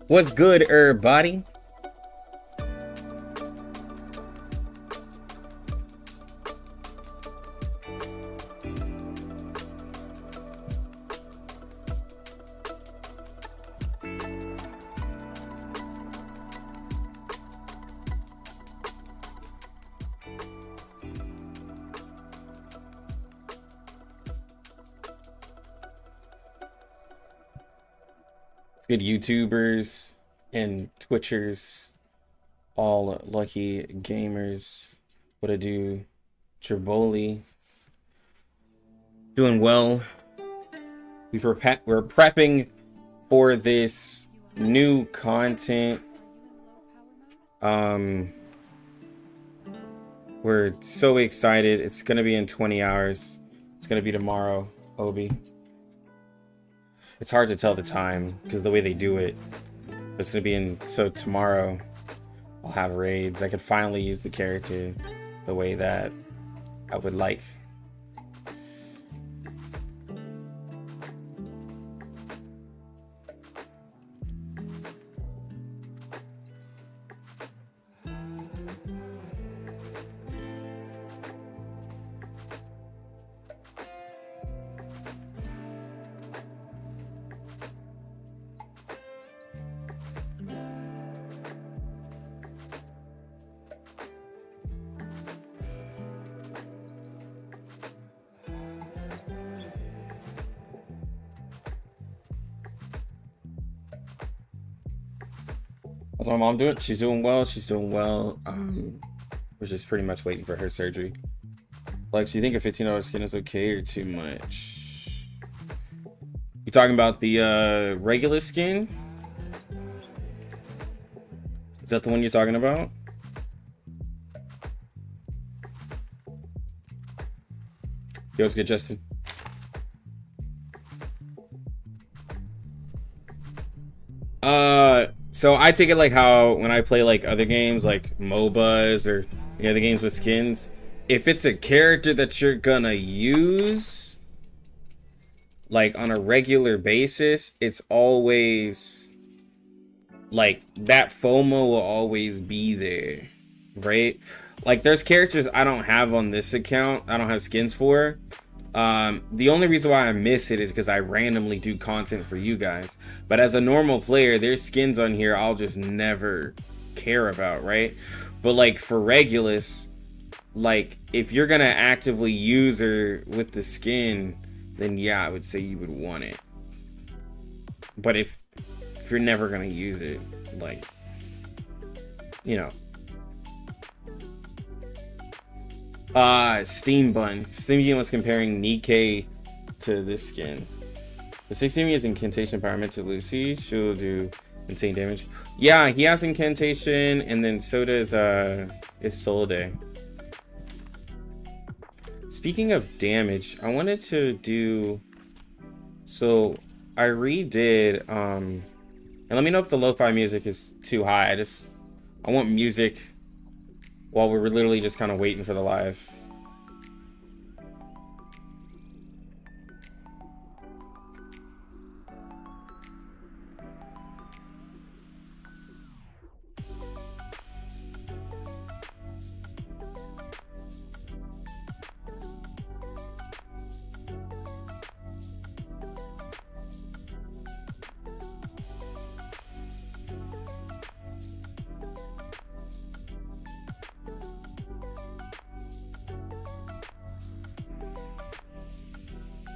What's good, everybody? It's good YouTubers and Twitchers, all lucky gamers. What I do, Triboli, doing well. We're prepping for this new content. We're so excited. It's gonna be in 20 hours. It's gonna be tomorrow, Obi. It's hard to tell the time because the way they do it. It's gonna be in, so tomorrow I'll have raids. I could finally use the character the way that I would like. How's my mom doing? She's doing well. She's doing well. We're just pretty much waiting for her surgery. Lex, do you think a $15 skin is okay or too much? You talking about the regular skin? Is that the one you're talking about? Yo, it's good, Justin. So I take it like how when I play like other games like MOBAs or the games with skins, if it's a character that you're gonna use like on a regular basis, it's always like that FOMO will always be there, right? Like there's characters I don't have on this account, I don't have skins for. The only reason why I miss it is because I randomly do content for you guys. But as a normal player, there's skins on here I'll just never care about, right? But like for Regulus, like if you're gonna actively use her with the skin, then yeah, I would say you would want it. But if you're never gonna use it, like, you know. Steam Bun. Steam was comparing Nikke to this skin. The 16 is incantation empowerment to Lucy. She'll do insane damage. Yeah, he has incantation, and then so does Isolde. Speaking of damage, I wanted to do, so I redid and let me know if the lo-fi music is too high. I want music while we're literally just kind of waiting for the live.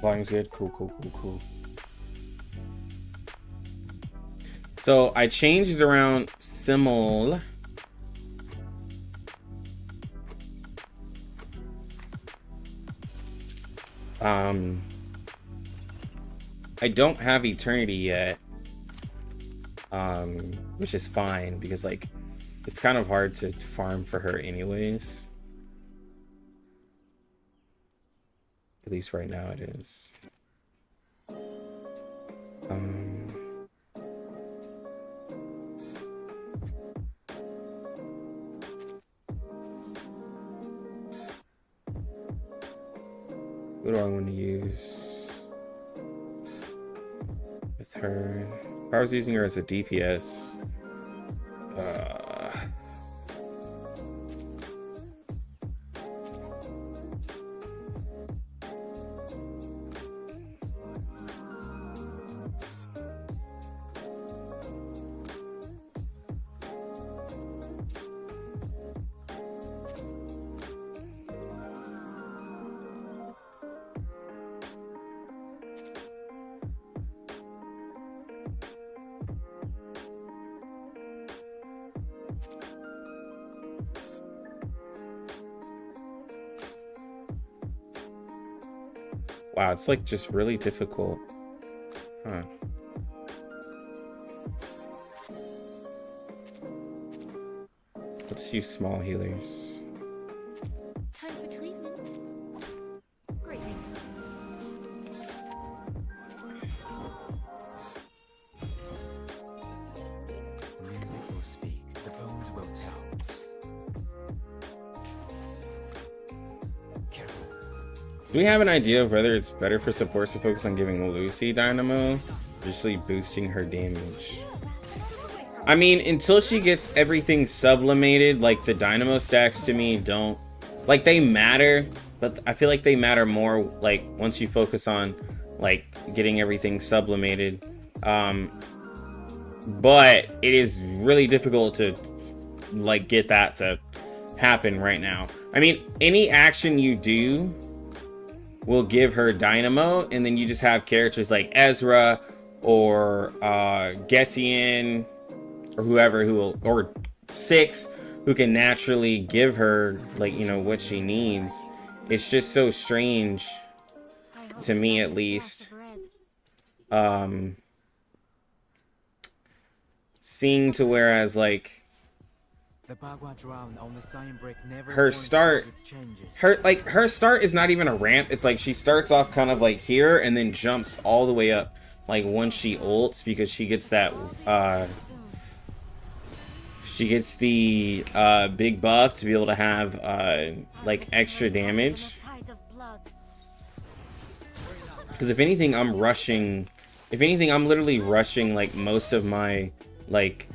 Volume's good. Cool. So I changed around Simul. I don't have Eternity yet. Which is fine because like it's kind of hard to farm for her anyways. At least right now it is. What do I want to use with her? If I was using her as a DPS, wow, it's like just really difficult. Huh. Let's use small healers. Time for treatment. Greetings. The music will speak, the bones will tell. Careful. Do we have an idea of whether it's better for supports to focus on giving Lucy Dynamo, or just like boosting her damage? I mean, until she gets everything sublimated, like the Dynamo stacks to me don't, like they matter, but I feel like they matter more like once you focus on like getting everything sublimated. But it is really difficult to like get that to happen right now. I mean, any action you do will give her Dynamo, and then you just have characters like Ezra or Getian or whoever who will, or Six, who can naturally give her like, you know, what she needs. It's just so strange to me, at least, seeing to whereas like The Bagua drown on the sign brick never her warns start, of its changes. her start is not even a ramp. It's like she starts off kind of like here and then jumps all the way up like once she ults, because she gets that she gets the big buff to be able to have like extra damage. Because if anything, I'm literally rushing like most of my like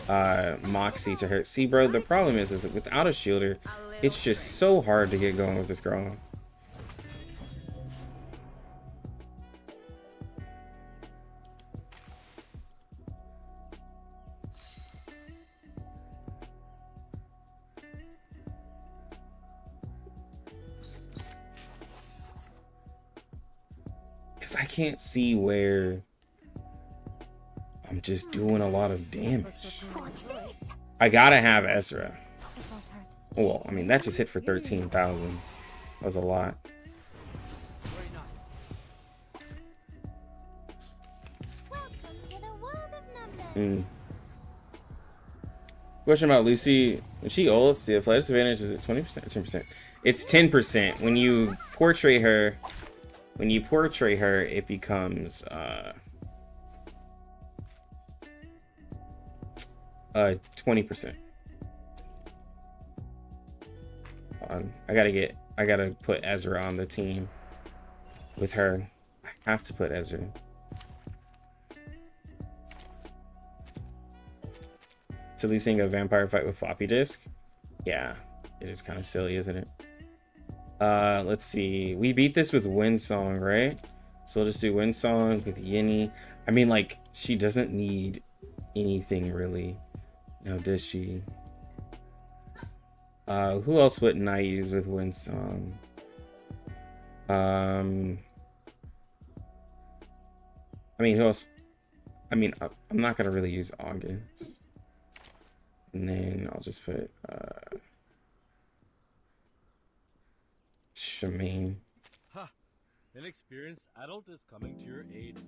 Moxie to her. See, bro, the problem is that without a shielder, it's just so hard to get going with this girl. Because I can't see where I'm just doing a lot of damage. I gotta have Ezra. Well, I mean, that just hit for 13,000. That was a lot. Question about Lucy. When she ults, the athletics advantage is at 20% or 10%? It's 10%. When you portray her, it becomes 20%. I gotta put Ezra on the team with her. I have to put Ezra. To at least seeing a vampire fight with floppy disk. Yeah, it is kind of silly, isn't it? Let's see. We beat this with Windsong, right? So we'll just do Windsong with Yinny. I mean, like, she doesn't need anything really. Now, does she? Who else wouldn't I use with Windsong? I mean, who else? I mean, I'm not gonna really use August. And then I'll just put Shemaine. Ha! An experienced adult is coming to your aid.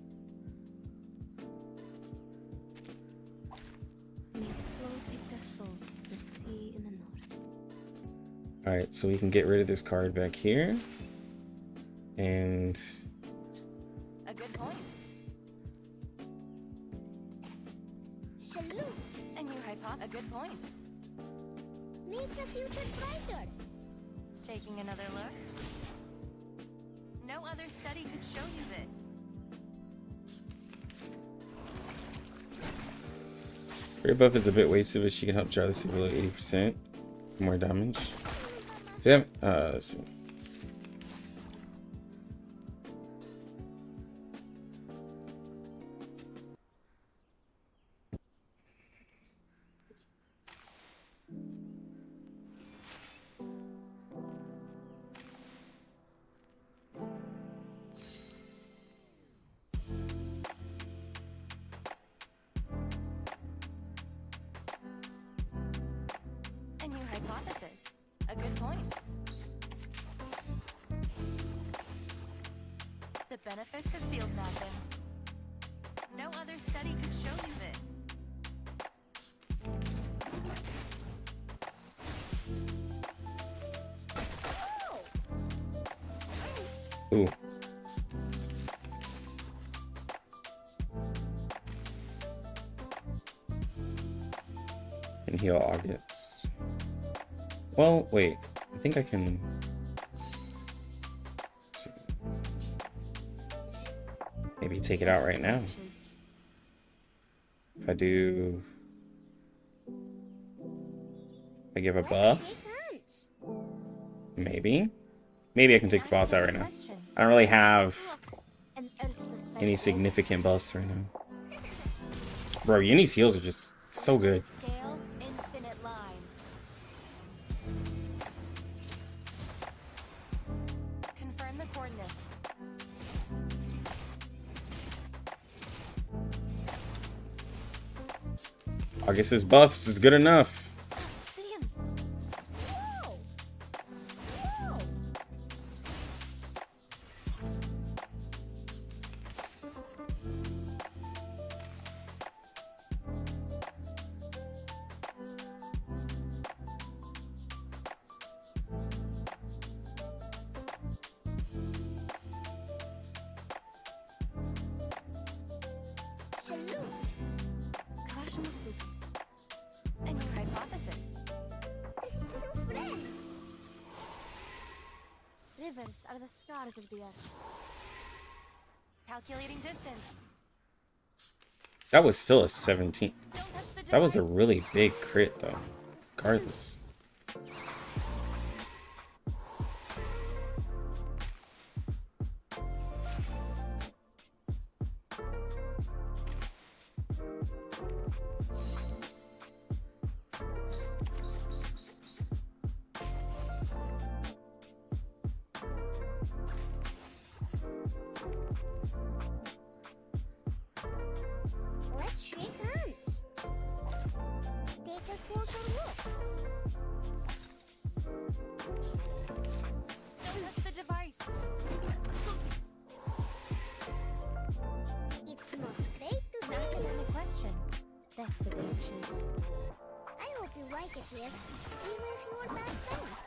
May the flow take their souls to the sea in the north. Alright, so we can get rid of this card back here. And A good point. Salute! A new hypothesis. A good point. Make the future brighter. Taking another look. No other study could show you this. Great buff is a bit wasted, but she can help Jarlath below 80% for more damage. So yeah, let's see. A new hypothesis. A good point. The benefits of field mapping. No other study could show you this. Ooh. And heal August. Well, wait. I think I can. Maybe take it out right now. If I do. I give a buff. Maybe. Maybe I can take the boss out right now. I don't really have An Ursa special. any significant buffs right now. Bro, Yinny's heals are just so good. Scale infinite lines. Confirm the coordinates. August's buffs is good enough. Liam, Whoa! Whoa! Salute! Kawashimasu. A new hypothesis. New friend! Rivers are the scars of the earth. Calculating distance. That was still a 17. Don't touch the That was a device. really big crit though. Regardless. Let's shake hands. Take a closer look. Don't touch the device. It smells great An today. academic question. That's the direction. I hope you like it here, even if you are best friends.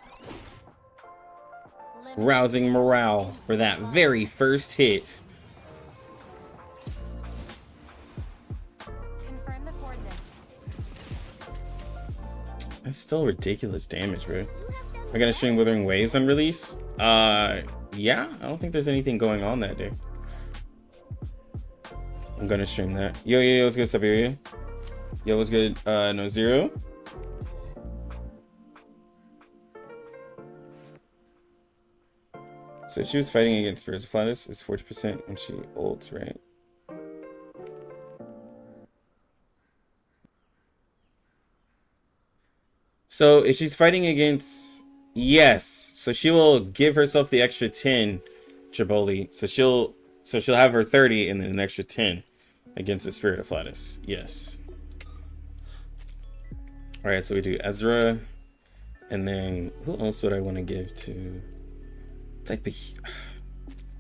Rousing morale for that very first hit. Confirm the coordinates. That's still ridiculous damage, bro. You have done I gotta stream Withering Waves on release. Yeah, I don't think there's anything going on that day. I'm gonna stream that. Yo, what's good, Siberia? Yo, what's good? No Zero. So she was fighting against Spirits of Flatus. It's 40% when she ults, right? So if she's fighting against, yes, so she will give herself the extra 10, Triboli. So she'll have her 30 and then an extra 10 against the Spirit of Flatus. Yes. All right, so we do Ezra, and then who else would I want to give to? Type of,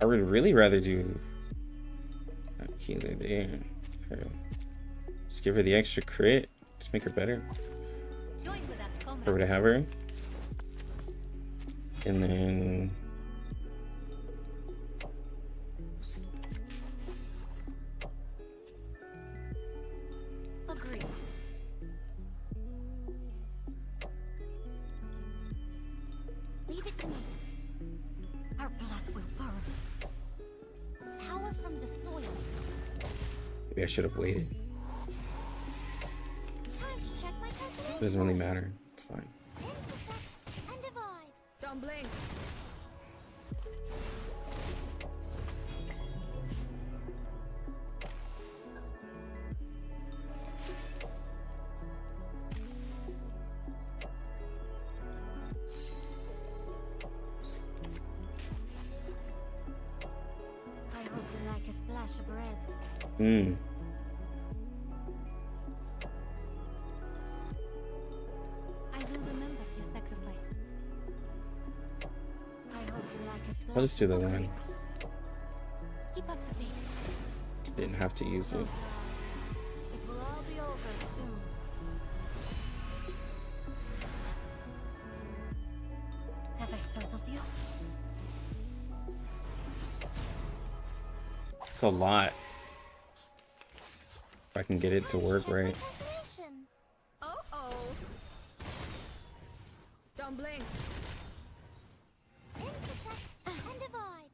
I would really rather do a healer there. Just give her the extra crit. Just make her better. Join with us, Or comrade. would I have her? And then Agreed. Leave it to me. Our blood will burn. Power from the soil. maybe I should have waited. Doesn't really matter. It's fine. Intersect and divide. Don't blink. I hope you like a splash of red. Hmm. I will remember your sacrifice. I hope you like a splash. I'll just do the of one. red. Keep up the pace. Didn't have to use it. It will all be over soon. Have I startled you? It's a lot. If I can get it to work right. Assassination. Oh. Don't blink. Intersect and divide.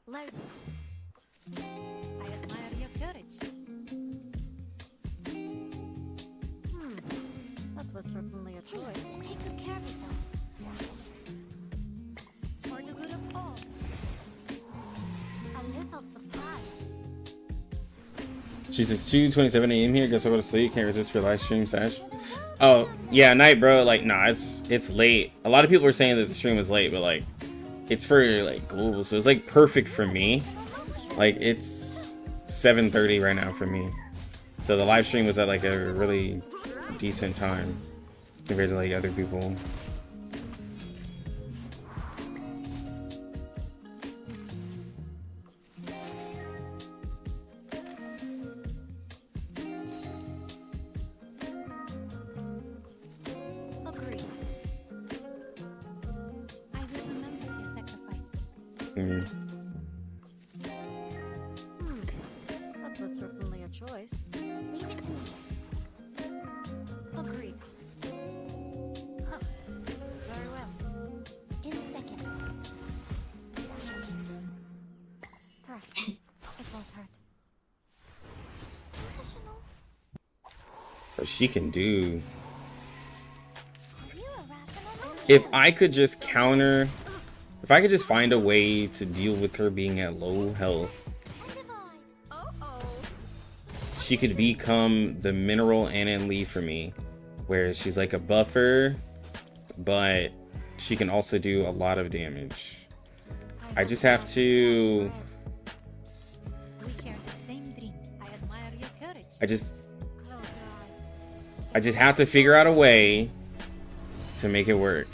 Loud. I admire your courage. That was certainly a choice. Please, take good care of yourself. For the good of all. A little surprise. She says 2:27 a.m. here. Guess I'll go to sleep. Can't resist your live stream, Sash. Oh yeah, night, bro. Like, nah, it's late. A lot of people are saying that the stream was late, but like, it's for like global, so it's like perfect for me. Like, it's 7:30 right now for me. So the live stream was at like a really decent time compared to like other people. Agreed. I will remember your sacrifice. Mm. That was certainly a choice. Leave it to me. Agreed. Huh. Very well. In a second. Perfect. It won't hurt. Professional. What she can do. You are wrapping If I could just counter, if I could just find a way to deal with her being at low health, and divide. she could become the mineral Anon Lee for me, where she's like a buffer, but she can also do a lot of damage. I just have to, We share the same dream. I admire your courage. I just Close your eyes. have to figure out a way to make it work.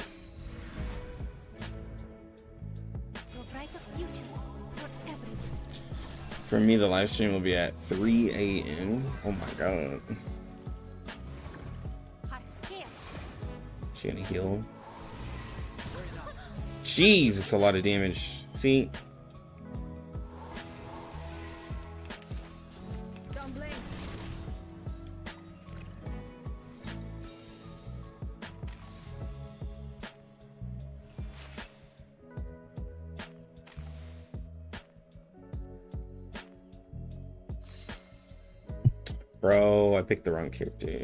Your brighter future for everyone. For me, the live stream will be at 3 a.m. Oh my god. Heart scared. She gonna heal. Jeez, it's a lot of damage. See? Don't blink. Bro, I picked the wrong character.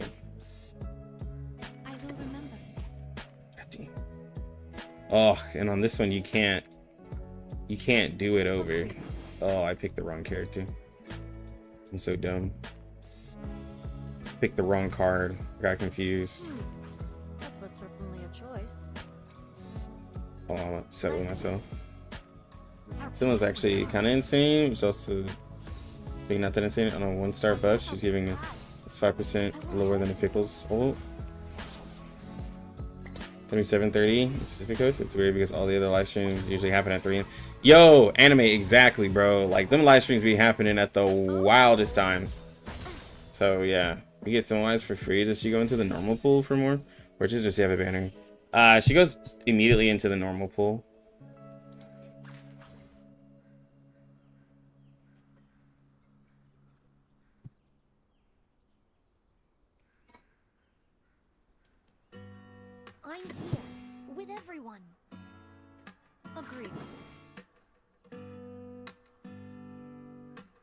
I will remember it. God damn. Oh, and on this one you can't do it over. Oh, I picked the wrong character. I'm so dumb. Picked the wrong card. Got confused. That was certainly a choice. Oh, I'm upset with myself. Someone's actually kind of insane. She's also being not that insane. On a 1-star buff, she's giving it's 5% lower than a pickles ult. 27:30 Pacific Coast. It's weird because all the other live streams usually happen at 3. Yo, anime, exactly, bro. Like, them live streams be happening at the wildest times. So yeah, we get some lives for free. Does she go into the normal pool for more, or just have a banner? She goes immediately into the normal pool. I'm here with everyone. Agreed.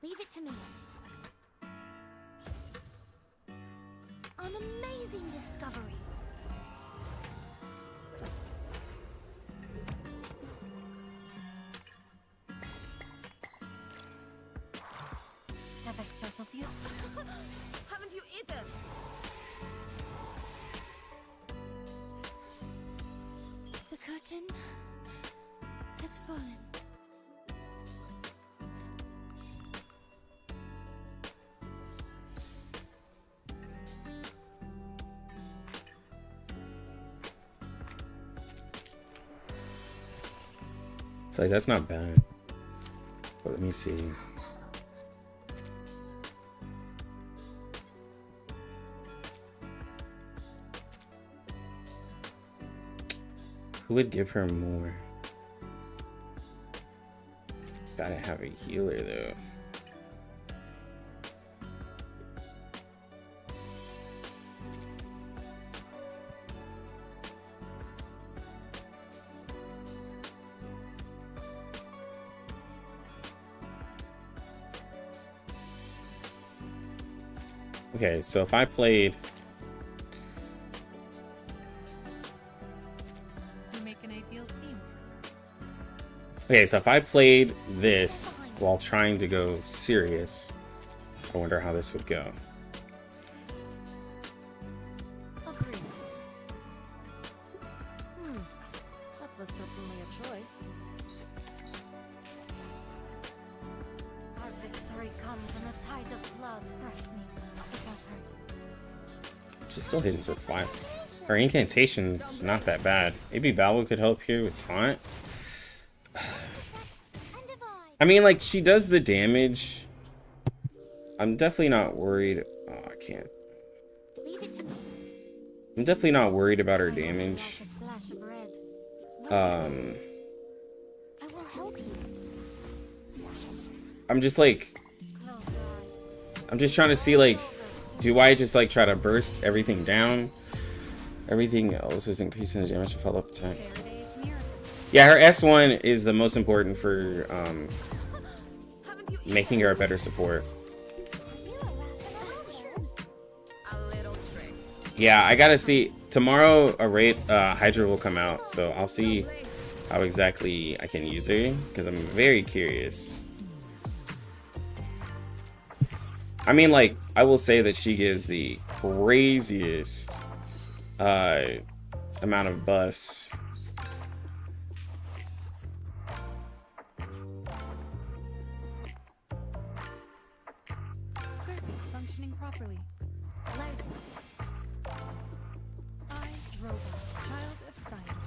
Leave it to me. discovery. Have I startled you? Haven't you eaten? The curtain has fallen. It's like, that's not bad. But let me see. Who would give her more? Gotta have a healer though. Okay, so if I played, You make an ideal team. okay, so if I played this while trying to go serious, I wonder how this would go. Agreed. That was certainly a choice. Our victory comes in a tide of blood. Trust me, it won't hurt. She's still hitting for 5. Her incantation's not that bad. Maybe Balbo could help here with taunt. And divide. I mean, like, she does the damage. I'm definitely not worried. Oh, I can't. Leave it to me. I'm definitely not worried about her damage. Like a splash of red. I will help you. I'm just like, Close your eyes. I'm just trying to see, like, do I just, like, try to burst everything down? Everything else is increasing the damage to follow up attack. Faraday's miracle. Yeah, her S1 is the most important for Haven't you eaten? making her a better support. You are laughing A little trick. Yeah, I gotta see. Tomorrow, a raid Hydra will come out, so I'll see how exactly I can use her, because I'm very curious. I mean, like, I will say that she gives the craziest amount of buffs. Circuits functioning properly. Light. I, Robot, child of science.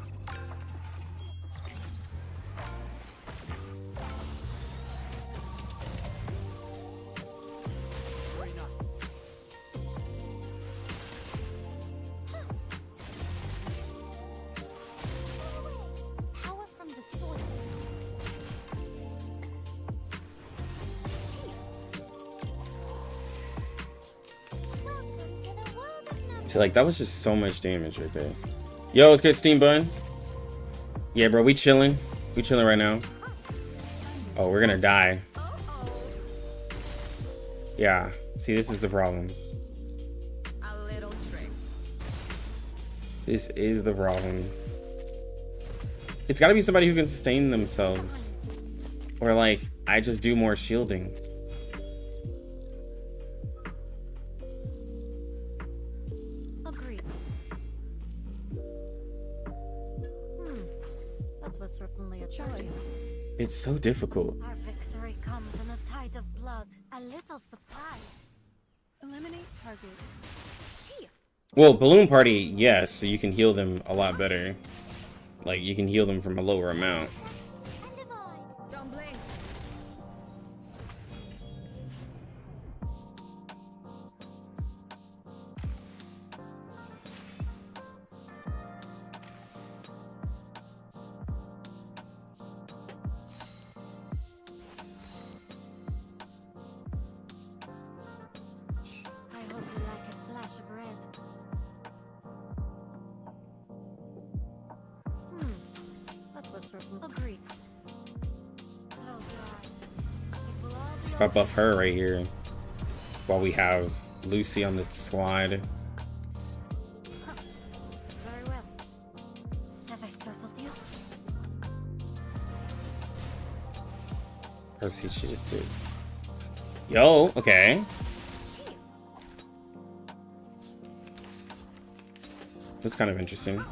Power from the soil. Welcome to the world of numbers. So, like, that was just so much damage right there. Yo, it's good, Steam Bun. Yeah, bro, we chilling. We chilling right now. Oh, we're gonna die. Yeah. See, this is the problem. A little trick. This is the problem. It's gotta be somebody who can sustain themselves. Or, like, I just do more shielding. Agreed. That was certainly a choice. It's so difficult. Our victory comes in a tide of blood. A little surprise. Eliminate target. Well, Balloon Party, yes, so you can heal them a lot better. Like, you can heal them from a lower amount. And divide. Don't blink. I hope you like a splash of red. That was certainly agreed. Close your eyes. It will all be If I buff her right here, while we have Lucy on the squad. Let's see, she just did. Yo, okay. That's kind of interesting. And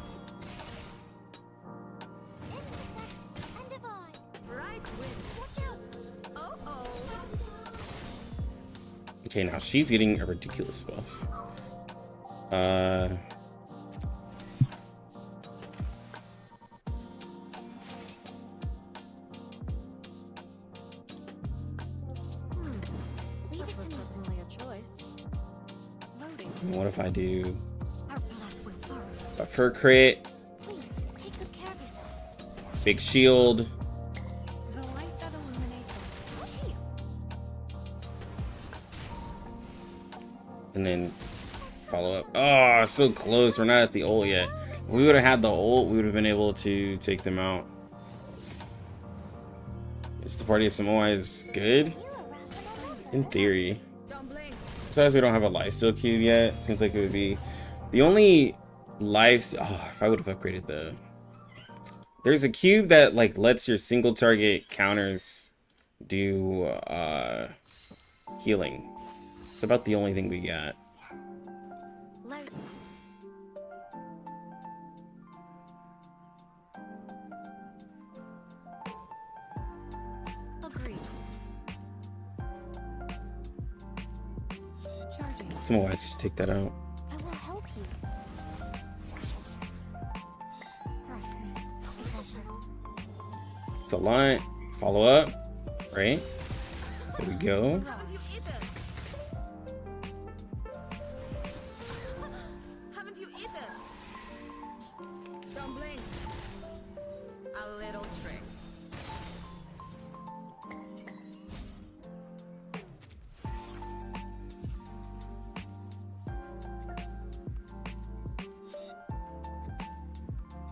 divide. Right wing. Watch out. Oh. Okay, now she's getting a ridiculous buff. Leave it to me. Certainly a choice. Loading. What if I do Our blood will burn. a fur crit, Please, take good care of yourself. big shield, The light that illuminates all. Shield. and then follow up. Oh, so close. We're not at the ult yet. If we would have had the ult, we would have been able to take them out. Is the party of Samoa is good? In theory. Don't blink. Besides, we don't have a lifesteal cube yet. Seems like it would be the only life. Oh, if I would have upgraded the. There's a cube that like lets your single target counters do healing. It's about the only thing we got. Loading. Agreed. Charging. Samoa should take that out. I will help you. Trust me. Professional. It's a lot. Follow up. Right? There we go. Haven't you eaten? Haven't you eaten? Don't blink. A little trick.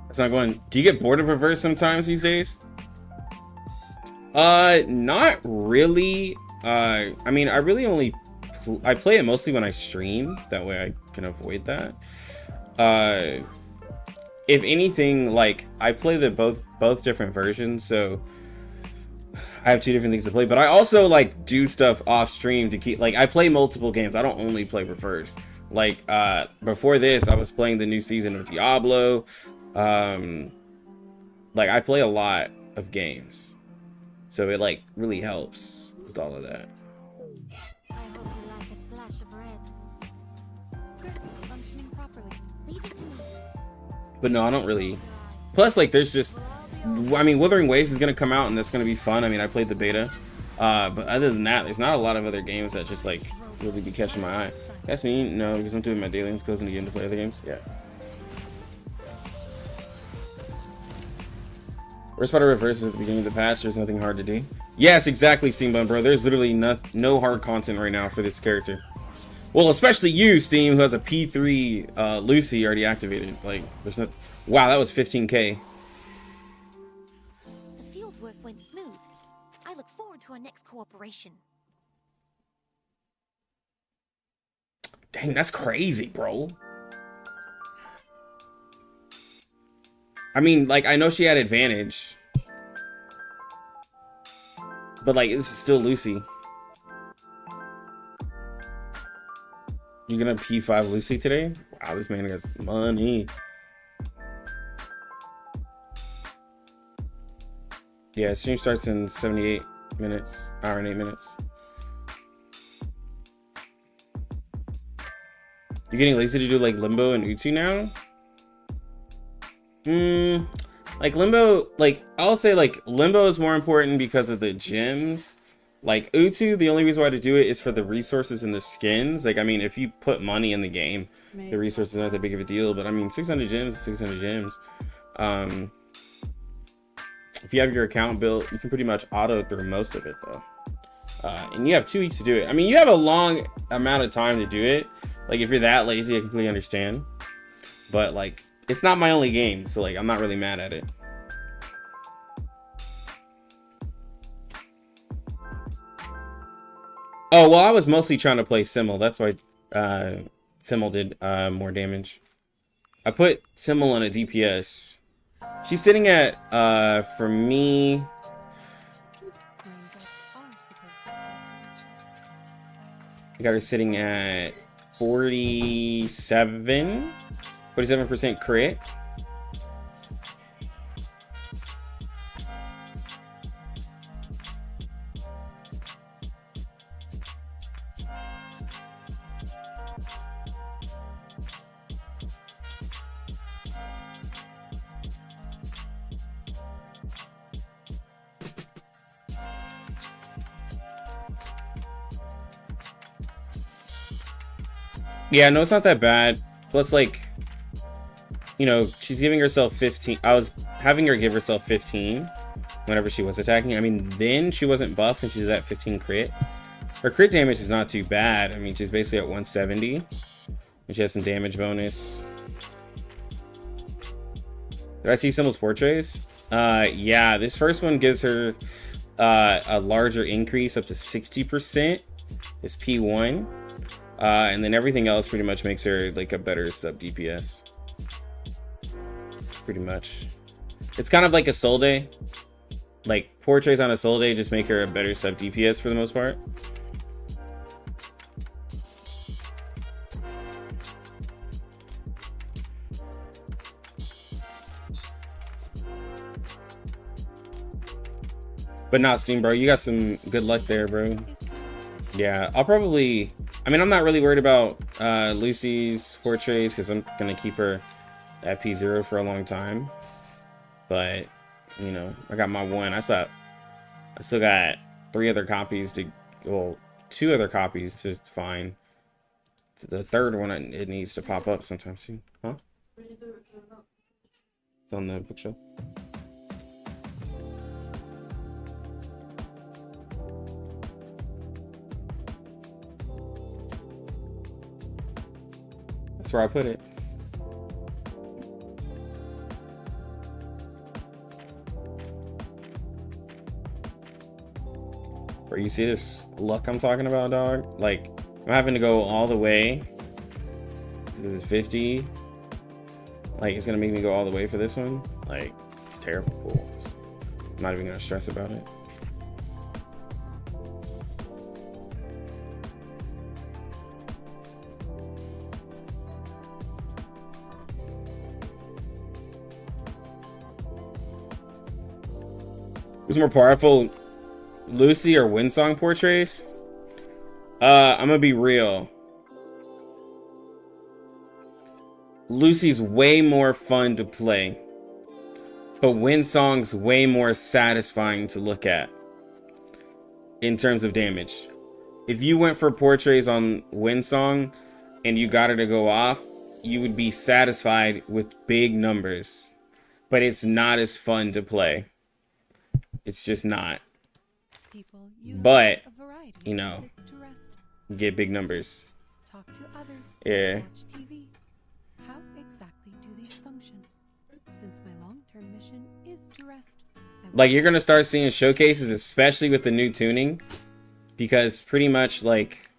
It's not going. Do you get bored of reverse sometimes these days? Not really. I mean, I really only I play it mostly when I stream. That way I can avoid that. If anything, like I play the both different versions, so I have two different things to play. But I also like do stuff off stream to keep like I play multiple games. I don't only play reverse. Like before this, I was playing the new season of Diablo. Like I play a lot of games, so it like really helps with all of that. I hope you like a splash of red. Circuits functioning properly. Leave it to me. But no, I don't really. Plus, like, there's just. I mean, Wuthering Waves is gonna come out, and that's gonna be fun. I mean, I played the beta, but other than that, there's not a lot of other games that just like really be catching my eye. That's me, no, because I'm doing my dailies, closing the game to play other games. Yeah. Worst part of reverse is at the beginning of the patch. There's nothing hard to do. Yes, exactly, Steambun, bro. There's literally no hard content right now for this character. Well, especially you, Steam, who has a P3 Lucy already activated. Like, there's no. Wow, that was 15k. The field work went smooth. I look forward to our next cooperation. Dang, that's crazy, bro. I mean, like, I know she had advantage. But, like, this is still Lucy. You gonna P5 Lucy today? Wow, this man has money. Yeah, stream starts in 78 minutes. Hour and 8 minutes. You're getting lazy to do, like, Limbo and Utu now? Like Limbo, like I'll say like Limbo is more important because of the gems. Like Utu, the only reason why to do it is for the resources and the skins. Like I mean, if you put money in the game, the resources aren't that big of a deal. But I mean, 600 gems is 600 gems. If you have your account built, you can pretty much auto through most of it though. And you have 2 weeks to do it. I mean, you have a long amount of time to do it. Like if you're that lazy, I completely understand. But like. It's not my only game, so like I'm not really mad at it. Oh, well, I was mostly trying to play Simmel. That's why Simmel did more damage. I put Simmel on a DPS. She's sitting at, for me, We got her sitting at 47% crit. Yeah, no, it's not that bad. Plus, like, you know, she's giving herself 15. I was having her give herself 15 whenever she was attacking. I mean, then she wasn't buff and she did that 15 crit. Her crit damage is not too bad. I mean, she's basically at 170. And she has some damage bonus. Did I see Symbol's portraits? Yeah, this first one gives her a larger increase up to 60%. It's P1. And then everything else pretty much makes her like a better sub DPS. Pretty much. It's kind of like a Solde. Like portraits on a Solde just make her a better sub DPS for the most part. But not Steam, bro. You got some good luck there, bro. Yeah, I'll probably... I mean, I'm not really worried about Lucy's portraits because I'm going to keep her at P0 for a long time. But, you know, I got my one. I still got 3 other copies to... Well, 2 other copies to find. The third one, it needs to pop up sometime soon. Huh? It's on the bookshelf. That's where I put it. Where you see this luck I'm talking about, dog? Like, I'm having to go all the way to 50. Like, it's gonna make me go all the way for this one. Like, it's terrible. I'm not even gonna stress about it. Who's more powerful, Lucy or Windsong portraits? I'm gonna be real. Lucy's way more fun to play, but Windsong's way more satisfying to look at in terms of damage. If you went for portraits on Windsong and you got her to go off, you would be satisfied with big numbers, but it's not as fun to play. It's just not. But, you know, you get big numbers. Talk to others. Yeah. Watch TV. How exactly do these function? Since my long-term mission is to rest. Like, you're gonna start seeing showcases, especially with the new tuning, because pretty much, like,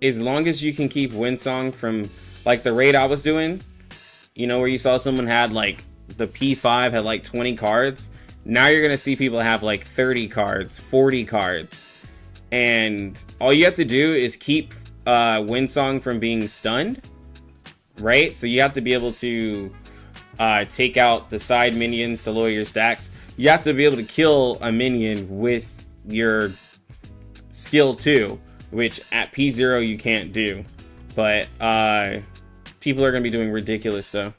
as long as you can keep Windsong from, like, the raid I was doing, you know, where you saw someone had, like, the P5 had, like, 20 cards. Now you're gonna see people have like 30 cards, 40 cards, and all you have to do is keep Windsong from being stunned, right? So you have to be able to take out the side minions to lower your stacks. You have to be able to kill a minion with your skill 2, which at P0 you can't do. But people are gonna be doing ridiculous stuff.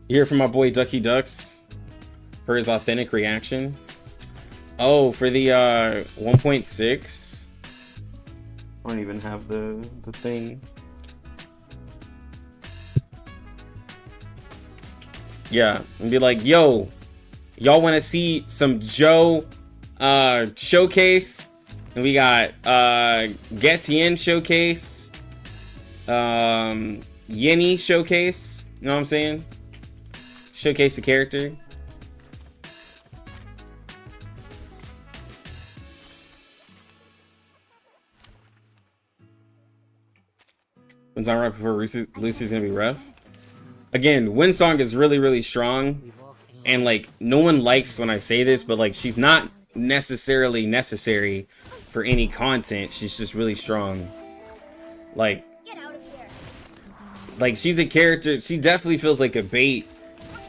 You hear from my boy Ducky Ducks for his authentic reaction. Oh, for the 1.6. I don't even have the thing. Yeah, and be like, yo, y'all want to see some Joe showcase? And we got Getien showcase, Yenny showcase. You know what I'm saying? Showcase the character. When's on right before Lucy's gonna be rough? again, Windsong is really, really strong. And like, no one likes when I say this, but like, she's not necessarily necessary for any content. She's just really strong. Like, Get out of here. like she's a character. She definitely feels like a bait.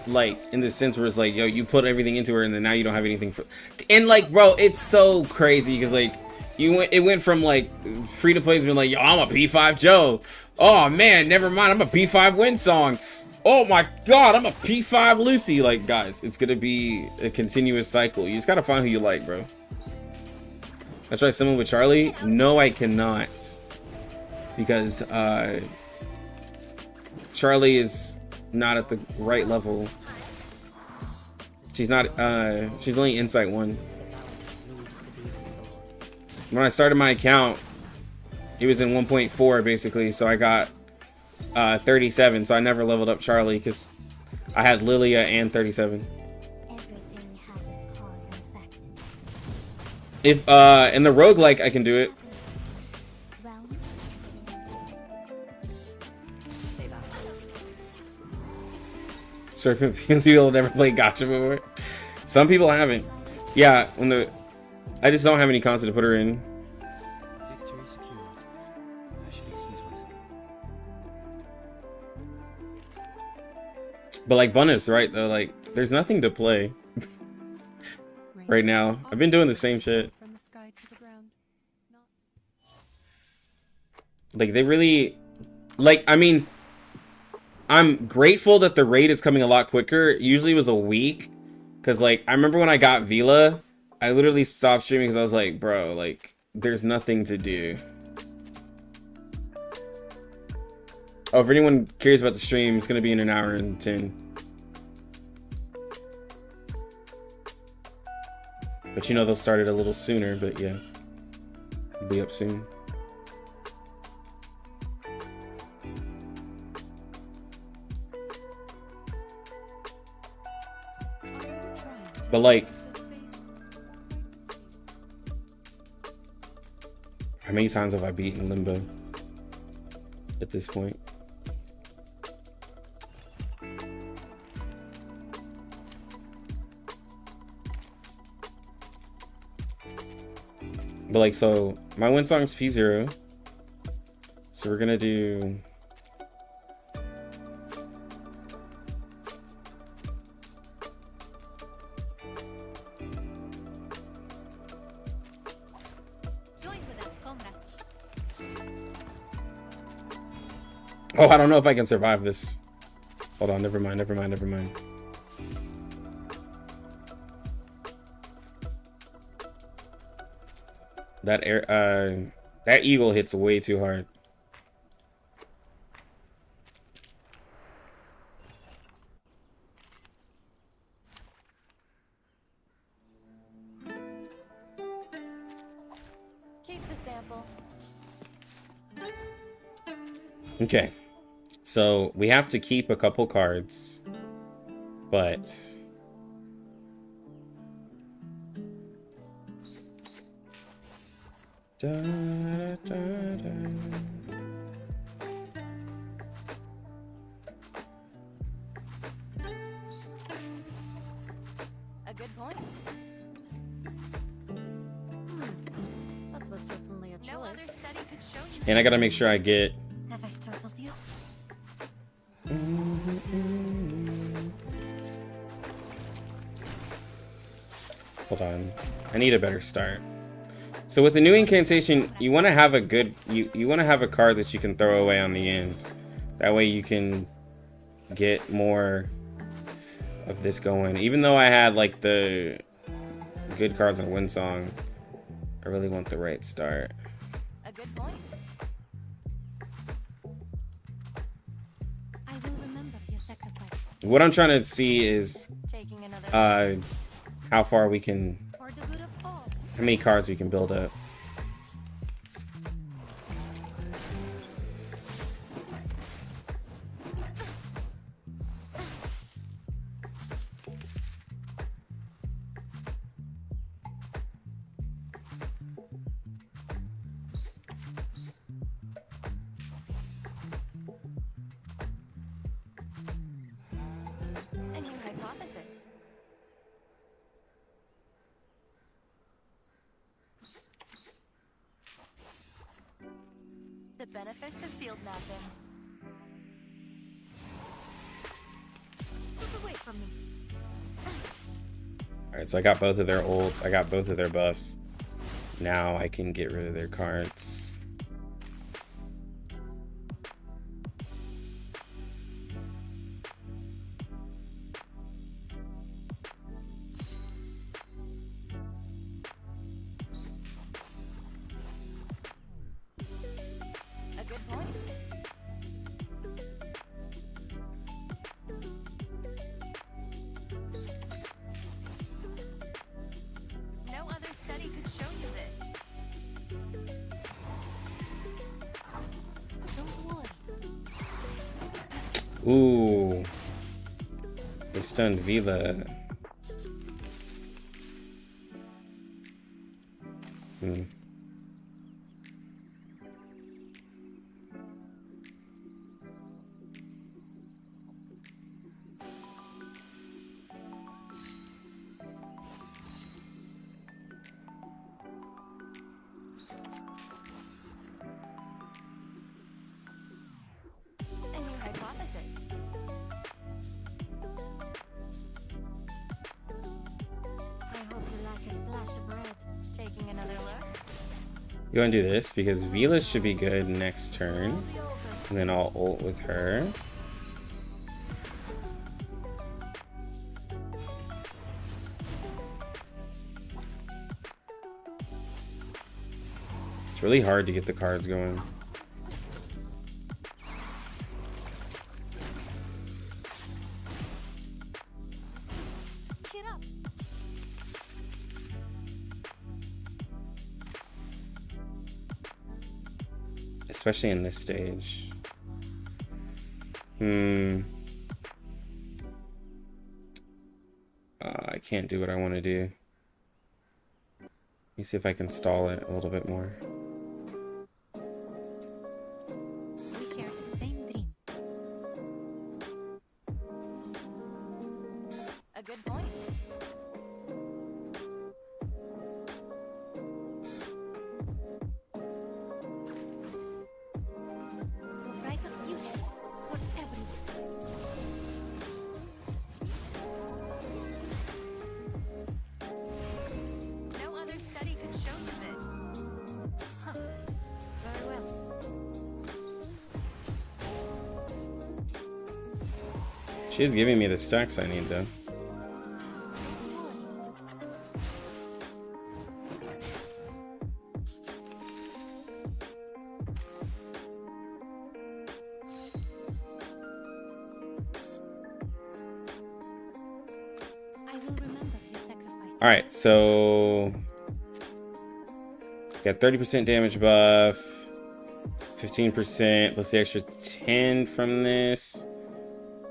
Like, in the sense where it's like, yo, you put everything into her and then now you don't have anything for. And like, bro, it's so crazy because like, it went from like free to plays being like, yo, I'm a P5 Joe. Oh man, never mind, I'm a P5 Windsong. Oh my god, I'm a P5 Lucy. Like, guys, it's gonna be a continuous cycle. You just gotta find who you like, bro. I try someone with Charlie. No, I cannot, because Charlie is not at the right level. She's not. She's only Insight 1. When I started my account, it was in 1.4 basically, so I got 37, so I never leveled up Charlie because I had Lilia and 37. Everything has its cause and effect. If in the roguelike I can do it. Well, Certain people have never played Gacha before. Some people haven't. Yeah, I just don't have any content to put her in. Victory secure. I should excuse myself. But like Bunnis, right though, like there's nothing to play right now. I've been doing the same shit. From the sky to the ground. Not Like they really, like, I mean, I'm grateful that the raid is coming a lot quicker. Usually it was a week, because like I remember when I got Vila, I literally stopped streaming because I was like, bro, like there's nothing to do. Oh, if anyone cares about the stream, it's gonna be in an hour and 10. But you know they'll start it a little sooner, but yeah, it'll be up soon. But like, how many times have I beaten Limbo at this point? But like, so my Windsong's P0. So we're gonna do Join with us, comrades. oh, I don't know if I can survive this. Hold on, never mind. That eagle hits way too hard. Keep the sample. Okay, so we have to keep a couple cards, but da, da, da, da. A good point. That was certainly a choice. No other study could show you. And I gotta make sure I get. Have I startled you? Hold on, I need a better start. So with the new incantation, you want to have a good, you want to have a card that you can throw away on the end. That way you can get more of this going. Even though I had like the good cards on Windsong, I really want the right start. A good point. I will remember your sacrifice. What I'm trying to see is Taking another. how far we can, For the good of all. how many cards we can build up. The benefits of field mapping. Move away from me. Alright, so I got both of their ults. I got both of their buffs. Now I can get rid of their cards. A good point. No other study could show you this. Don't worry. Ooh. They stunned Vila. Hmm. A new hypothesis. I hope you like a splash of red. Taking another look. You want to do this because Vila should be good next turn. And then I'll ult with her. It's really hard to get the cards going. Cheer up. Especially in this stage. I can't do what I want to do. Let me see if I can stall it a little bit more. We share the same dream. A good point. To a brighter future for everyone. No other study could show you this. Huh. Very well. She's giving me the stacks I need though. I will remember your sacrifice. Alright, so got 30% damage buff, 15% plus the extra 10 from this.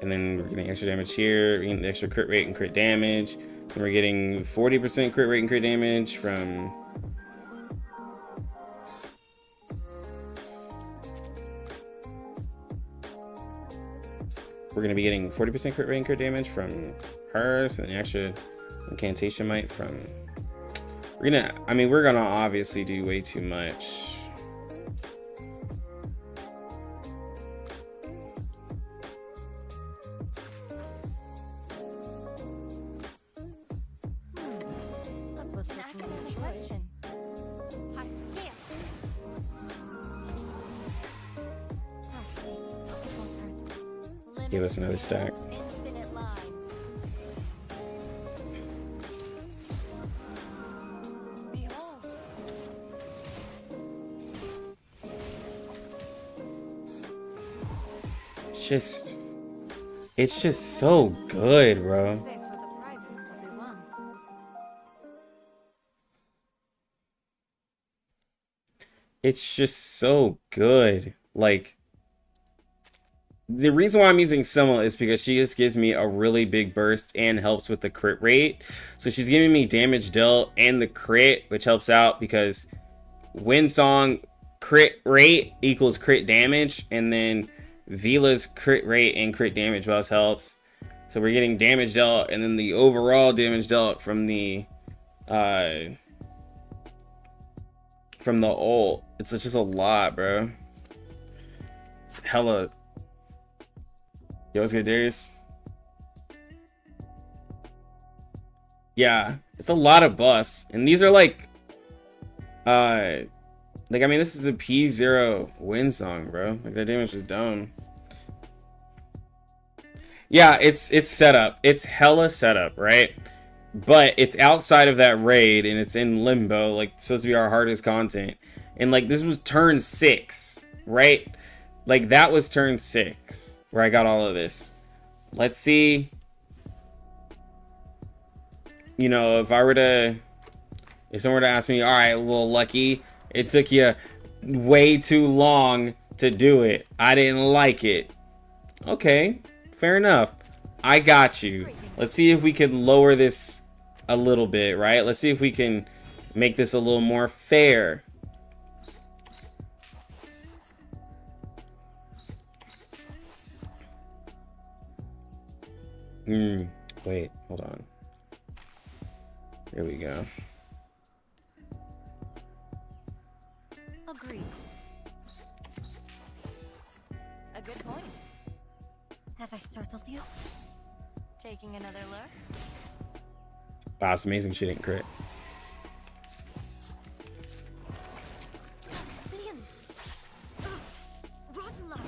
And then we're getting extra damage here, we're getting the extra crit rate and crit damage. And we're getting 40% crit rate and crit damage from we're gonna be getting 40% crit rate and crit damage from hers, and the extra incantation might from we're gonna obviously do way too much. That was An looking academic like a question. Hot scale. Trust me, it won't hurt. Give us another stack. Infinite lines. Behold. It's just so good, bro. Save for the prizes to be won. It's just so good. Like, the reason why I'm using Sima is because she just gives me a really big burst and helps with the crit rate. So she's giving me damage dealt and the crit, which helps out because Windsong crit rate equals crit damage, and then Vila's crit rate and crit damage buffs helps. So we're getting damage dealt and then the overall damage dealt from the ult. It's just a lot, bro. It's hella. Yo, what's good, Darius? Yeah, it's a lot of buffs, and these are like I mean, this is a P0 win song, bro. Like, that damage was dumb. Yeah, it's setup. It's hella setup, right? But it's outside of that raid, and it's in limbo, like, it's supposed to be our hardest content. And, like, this was turn 6, right? Like, that was turn 6, where I got all of this. Let's see. You know, if someone were to ask me, all right, well, Lucky, it took you way too long to do it. I didn't like it. Okay, fair enough. I got you. Let's see if we can lower this a little bit, right? Let's see if we can make this a little more fair. Wait, hold on. Here we go. Agreed. A good point. Have I startled you? Taking another look? Wow, it's amazing she didn't crit. Liam! Rotten luck!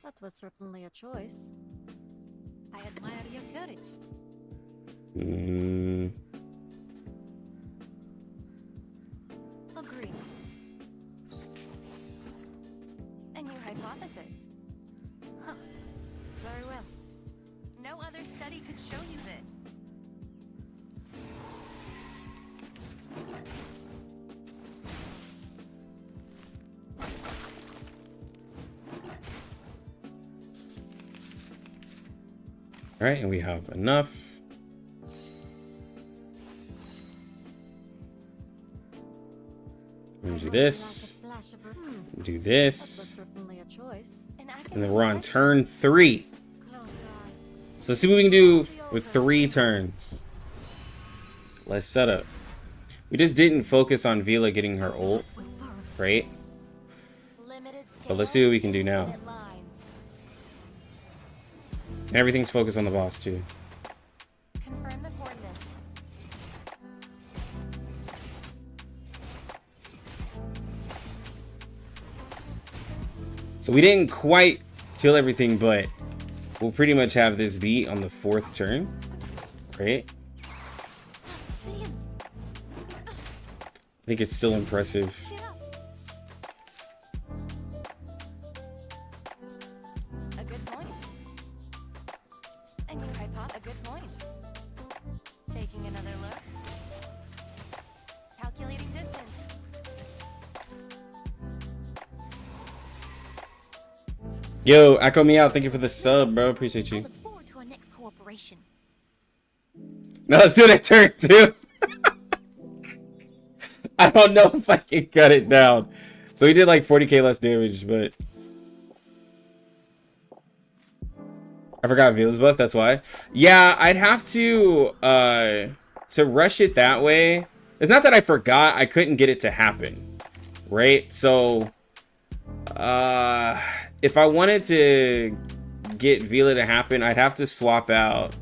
That was certainly a choice. I admire your courage. Agreed. A new hypothesis. Huh. Very well. No other study could show you this. All right, and we have enough. I'm gonna do this. Do this. And then we're on turn 3. So let's see what we can do with 3 turns. Let's set up. We just didn't focus on Vila getting her ult, right? But let's see what we can do now. And everything's focused on the boss too. Confirm the coordinates. So we didn't quite kill everything, but we'll pretty much have this beat on the 4th turn, right? I think it's still impressive. A good point. A new hypothesis. A good point. Taking another look. Calculating distance. Yo, Echo me out. Thank you for the sub, bro. Appreciate you. Look forward to our next cooperation. Now let's do it at turn 2. I don't know if I can cut it down. So we did like 40k less damage, but I forgot Vila's buff, that's why. Yeah, I'd have to rush it that way. It's not that I forgot, I couldn't get it to happen. Right? So if I wanted to get Vila to happen, I'd have to swap out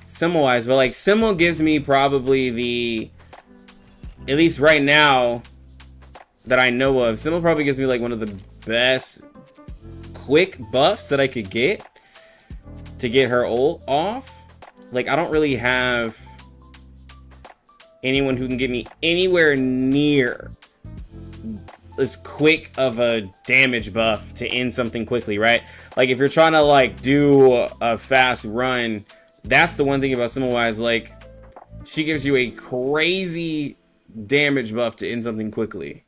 Simulwise, but like Simul gives me probably the, at least right now that I know of, Simul probably gives me like one of the best quick buffs that I could get to get her ult off. Like, I don't really have anyone who can get me anywhere near as quick of a damage buff to end something quickly, right? Like, if you're trying to like do a fast run, that's the one thing about Simulwise, like, she gives you a crazy damage buff to end something quickly.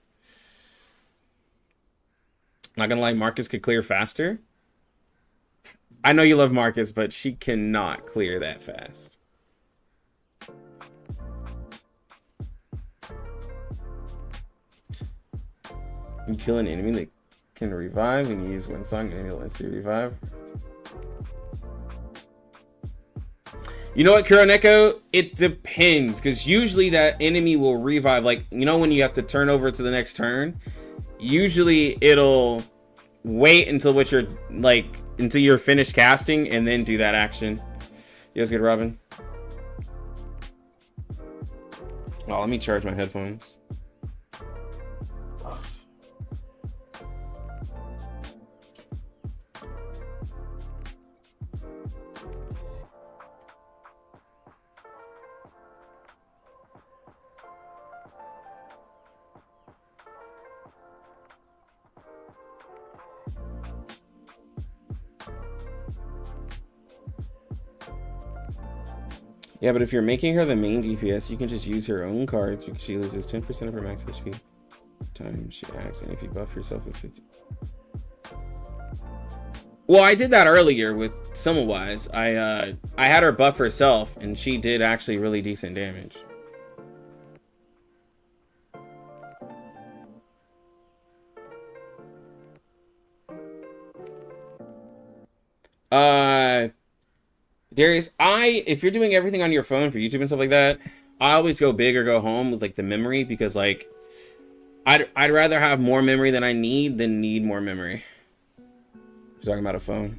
Not gonna lie, Marcus could clear faster. I know you love Marcus, but she cannot clear that fast. You kill an enemy that can revive and you use one song and it'll instantly revive. You know what, Kuroneko? It depends, because usually that enemy will revive. Like, you know when you have to turn over to the next turn? Usually it'll wait until until you're finished casting and then do that action. You guys good, Robin? Oh, let me charge my headphones. Yeah, but if you're making her the main DPS, you can just use her own cards because she loses 10% of her max HP time she acts, and if you buff yourself with 50. Well, I did that earlier with Semmelweis. I had her buff herself, and she did actually really decent damage. Darius, if you're doing everything on your phone for YouTube and stuff like that, I always go big or go home with like the memory, because like I'd rather have more memory than I need than need more memory. You're talking about a phone.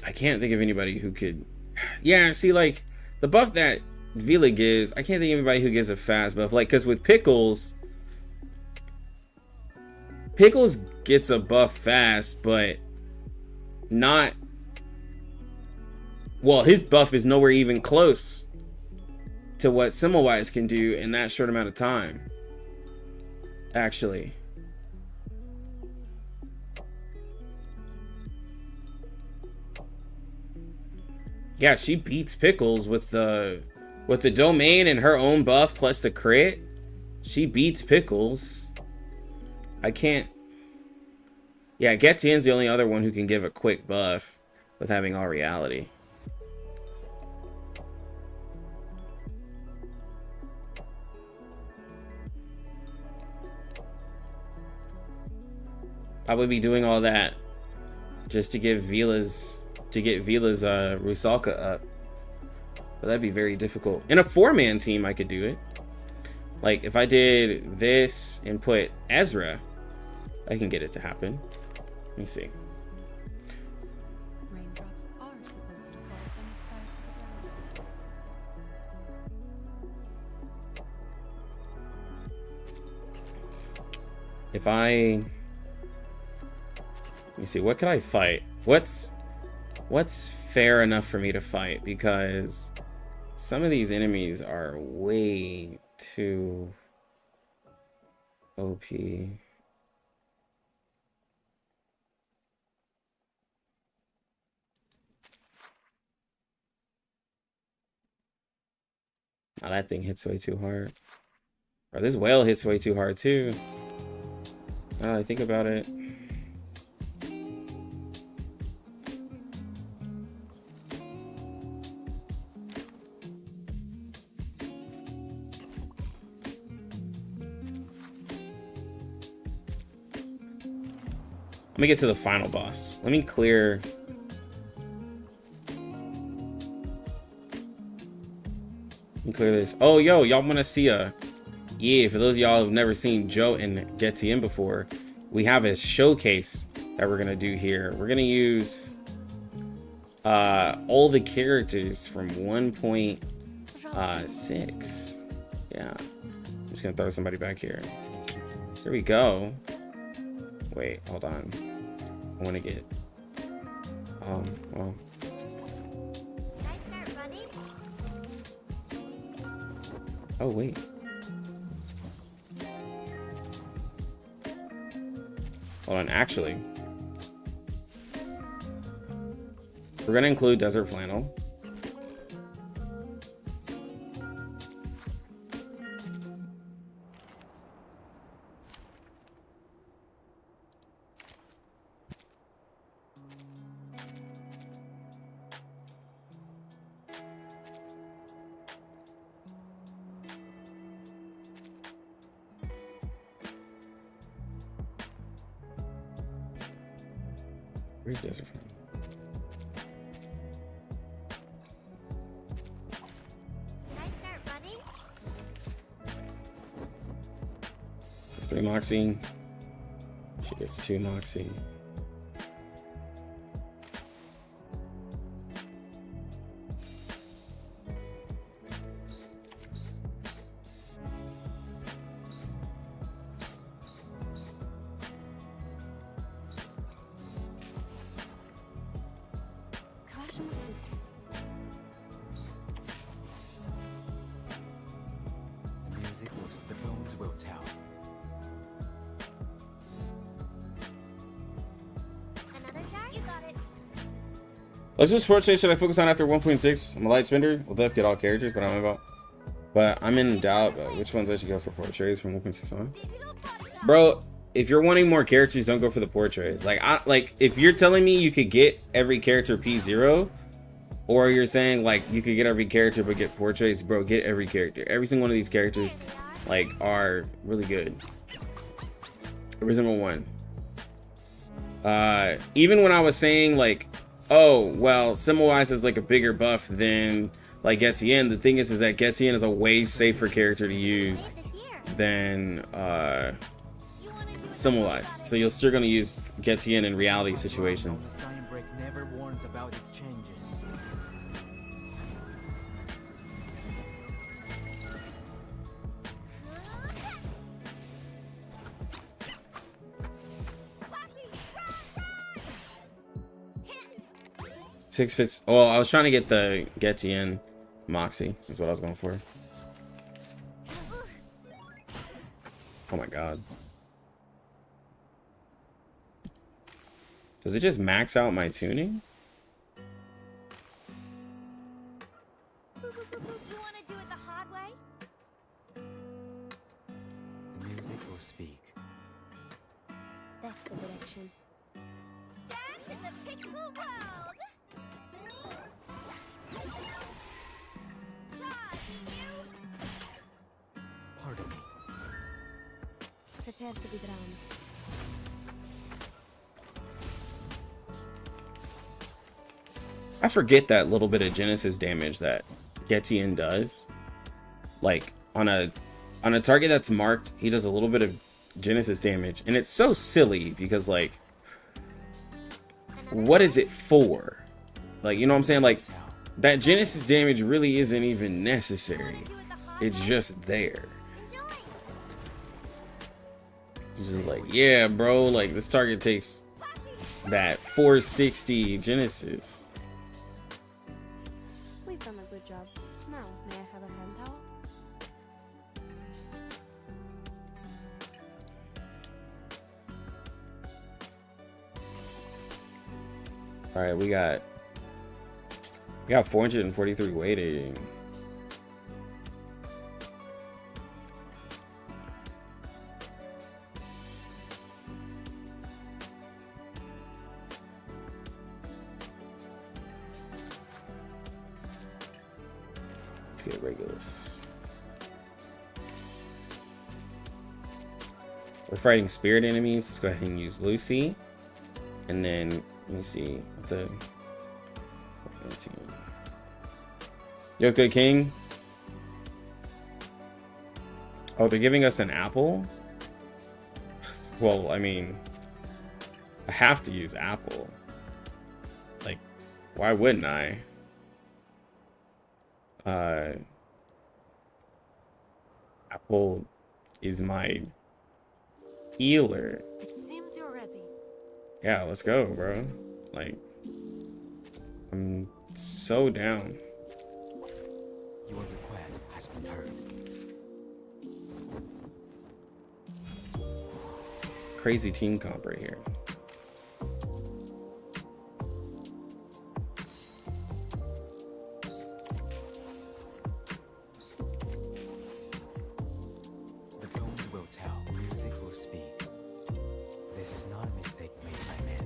I can't think of anybody who could. Yeah, see, like the buff that Vila gives, I can't think of anybody who gives a fast buff. Like, because with Pickles gets a buff fast, but not. Well, his buff is nowhere even close to what Semmelweis can do in that short amount of time. Actually. Yeah, she beats Pickles with the domain and her own buff plus the crit. She beats Pickles. I can't. Yeah, Getien's the only other one who can give a quick buff with having all reality. I would be doing all that just to get Vila's Rusalka up. But that'd be very difficult. In a 4-man team, I could do it. Like, if I did this and put Ezra, I can get it to happen. Let me see. Raindrops are supposed to fall from the sky to the ground. If I... Let me see, what could I fight? What's fair enough for me to fight? Because some of these enemies are way too OP. Now that thing hits way too hard. Or this whale hits way too hard too. Now that I think about it. Let me get to the final boss. Let me clear. Let me clear this. Oh, yo, y'all want to see a... Yeah, for those of y'all who've never seen Joe and Getien before, we have a showcase that we're going to do here. We're going to use all the characters from 1.6. Yeah. I'm just going to throw somebody back here. Here we go. Wait, hold on. I want to get... well... Can I start running? Oh, wait. Hold on, actually. We're going to include Desert Flannel. Where's Desert from? Can I start running? It's 3 Moxie. She gets 2 Moxie. The music looks, the bones will tell. Another shot? You got it. Let's just sports should I focus on after 1.6? I'm a light spender. We'll definitely get all characters, but I'm in doubt about which ones I should go for portraits from 1.6 on. Bro, if you're wanting more characters, don't go for the portraits. Like if you're telling me you could get every character P0, or you're saying like you could get every character but get portraits, bro, get every character. Every single one of these characters like are really good. Every single one. Even when I was saying like, oh well, Semmelweis is like a bigger buff than like Getien, the thing is that Getien is a way safer character to use than Semmelweis. So you're still gonna use Getien in reality situation. The sign break never warns about its changes. Six fits. Well, I was trying to get the Getien Moxie. Is what I was going for. Oh my god. Does it just max out my tuning? You want to do it the hard way? The music will speak. That's the direction. Dance in the pixel world! Charge, you! Pardon me. Prepare to be drowned. I forget that little bit of Genesis damage that Getien does. Like on a target that's marked, he does a little bit of Genesis damage, and it's so silly because like, what is it for? Like, you know what I'm saying? Like, that Genesis damage really isn't even necessary. It's just there. It's just like, yeah, bro, like this target takes that 460 Genesis. We've done a good job. Now, may I have a hand towel? All right, we got 443 waiting. Let's get Regulus. We're fighting spirit enemies. Let's go ahead and use Lucy. And then, let me see. What's a... Yoka King. Oh, they're giving us an apple? Well, I mean, I have to use apple. Like, why wouldn't I? Apple is my healer. It seems you're ready. Yeah, let's go, bro. Like, I'm so down. Your request has been heard. Crazy team comp right here. The bones will tell. Music will speak. This is not a mistake made by man.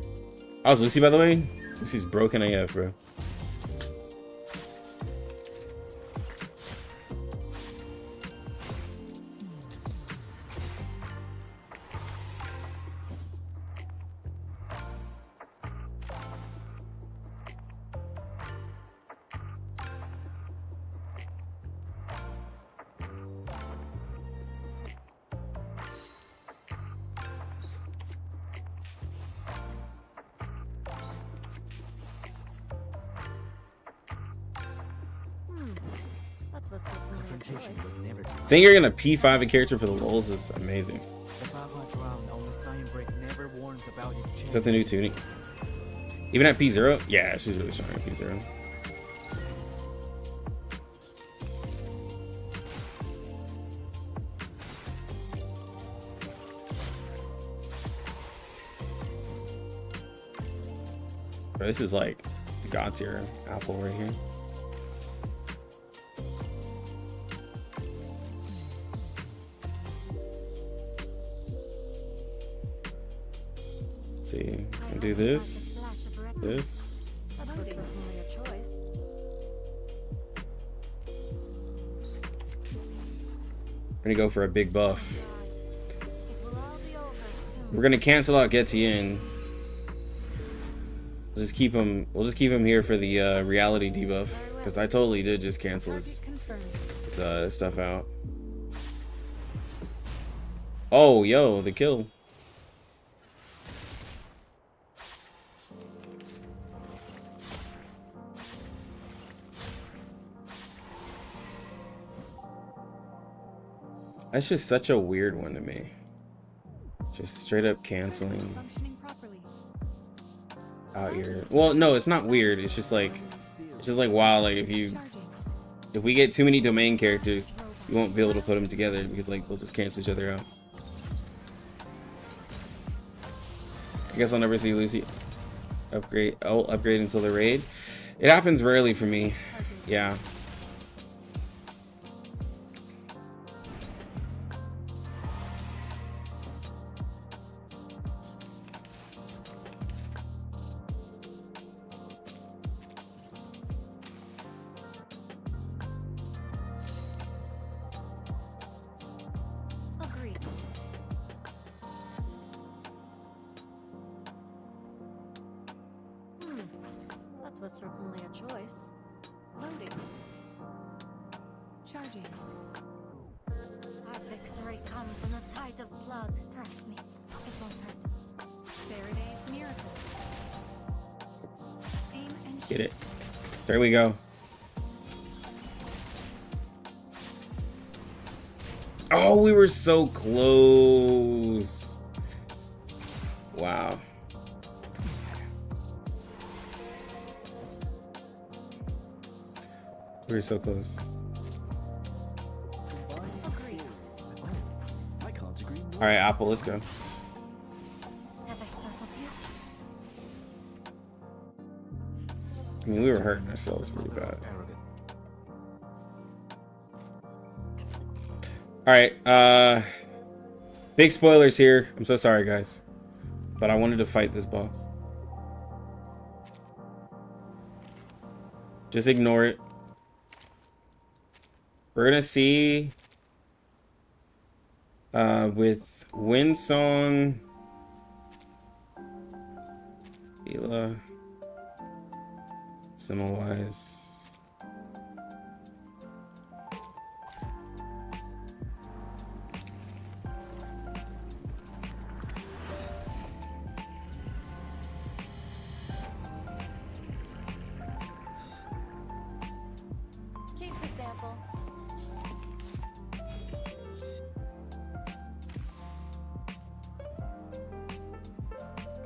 How's Lucy, by the way? Lucy's broken AF, bro. was certainly a Confrontation choice. was never too Saying you're gonna P5 a character for the lulz is amazing. The Baba drowned on the sign break never warns about its change. Is that the new tuning? Even at P0? Yeah, she's really strong at P0. Bro, this is like God tier Apple right here. Let's see. I'll do this. This. That was certainly a choice. We're gonna go for a big buff. It will all be over soon. We're gonna cancel out Getien. We'll just keep him. We'll just keep him here for the reality debuff because I totally did just cancel Target his confirmed. stuff out. Oh, yo, the kill. That's just such a weird one to me. Just straight up canceling Functioning properly. out here. Well, no, it's not weird. It's just like wow. Like Charging. if we get too many domain characters, you won't be able to put them together because like they'll just cancel each other out. I guess I'll never see Lucy upgrade. I'll upgrade until the raid. It happens rarely for me. Yeah. Agreed. That was certainly a choice. Loading. Charging. Our victory comes in a tide of blood. Trust me, it won't hurt. Faraday's miracle. Aim and shoot. Get it. There we go. Oh, we were so close. Wow. We were so close. Agreed. I can't agree more. All right, Apple, let's go. Have I startled you? I mean, we were hurting ourselves pretty bad. Arrogant. All right, big spoilers here. I'm so sorry, guys, but I wanted to fight this boss. Just ignore it. We're gonna see with Windsong, Ela, Semawise. Keep the sample.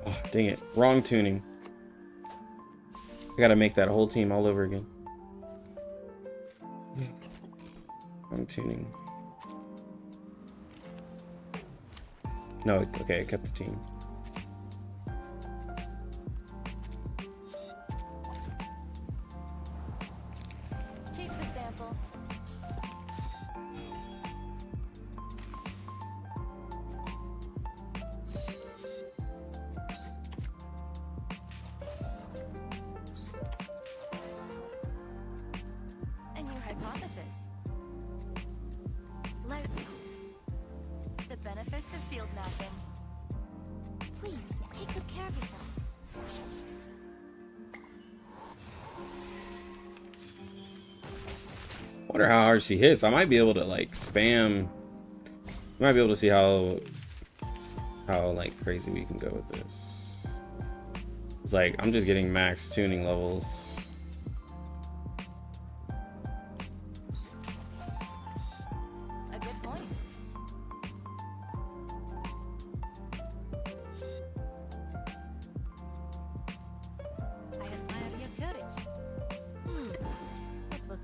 Oh, dang it. Wrong tuning. I gotta make that whole team all over again. Wrong tuning. No, okay, I kept the team. Keep the sample. A new hypothesis. Learn. The benefits of field mapping. Please, take good care of yourself. Wonder how hard she hits. I might be able to like spam. I might be able to see how like crazy we can go with this. It's like I'm just getting max tuning levels.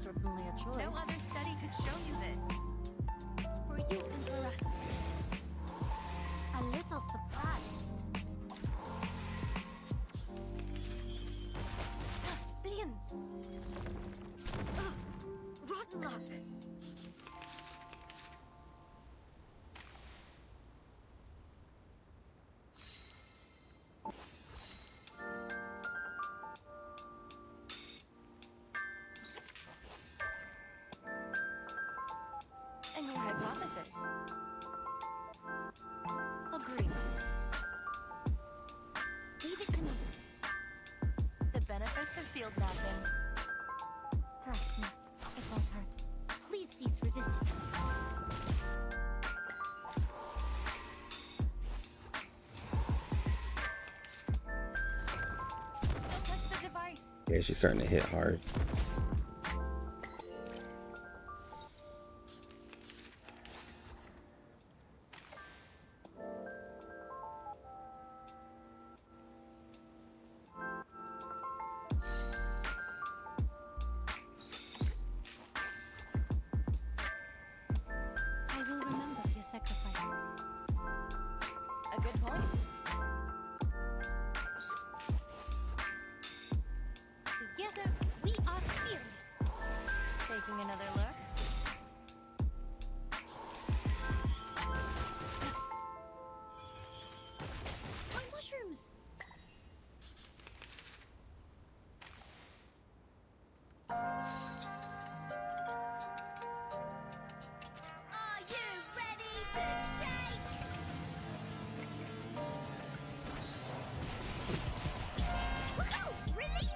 certainly a choice. No other study could show you this. For you and for us. A little surprise. Leon! Rotten luck! And your hypothesis? Agreed. Leave it to me. The benefits of field mapping. Trust me. It won't hurt. Please cease resistance. Don't touch the device. Yeah, she's starting to hit hard. I will remember your sacrifice. A good point. Together, we are fearless. Taking another look. My mushrooms. Are you ready to shake? Woohoo! Release!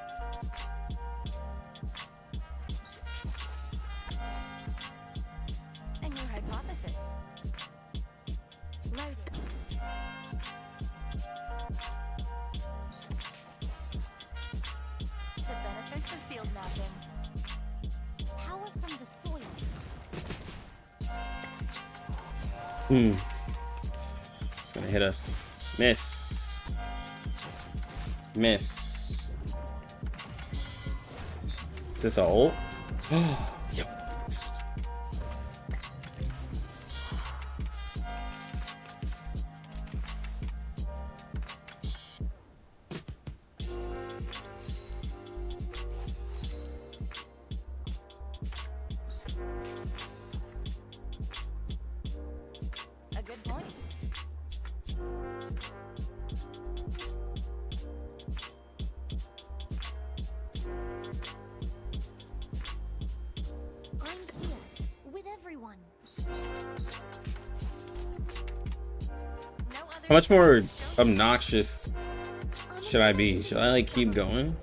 And your hypothesis? Loaded. The benefits of field mapping. Power from the soil. It's gonna hit us. Miss. Miss. Is this a ult? Oh, yes. A good point. I'm here with everyone. No other How much more study could show you obnoxious should I be? Should I like keep going?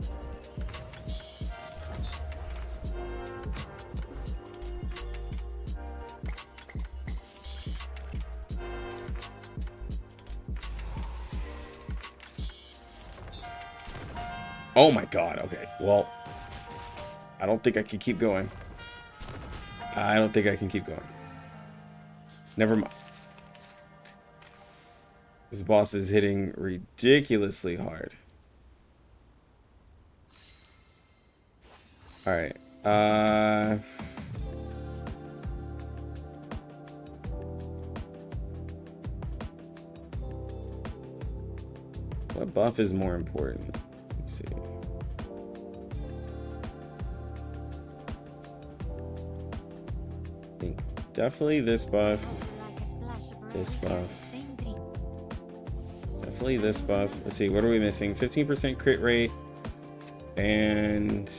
Oh my god, okay. Well, I don't think I can keep going. I don't think I can keep going. Never mind. This boss is hitting ridiculously hard. Alright. What buff is more important? Let's see. I think definitely this buff. Like a splash of This rose, buff. same dream. Definitely this buff. Let's see, what are we missing? 15% crit rate. And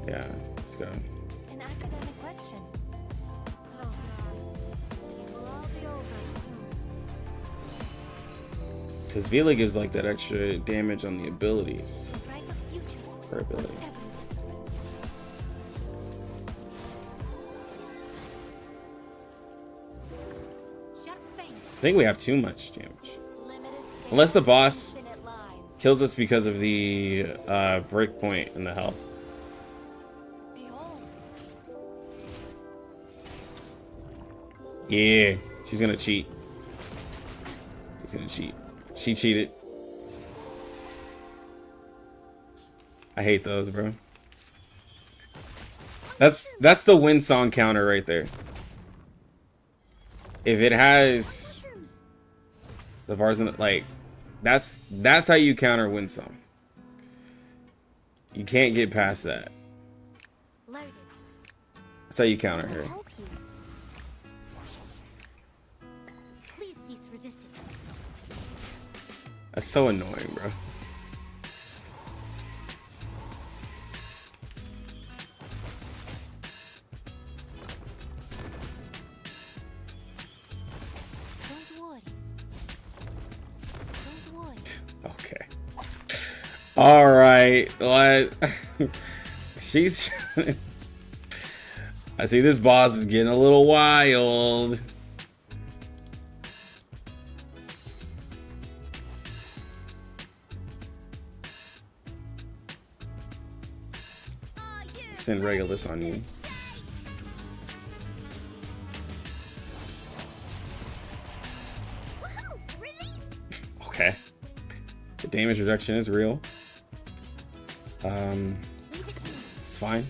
yeah, let's go. an academic question. Close your eyes. It will all be over soon. Because Vila gives like that extra damage on the abilities. The bright future. Her ability. Everyone. Sharp face. I think we have too much damage. Limited scale, Unless the boss infinite lives. kills us because of the break point in the health. Behold, Yeah, she's gonna cheat. She's gonna cheat. She cheated. I hate those, bro. That's the win song counter right there. If it has the bars in it, like that's how you counter win song. You can't get past that. Loaded. That's how you counter her. Help you. Please cease resistance. That's so annoying, bro. Don't worry. Don't worry. Okay. All right. What? She's. I see this boss is getting a little wild. Send Regulus on you. Woohoo! Release! Okay. The damage reduction is real. Leave it to me. It's fine.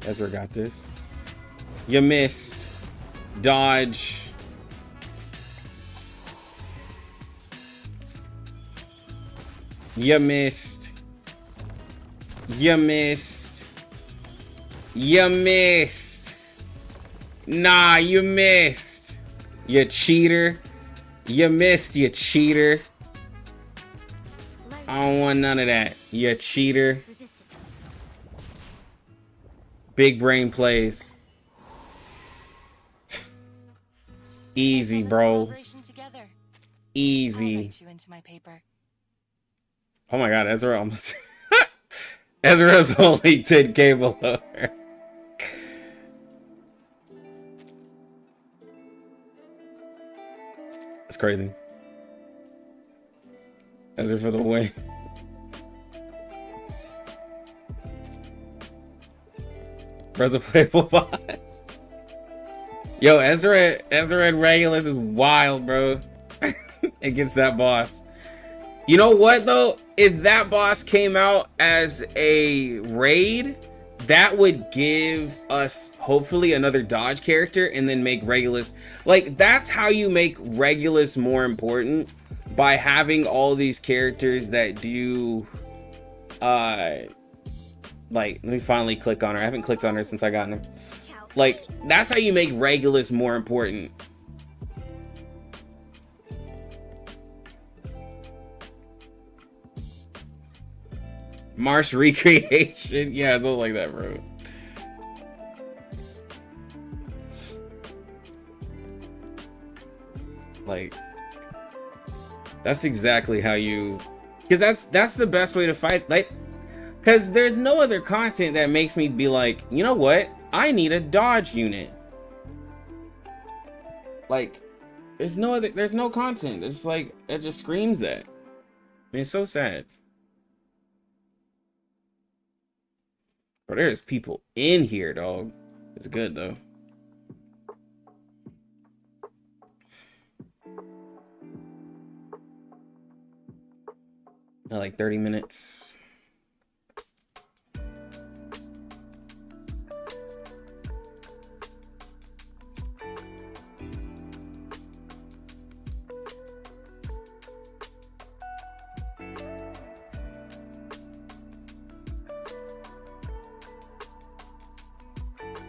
Ezra got this. You missed. Dodge. You missed. You missed. You missed. Nah, you missed. You cheater. You missed, you cheater. I don't want none of that. You cheater. Resistance. Big brain plays. Easy, bro. Collaboration together. I'll Easy. write you into my paper. Oh my god, Ezra almost. Ezra's only 10k below her. That's crazy. Ezra for the win. Ezra playable boss. Yo, Ezra and Regulus is wild, bro. Against that boss. You know what though? If that boss came out as a raid, that would give us hopefully another dodge character and then make Regulus, like, that's how you make Regulus more important, by having all these characters that do like, let me finally click on her. I haven't clicked on her since I got her. Ciao. Like, that's how you make Regulus more important. Marsh recreation. Yeah, something like that, bro. Like, that's exactly how you, because that's the best way to fight. Like, because there's no other content that makes me be like, you know what? I need a dodge unit. Like, there's no content. It's like, it just screams that. I mean, it's so sad. But there's people in here, dog. It's good though. Like 30 minutes.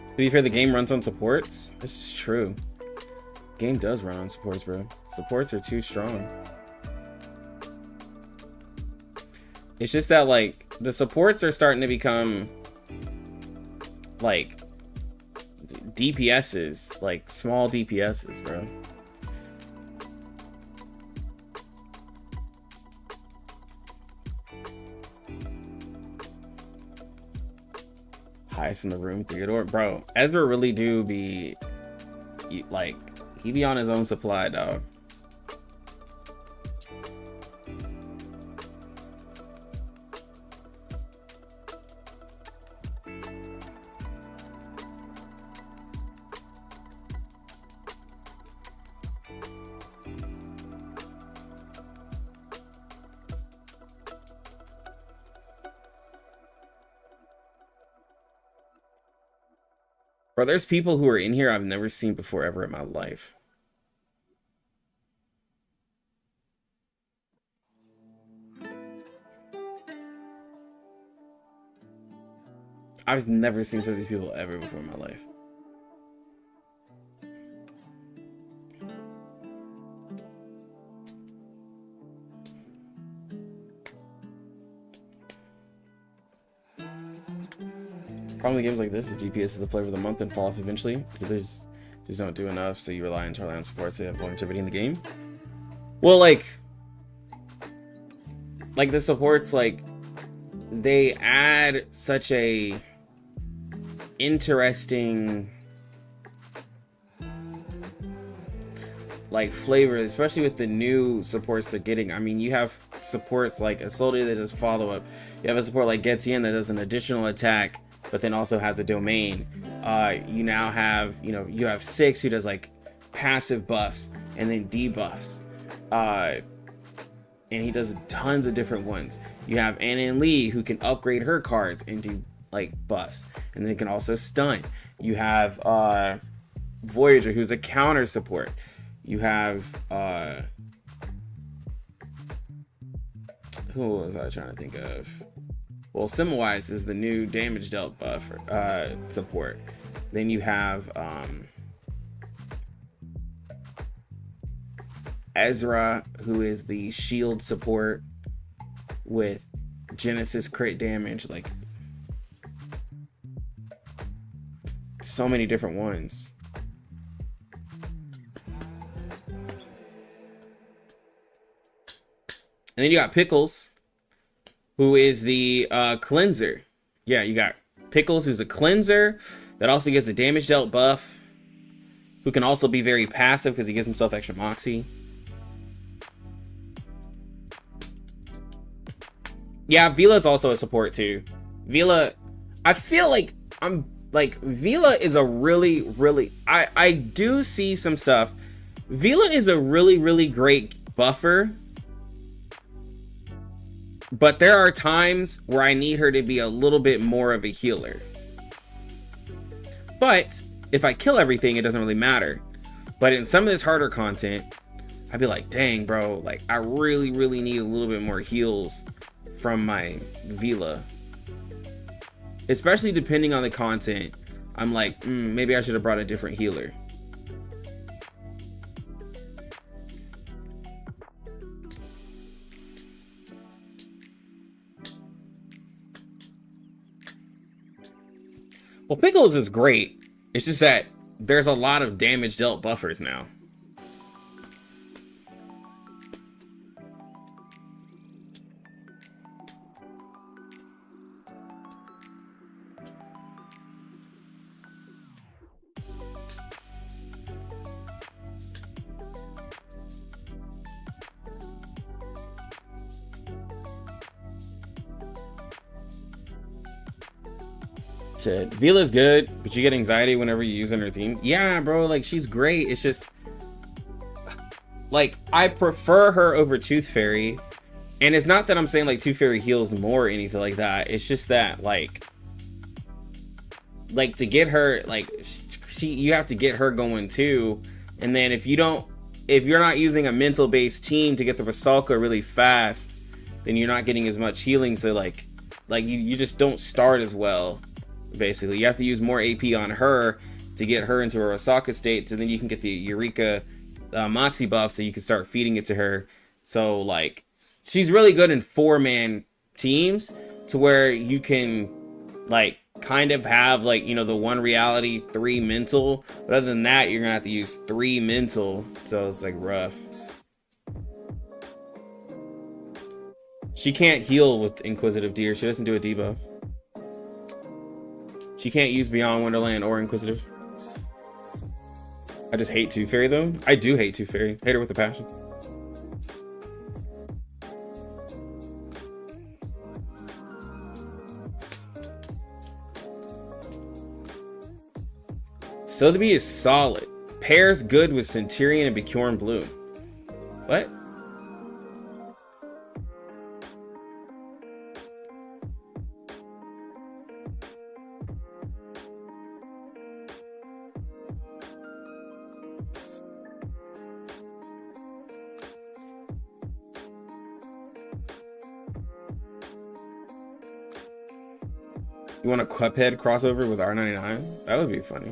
To be fair, the game runs on supports. This is true. Game does run on supports, bro. Supports are too strong. It's just that, like, the supports are starting to become, like, DPSs. Like, small DPSs, bro. Highest in the room, Theodore. Bro, Ezra really do be, like, he be on his own supply, dog. Bro, there's people who are in here I've never seen before ever in my life. I've never seen some of these people ever before in my life. Problem with games like this is DPS is the flavor of the month and fall off eventually. Healers just don't do enough, so you rely entirely on support to have longevity in the game. Well, like the supports, like, they add such a interesting like flavor, especially with the new supports they're getting. I mean, you have supports like Isolde that does follow up. You have a support like Getienne that does an additional attack, but then also has a domain. You now have, you have Six who does like passive buffs and then debuffs. And he does tons of different ones. You have Anna Lee who can upgrade her cards and do like buffs, and then can also stun. You have Voyager who's a counter support. You have who was I trying to think of? Well, Simwise is the new damage dealt buff support. Then you have Ezra, who is the shield support with Genesis crit damage. Like, so many different ones. And then you got Pickles, who is the cleanser. Yeah, you got Pickles, who's a cleanser that also gets a damage dealt buff, who can also be very passive because he gives himself extra moxie. Yeah, Vila's also a support too. Vila, I feel like Vila is a really I do see some stuff. Vila is a really great buffer, but there are times where I need her to be a little bit more of a healer. But if I kill everything, it doesn't really matter. But in some of this harder content, I'd be like, dang, bro, like I really need a little bit more heals from my Vila. Especially depending on the content. I'm like, maybe I should have brought a different healer. Well, Pickles is great. It's just that there's a lot of damage dealt buffers now. Vila's good, but you get anxiety whenever you use her team. Yeah, bro, like she's great. It's just like I prefer her over Tooth Fairy, and it's not that I'm saying like Tooth Fairy heals more or anything like that. It's just that like to get her, like you have to get her going too, and then if you're not using a mental based team to get the Rusalka really fast, then you're not getting as much healing. So like you just don't start as well. Basically, you have to use more AP on her to get her into a Rusalka state, so then you can get the Eureka Moxie buff, so you can start feeding it to her. So like, she's really good in 4-man teams, to where you can like kind of have like, the 1 reality, 3 mental, but other than that, you're gonna have to use 3 mental. So it's like rough. She can't heal with Inquisitive Deer. She doesn't do a debuff. She can't use Beyond Wonderland or Inquisitive. I just hate Tooth Fairy though. I do hate Tooth Fairy. Hate her with a passion. Sotheby is solid. Pairs good with Centurion and Bjorn Bloom. What? You want a Cuphead crossover with R99? That would be funny.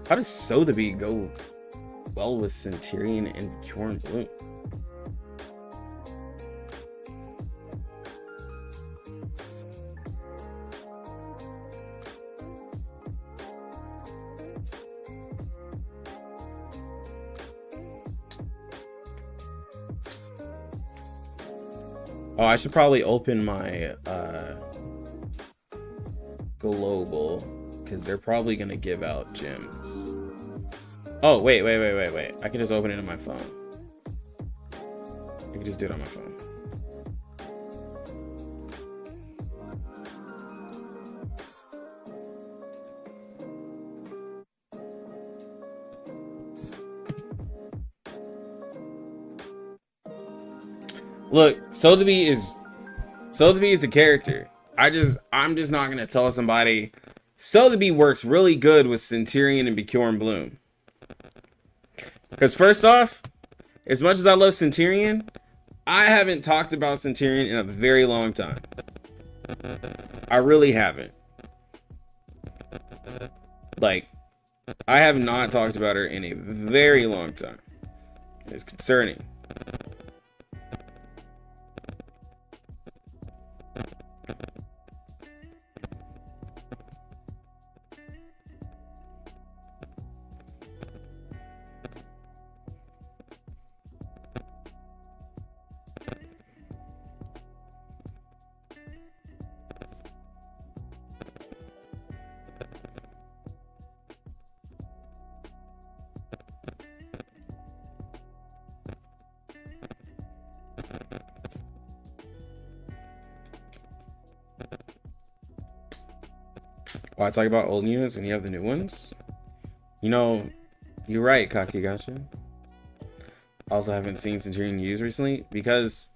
How does Sotheby go well with Centurion and Pure and Bloom? Oh, I should probably open my global, because they're probably gonna give out gems. Oh, wait. I can just open it on my phone. I can just do it on my phone. Look, Sotheby is a character. I'm just not gonna tell somebody Sotheby works really good with Centurion and Bjorn Bloom. Because first off, as much as I love Centurion, I haven't talked about Centurion in a very long time. I really haven't. Like, I have not talked about her in a very long time. It's concerning. Why talk about old units when you have the new ones? You know, you're right, Kakigacha. Also haven't seen Centurion used recently because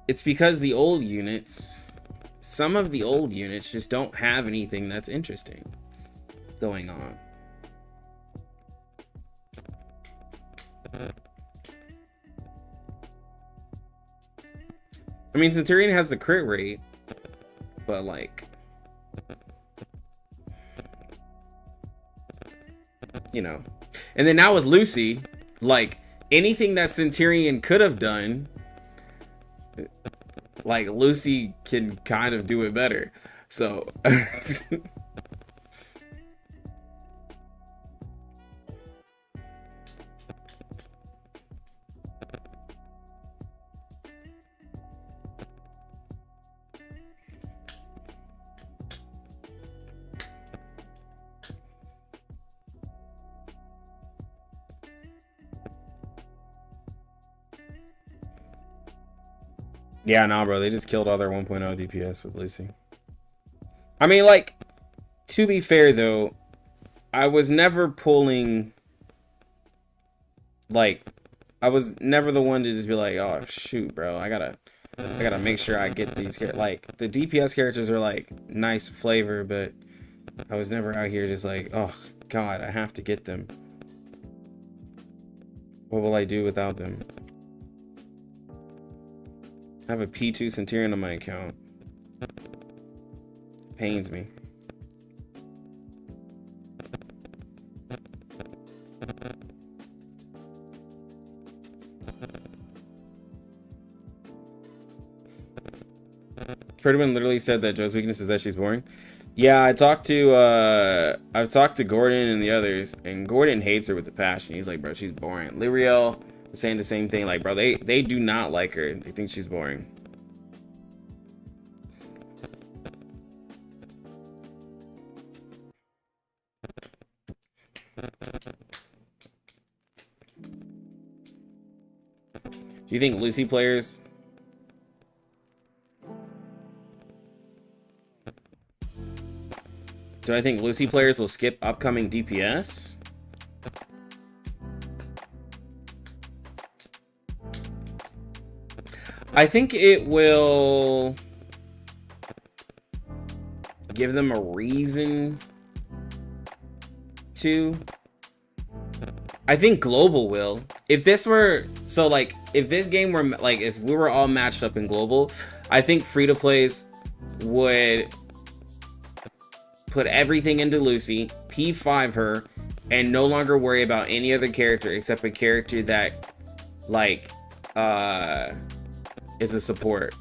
the old units, some of the old units just don't have anything that's interesting going on. I mean, Centurion has the crit rate, but like, you know. And then now with Lucy, like, anything that Centurion could have done, like, Lucy can kind of do it better. So yeah, nah, bro. They just killed all their 1.0 DPS with Lucy. I mean, like, to be fair, though, I was never pulling... Like, I was never the one to just be like, oh, shoot, bro. I gotta make sure I get these... Like, the DPS characters are, like, nice flavor, but I was never out here just like, oh, God, I have to get them. What will I do without them? I have a P2 Centurion on my account. Pains me. Ferdinand literally said that Joe's weakness is that she's boring. Yeah, I've talked to Gordon and the others, and Gordon hates her with a passion. He's like, bro, she's boring. Liriel saying the same thing, like, bro, they do not like her. They think she's boring. Do you think Lucy players... Do I think Lucy players will skip upcoming DPS? I think it will give them a reason to. I think global will. If this were so like if this game were like if we were all matched up in global, I think free to plays would put everything into Lucy, P5 her, and no longer worry about any other character except a character that like is a support.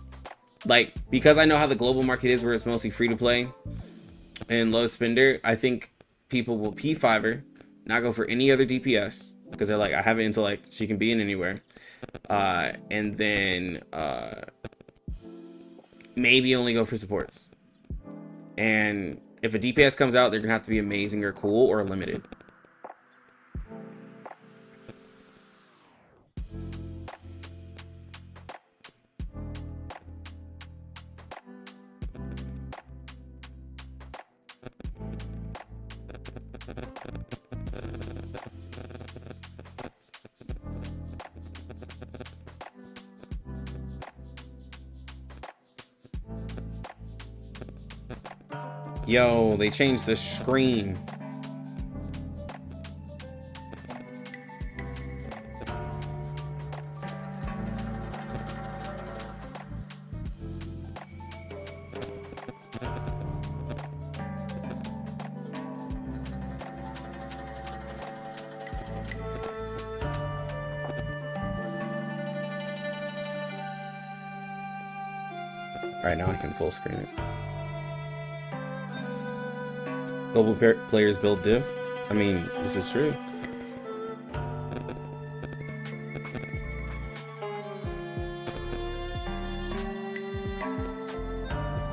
Like, because I know how the global market is where it's mostly free to play and low spender, I think people will P5 her, not go for any other DPS because they're like, I have an intellect, she can be in anywhere, and then maybe only go for supports. And if a DPS comes out, they're gonna have to be amazing or cool or limited. Yo, they changed the screen. Alright, now I can full screen it. Global players build div. I mean, this is true.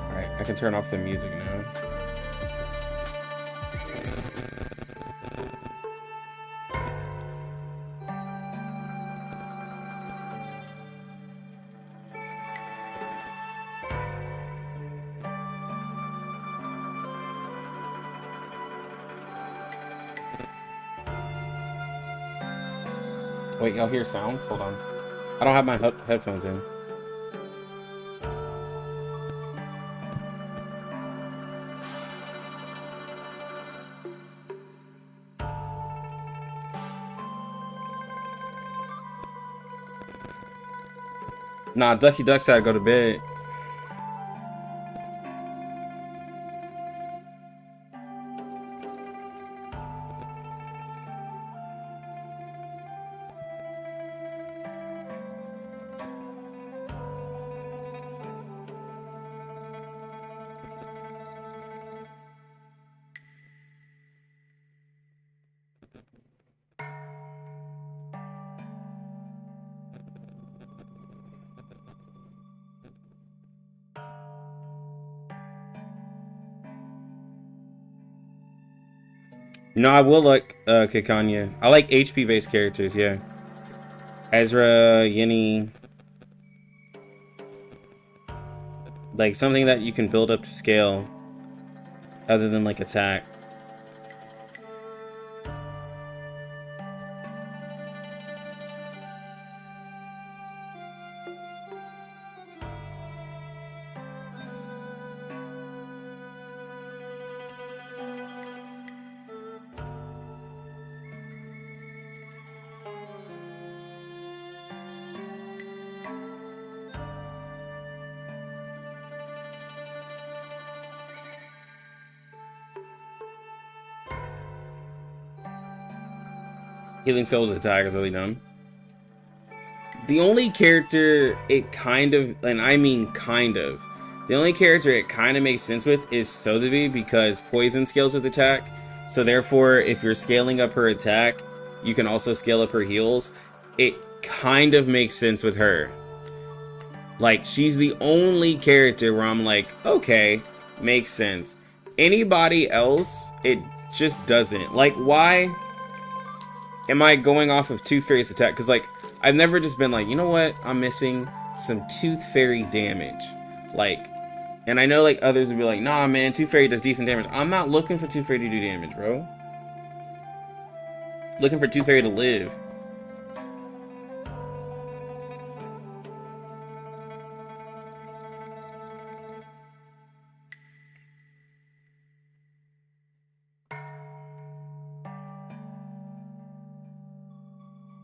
Alright, I can turn off the music now. Wait, y'all hear sounds? Hold on. I don't have my headphones in. Nah, Ducky Duck said I'd go to bed. No, I will like Kikanya. I like HP based characters, yeah. Ezra, Yini. Like something that you can build up to scale other than like attack. Healing Soul to attack is really dumb. The only character it kind of, and I mean kind of, the only character it kind of makes sense with is Sotheby because poison scales with attack. So therefore, if you're scaling up her attack, you can also scale up her heals. It kind of makes sense with her. Like, she's the only character where I'm like, okay, makes sense. Anybody else, it just doesn't. Like, why am I going off of Tooth Fairy's attack? Because, like, I've never just been like, you know what? I'm missing some Tooth Fairy damage. Like, and I know, like, others would be like, nah, man, Tooth Fairy does decent damage. I'm not looking for Tooth Fairy to do damage, bro. Looking for Tooth Fairy to live.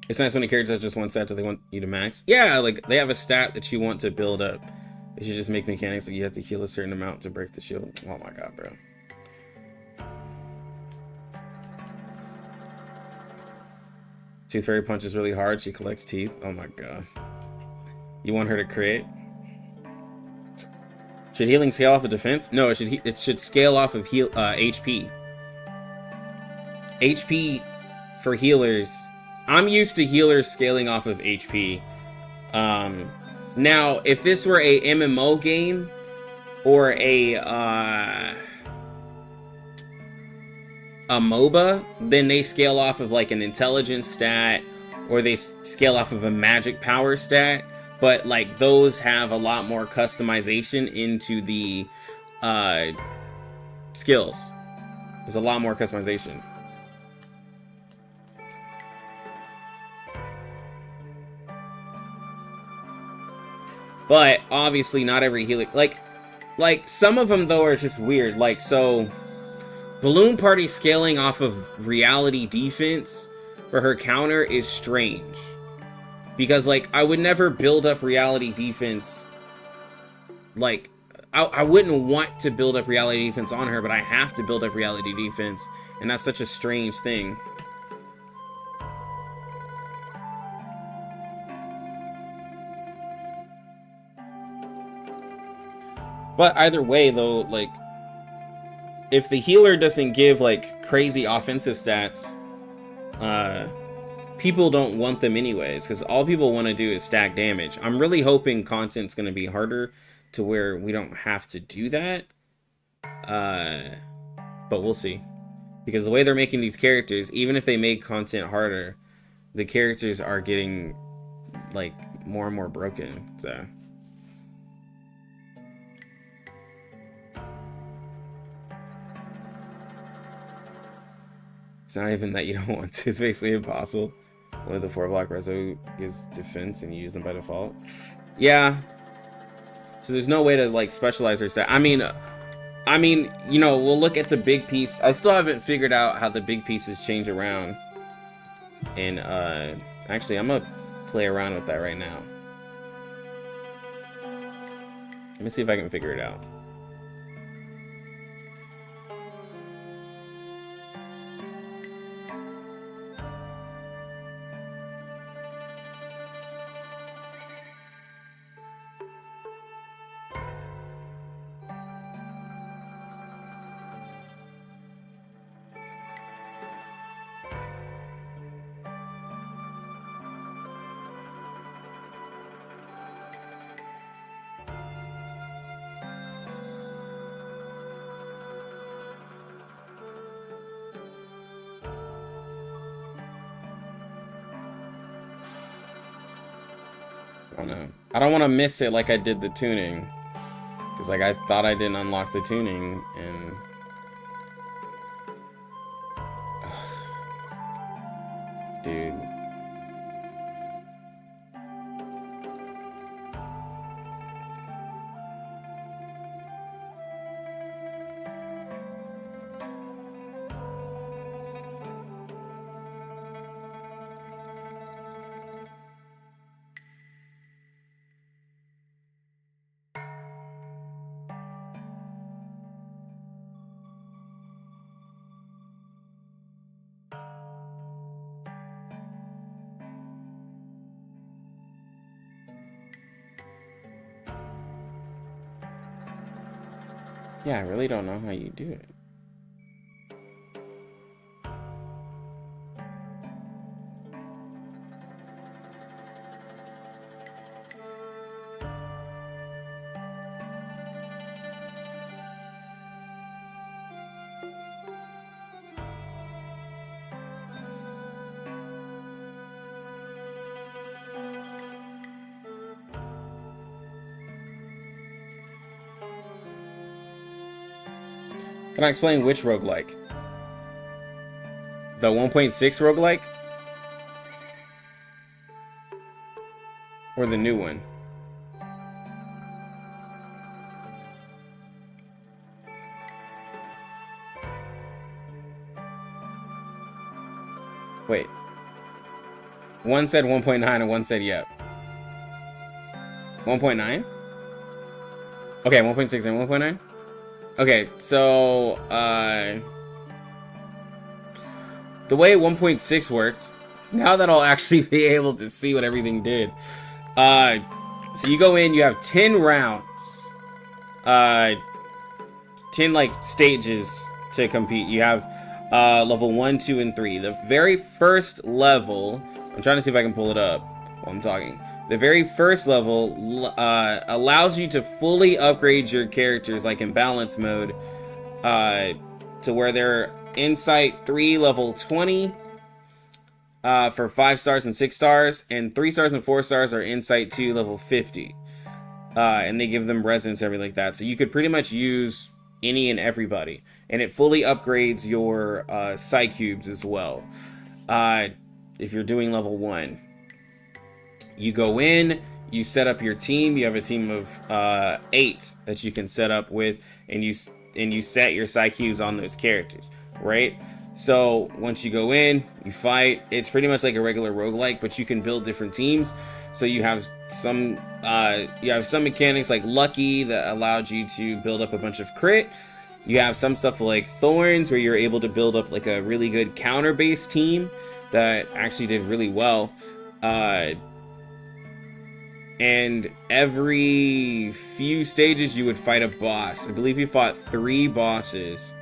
It's nice when a character has just one stat, so they want you to max. Yeah, like they have a stat that you want to build up. They should just make mechanics like you have to heal a certain amount to break the shield. Oh my god, bro. Tooth Fairy punches really hard. She collects teeth. Oh my god. You want her to crit? Should healing scale off of defense? No, it should scale off of HP. HP for healers. I'm used to healers scaling off of HP. Now, if this were a MMO game or a MOBA, then they scale off of like an intelligence stat, or they scale off of a magic power stat. But like those have a lot more customization into the skills. There's a lot more customization. But obviously not every healer, like some of them though are just weird. Like, so Balloon Party scaling off of reality defense for her counter is strange. Because like I would never build up reality defense. Like I wouldn't want to build up reality defense on her, but I have to build up reality defense, and that's such a strange thing. But either way, though, like, if the healer doesn't give, like, crazy offensive stats, people don't want them anyways, because all people want to do is stack damage. I'm really hoping content's going to be harder to where we don't have to do that. But we'll see. Because the way they're making these characters, even if they make content harder, the characters are getting, like, more and more broken, so... It's not even that you don't want to. It's basically impossible. Only the 4-block reso gives defense and you use them by default. Yeah. So there's no way to like specialize her stat. I mean, you know, we'll look at the big piece. I still haven't figured out how the big pieces change around. And actually, I'm gonna play around with that right now. Let me see if I can figure it out. I don't know. I don't want to miss it like I did the tuning. Because like I thought I didn't unlock the tuning and... Dude. Yeah, I really don't know how you do it. Can I explain which roguelike? The 1.6 roguelike? Or the new one? Wait. One said 1.9 and one said yep. 1.9? Okay, 1.6 and 1.9? Okay, so the way 1.6 worked, now that I'll actually be able to see what everything did. So you go in, you have 10 rounds. 10 like stages to compete. You have level 1, 2, and 3. The very first level, I'm trying to see if I can pull it up while I'm talking. The very first level allows you to fully upgrade your characters, like in balance mode, to where they're Insight 3 level 20 for 5 stars and 6 stars, and 3 stars and 4 stars are Insight 2 level 50. And they give them resonance and everything like that. So you could pretty much use any and everybody. And it fully upgrades your Psy cubes as well. If you're doing level 1. You go in, you set up your team. You have a team of 8 that you can set up with, and you set your Psy cubes on those characters, right? So once you go in, you fight. It's pretty much like a regular roguelike, but you can build different teams. So you have some mechanics like Lucky that allowed you to build up a bunch of crit. You have some stuff like Thorns where you're able to build up like a really good counter-based team that actually did really well. And every few stages you would fight a boss. I believe you fought 3 bosses.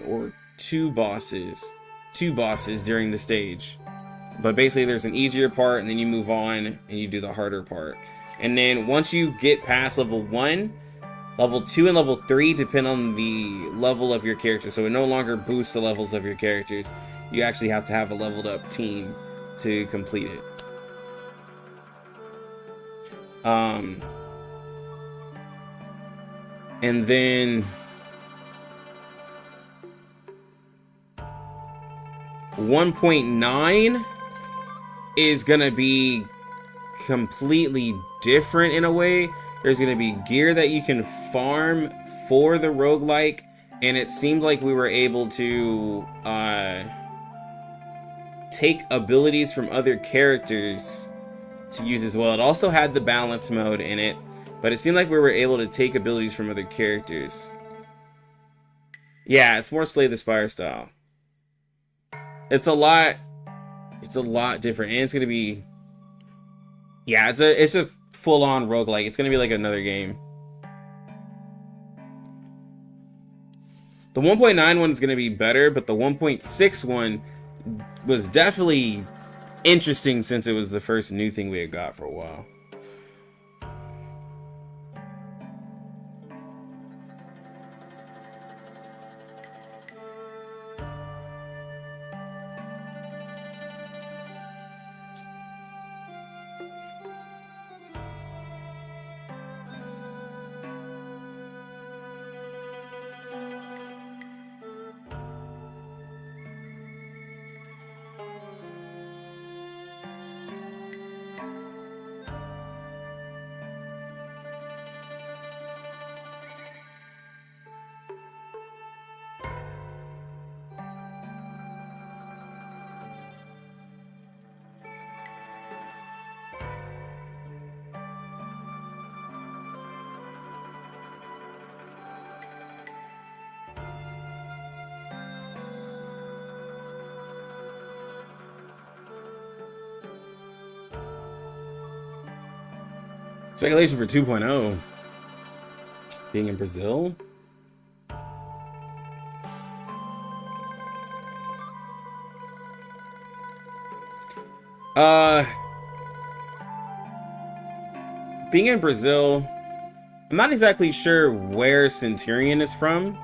Or 2 bosses. 2 bosses during the stage. But basically there's an easier part, and then you move on and you do the harder part. And then once you get past level 1, level 2 and level 3 depend on the level of your character. So it no longer boosts the levels of your characters. You actually have to have a leveled up team to complete it. And then 1.9 is gonna be completely different in a way. There's gonna be gear that you can farm for the roguelike, and it seemed like we were able to take abilities from other characters to use as well. It also had the balance mode in it, but it seemed like we were able to take abilities from other characters. Yeah, it's more Slay the Spire style. It's a lot different, and it's gonna be, yeah, it's a full-on roguelike. It's gonna be like another game. The 1.9 one is gonna be better, but the 1.6 one was definitely interesting since it was the first new thing we had got for a while. Speculation for 2.0 being in Brazil. Being in Brazil, I'm not exactly sure where Centurion is from,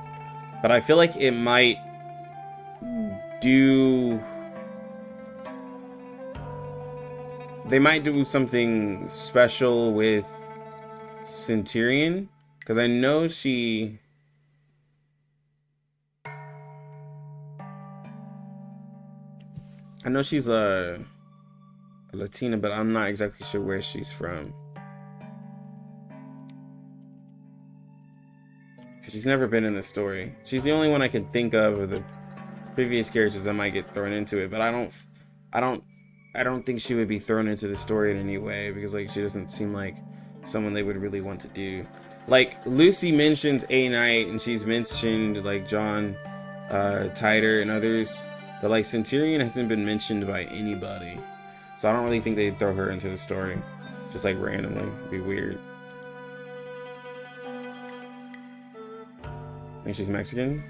but I feel like it might do. They might do something special with Centurion, because I know she's a Latina, but I'm not exactly sure where she's from. Because she's never been in the story. She's the only one I can think of the previous characters that might get thrown into it, but I don't think she would be thrown into the story in any way, because like she doesn't seem like someone they would really want to do. Like Lucy mentions A Knight, and she's mentioned like John Titor and others, but like Centurion hasn't been mentioned by anybody, so I don't really think they'd throw her into the story just like randomly. It'd be weird. Think she's Mexican?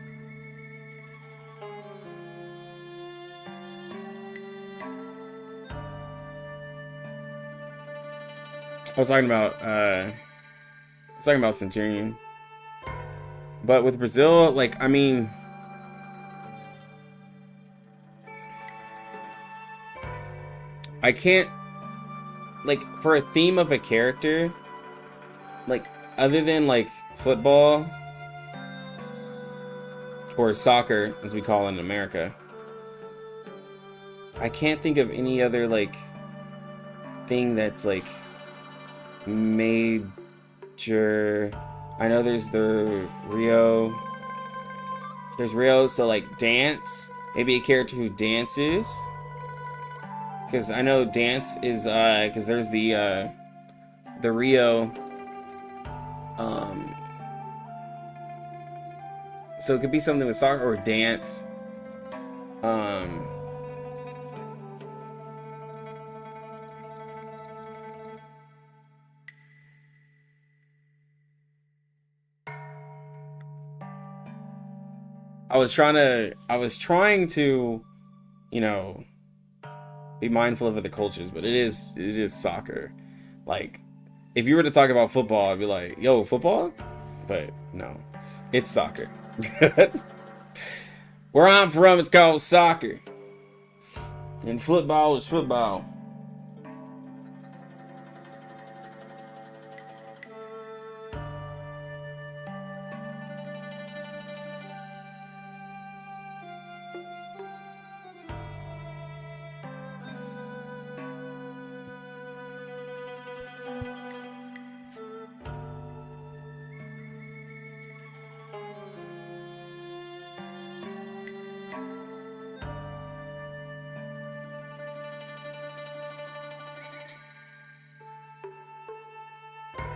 I was talking about Centurion. But with Brazil, like, I mean, I can't, like, for a theme of a character, like, other than like football or soccer, as we call it in America, I can't think of any other like thing that's like major. I know there's Rio, so like dance, maybe a character who dances, because I know dance is because there's the Rio, so it could be something with soccer or dance. I was trying to, you know, be mindful of other cultures, but it is soccer. Like, if you were to talk about football, I'd be like, yo, football? But no, it's soccer. Where I'm from, it's called soccer. And football is football.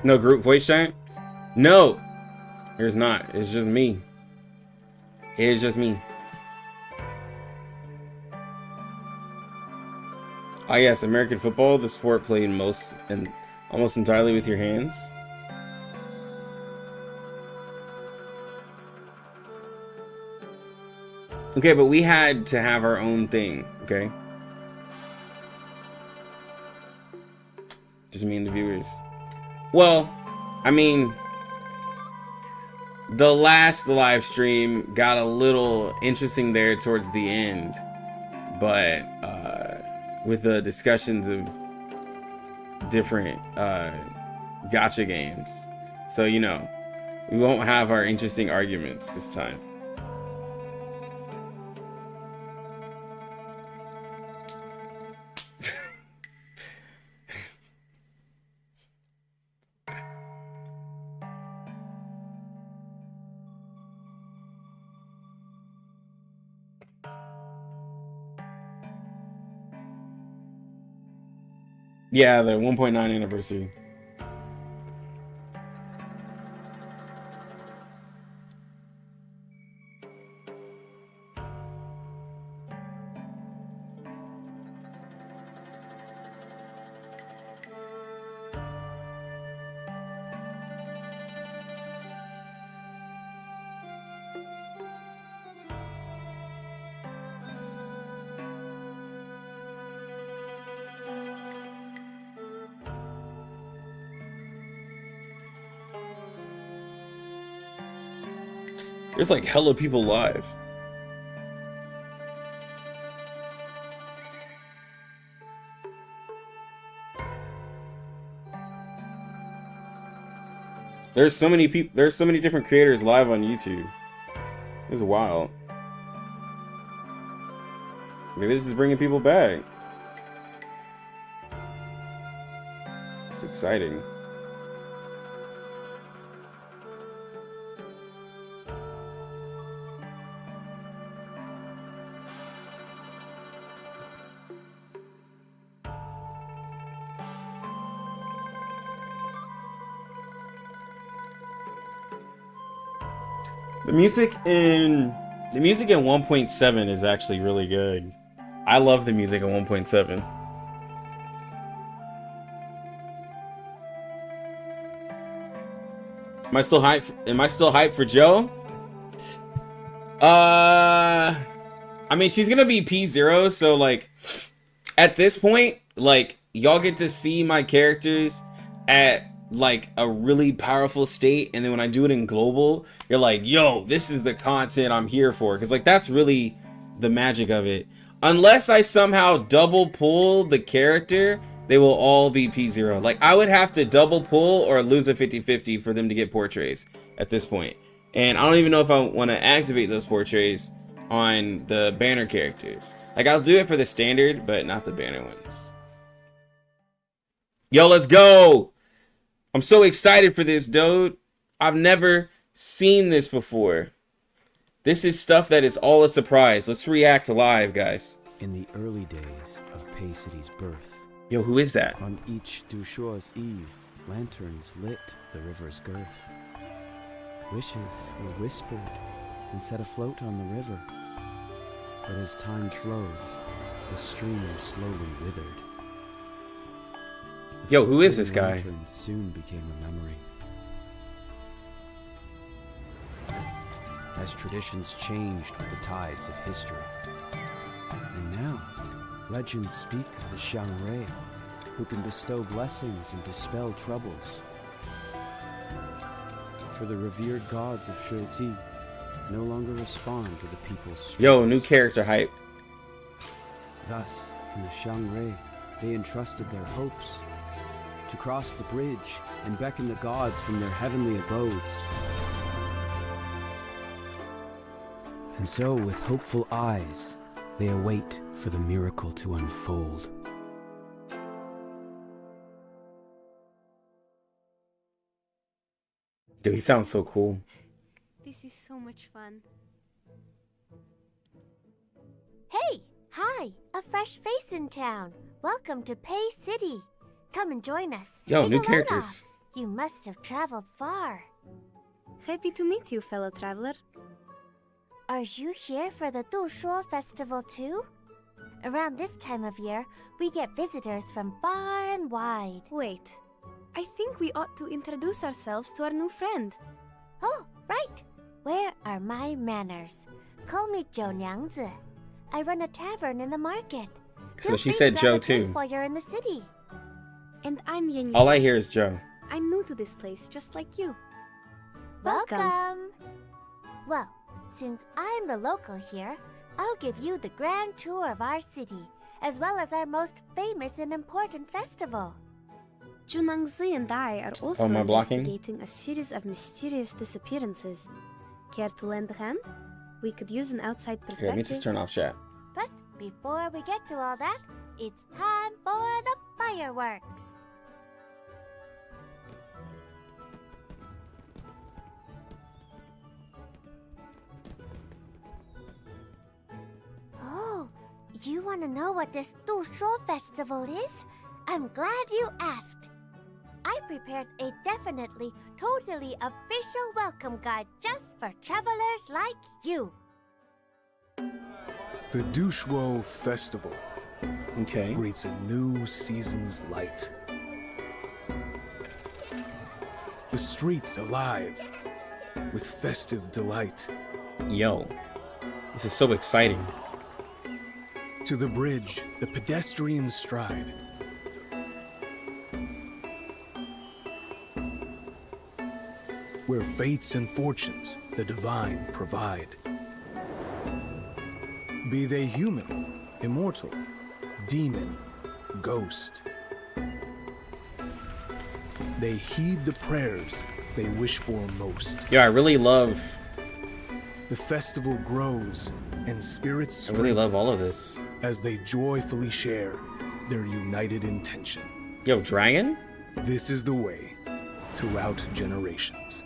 No group voice chat? No, there's not. It's just me. It is just me. Ah, yes, American football, the sport played most and almost entirely with your hands. Okay, but we had to have our own thing, okay? Just me and the viewers. Well, I mean, the last live stream got a little interesting there towards the end, but with the discussions of different gacha games. So, you know, we won't have our interesting arguments this time. Yeah, the 1.9 anniversary. There's like hella people live. There's so many people. There's so many different creators live on YouTube. It's wild. Maybe this is bringing people back. It's exciting. The music in 1.7 is actually really good. I love the music in 1.7. Am I still hyped for Joe? I mean, she's gonna be P0, so like at this point, like y'all get to see my characters at like a really powerful state, and then when I do it in global, you're like, yo, this is the content I'm here for, because like that's really the magic of it. Unless I somehow double pull the character, they will all be P0. Like I would have to double pull or lose a 50-50 for them to get portraits at this point. And I don't even know if I want to activate those portraits on the banner characters. Like I'll do it for the standard, but not the banner ones. Yo, let's go. I'm so excited for this, dude. I've never seen this before. This is stuff that is all a surprise. Let's react live, guys. In the early days of Pay City's birth, Yo, who is that? on each Dushua's eve, lanterns lit the river's girth. Wishes were whispered and set afloat on the river. But as time flowed, the stream slowly withered. The Yo, who is this flickering guy? lantern soon became a memory. As traditions changed with the tides of history. And now, legends speak of the Xiangrui, who can bestow blessings and dispel troubles. For the revered gods of Shurti no longer respond to the people's Yo, new struggles. character hype. Thus, in the Xiangrui, they entrusted their hopes to cross the bridge and beckon the gods from their heavenly abodes. And so, with hopeful eyes, they await for the miracle to unfold. Dude, he sounds so cool. This is so much fun. Hey, hi, a fresh face in town. Welcome to Pay City. Come and join us. Yo, Take new a load characters. off. You must have traveled far. Happy to meet you, fellow traveler. Are you here for the Dushuo festival too? Around this time of year, we get visitors from far and wide. Wait, I think we ought to introduce ourselves to our new friend. Oh, right. Where are my manners? Call me Zhou Nyangzi. I run a tavern in the market. So Feel she free to said grab Joe a drink too. while you're in the city. And I'm Yen All I Yiseng. hear is Joe. I'm new to this place, just like you. Welcome. Well, since I'm the local here, I'll give you the grand tour of our city, as well as our most famous and important festival. Junangzi and I are also am I blocking? investigating a series of mysterious disappearances. Care to lend a hand? We could use an outside Okay, perspective. let me just turn off chat. But before we get to all that, it's time for the fireworks. Oh, you want to know what this Dushuo festival is? I'm glad you asked. I prepared a definitely, totally official welcome guide just for travelers like you. The Dushuo Festival Okay. greets a new season's light. The streets alive with festive delight. Yo, this is so exciting. To the bridge, the pedestrians stride. Where fates and fortunes the divine provide. Be they human, immortal, demon, ghost. They heed the prayers they wish for most. Yo, I really love The festival grows and spirits I really love all of this. as they joyfully share their united intention. Yo, Dragon? This is the way throughout generations.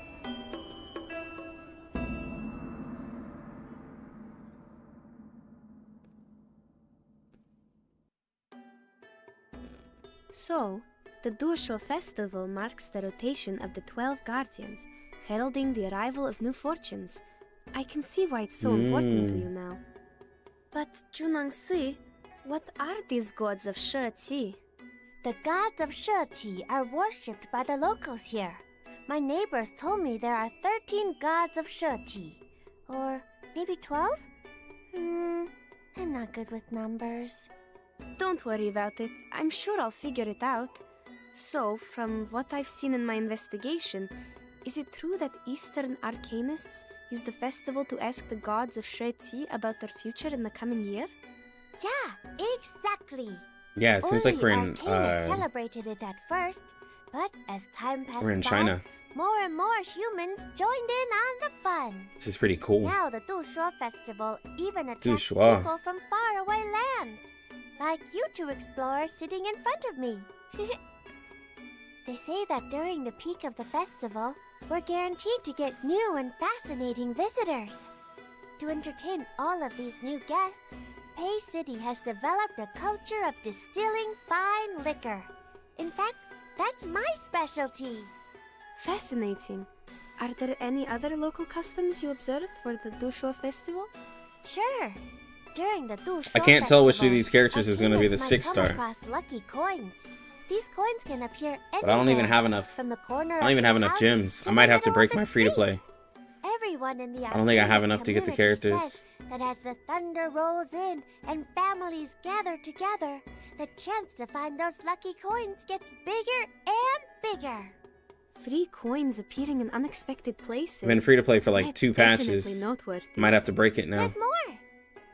So, the Dushuo festival marks the rotation of the 12 guardians, heralding the arrival of new fortunes, I can see why it's so important to you now. But Junang Si, what are these gods of Sheti? The gods of Sheti are worshipped by the locals here. My neighbors told me there are 13 gods of Sheti. Or maybe 12? I'm not good with numbers. Don't worry about it. I'm sure I'll figure it out. So, from what I've seen in my investigation, is it true that Eastern arcanists use the festival to ask the gods of Sheti about their future in the coming year? Yeah, exactly. Yeah, it seems like we're in Arcanists celebrated it at first, but as time passed we're in by, China. more and more humans joined in on the fun. This is pretty cool. Now the Dushuo festival even attracts Dushuo. people from faraway lands, like you two explorers sitting in front of me. They say that during the peak of the festival, we're guaranteed to get new and fascinating visitors. To entertain all of these new guests, Pei City has developed a culture of distilling fine liquor. In fact, that's my specialty. Fascinating. Are there any other local customs you observe for the Dushuo festival? Sure. During the Dushuo I can't tell which of festival, these characters is going to be the alchemists might 6-star. come across lucky coins. These coins can appear But I don't even anywhere, have enough. from the corner I don't even of have your enough house gems. to I might the have to middle break of the my free to street. play. Everyone in the I don't think I have Arcanists enough to get the community characters. says that as the thunder rolls in and families gather together, the chance to find those lucky coins gets bigger and bigger. Free coins appearing in unexpected places. I've been free to play for like That's 2 definitely patches. noteworthy. Might have to break it now. There's more.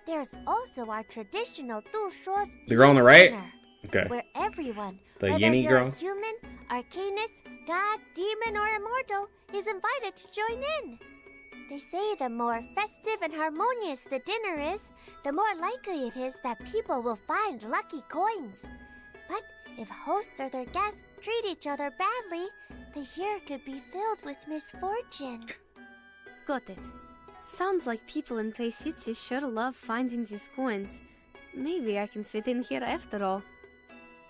There's also our traditional Dushuo's The girl on the right? dinner, Okay. where everyone, The whether Yinny you're girl? a human, arcanist, god, demon, or immortal, is invited to join in. They say the more festive and harmonious the dinner is, the more likely it is that people will find lucky coins. But if hosts or their guests treat each other badly, the year could be filled with misfortune. Got it. Sounds like people in Pei City sure love finding these coins. Maybe I can fit in here after all.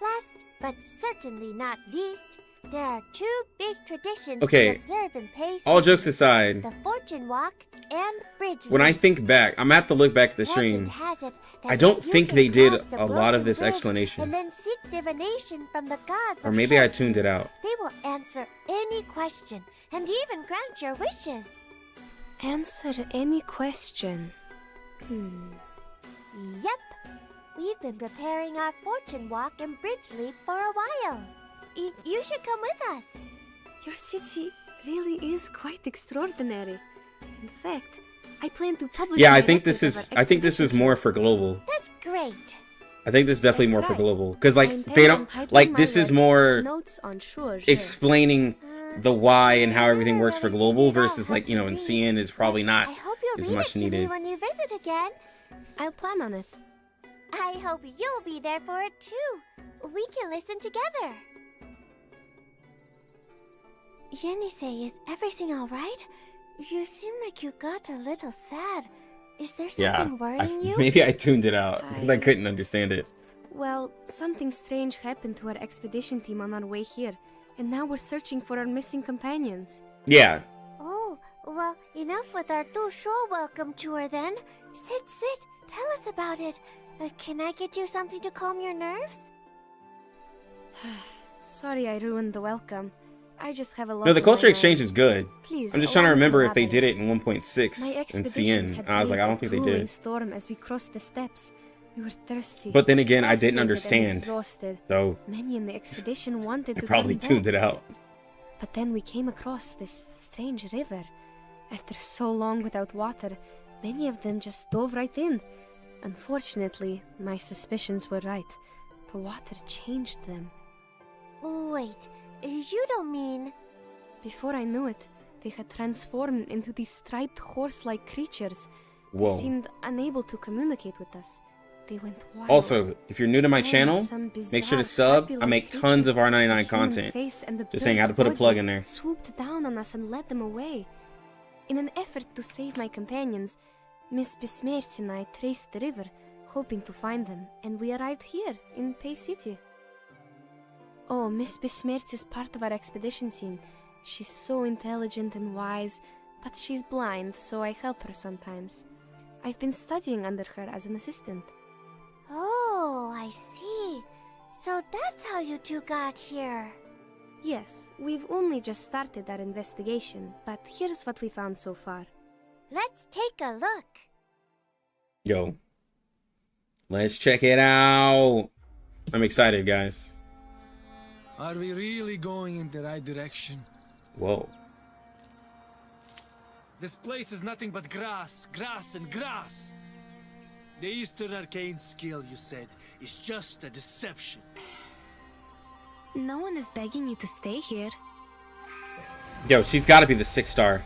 Last, but certainly not least, there are 2 big traditions Okay, we observe in Pei City. All jokes aside, The Fortune Walk and Bridge when I Leap. think back, I'm gonna have to look back at the Legend stream. has it that I don't if you think can they did cross the a lot of broken this bridge explanation. And then seek divination from the gods Or of maybe I Sheti, tuned it out. They will answer any question and even grant your wishes. Answer any question. Yep. We've been preparing our Fortune Walk and Bridge Leap for a while. You should come with us. Your city really is quite extraordinary. In fact, I plan to publish. Yeah, my I think this record of is our I think this is more for global. That's great. I think this is definitely more That's for right. global cuz I like intend they on don't titling like my this is work more Notes on Sure. explaining the why and how everything works for Really global figured out versus how like, you to know, in read, CN is probably but not I hope you'll as read much it to me needed. when you visit again. I'll plan on it. I hope you'll be there for it too. We can listen together. Yenisei, is everything all right? You seem like you got a little sad. Is there Yeah. something worrying you? Maybe I tuned it out. I couldn't understand it. Well, something strange happened to our expedition team on our way here, and now we're searching for our missing companions. Yeah. Oh, well, enough with our Dushuo welcome tour then. Sit. Tell us about it. Can I get you something to calm your nerves? Sorry I ruined the welcome. I just have a lot. No, the on culture my exchange mind. is good. Please, I'm just trying to allow me remember if they elaborate. did it in My 1.6 in expedition CN. had I was like, I braved don't think a they grueling did. storm as we crossed the steps. We were thirsty. But then again, I didn't frustrated, and understand. Exhausted. So Many in the expedition wanted I to probably turn tuned back. it out. But then we came across this strange river. After so long without water, many of them just dove right in. Unfortunately, my suspicions were right. The water changed them. Wait, you don't mean... Before I knew it, they had transformed into these striped horse-like creatures. Whoa. They seemed unable to communicate with us. They went wild. Also, if you're new to my Then channel, some make sure to bizarre sub. I harpy-like make creature tons of with a R99 human content. face and the Just saying, I had to put a bird's plug body in there. Swooped down on us and led them away. In an effort to save my companions, Miss Besmerch and I traced the river, hoping to find them, and we arrived here in Pei City. Oh, Miss Besmerch is part of our expedition team. She's so intelligent and wise, but she's blind, so I help her sometimes. I've been studying under her as an assistant. Oh, I see. So that's how you two got here. Yes, we've only just started our investigation, but here's what we found so far. Let's take a look. Yo. Let's check it out. I'm excited, guys. Are we really going in the right direction? Whoa. This place is nothing but grass, grass, and grass. The Eastern Arcane skill, you said, is just a deception. No one is begging you to stay here. Yo, she's got to be the 6-star.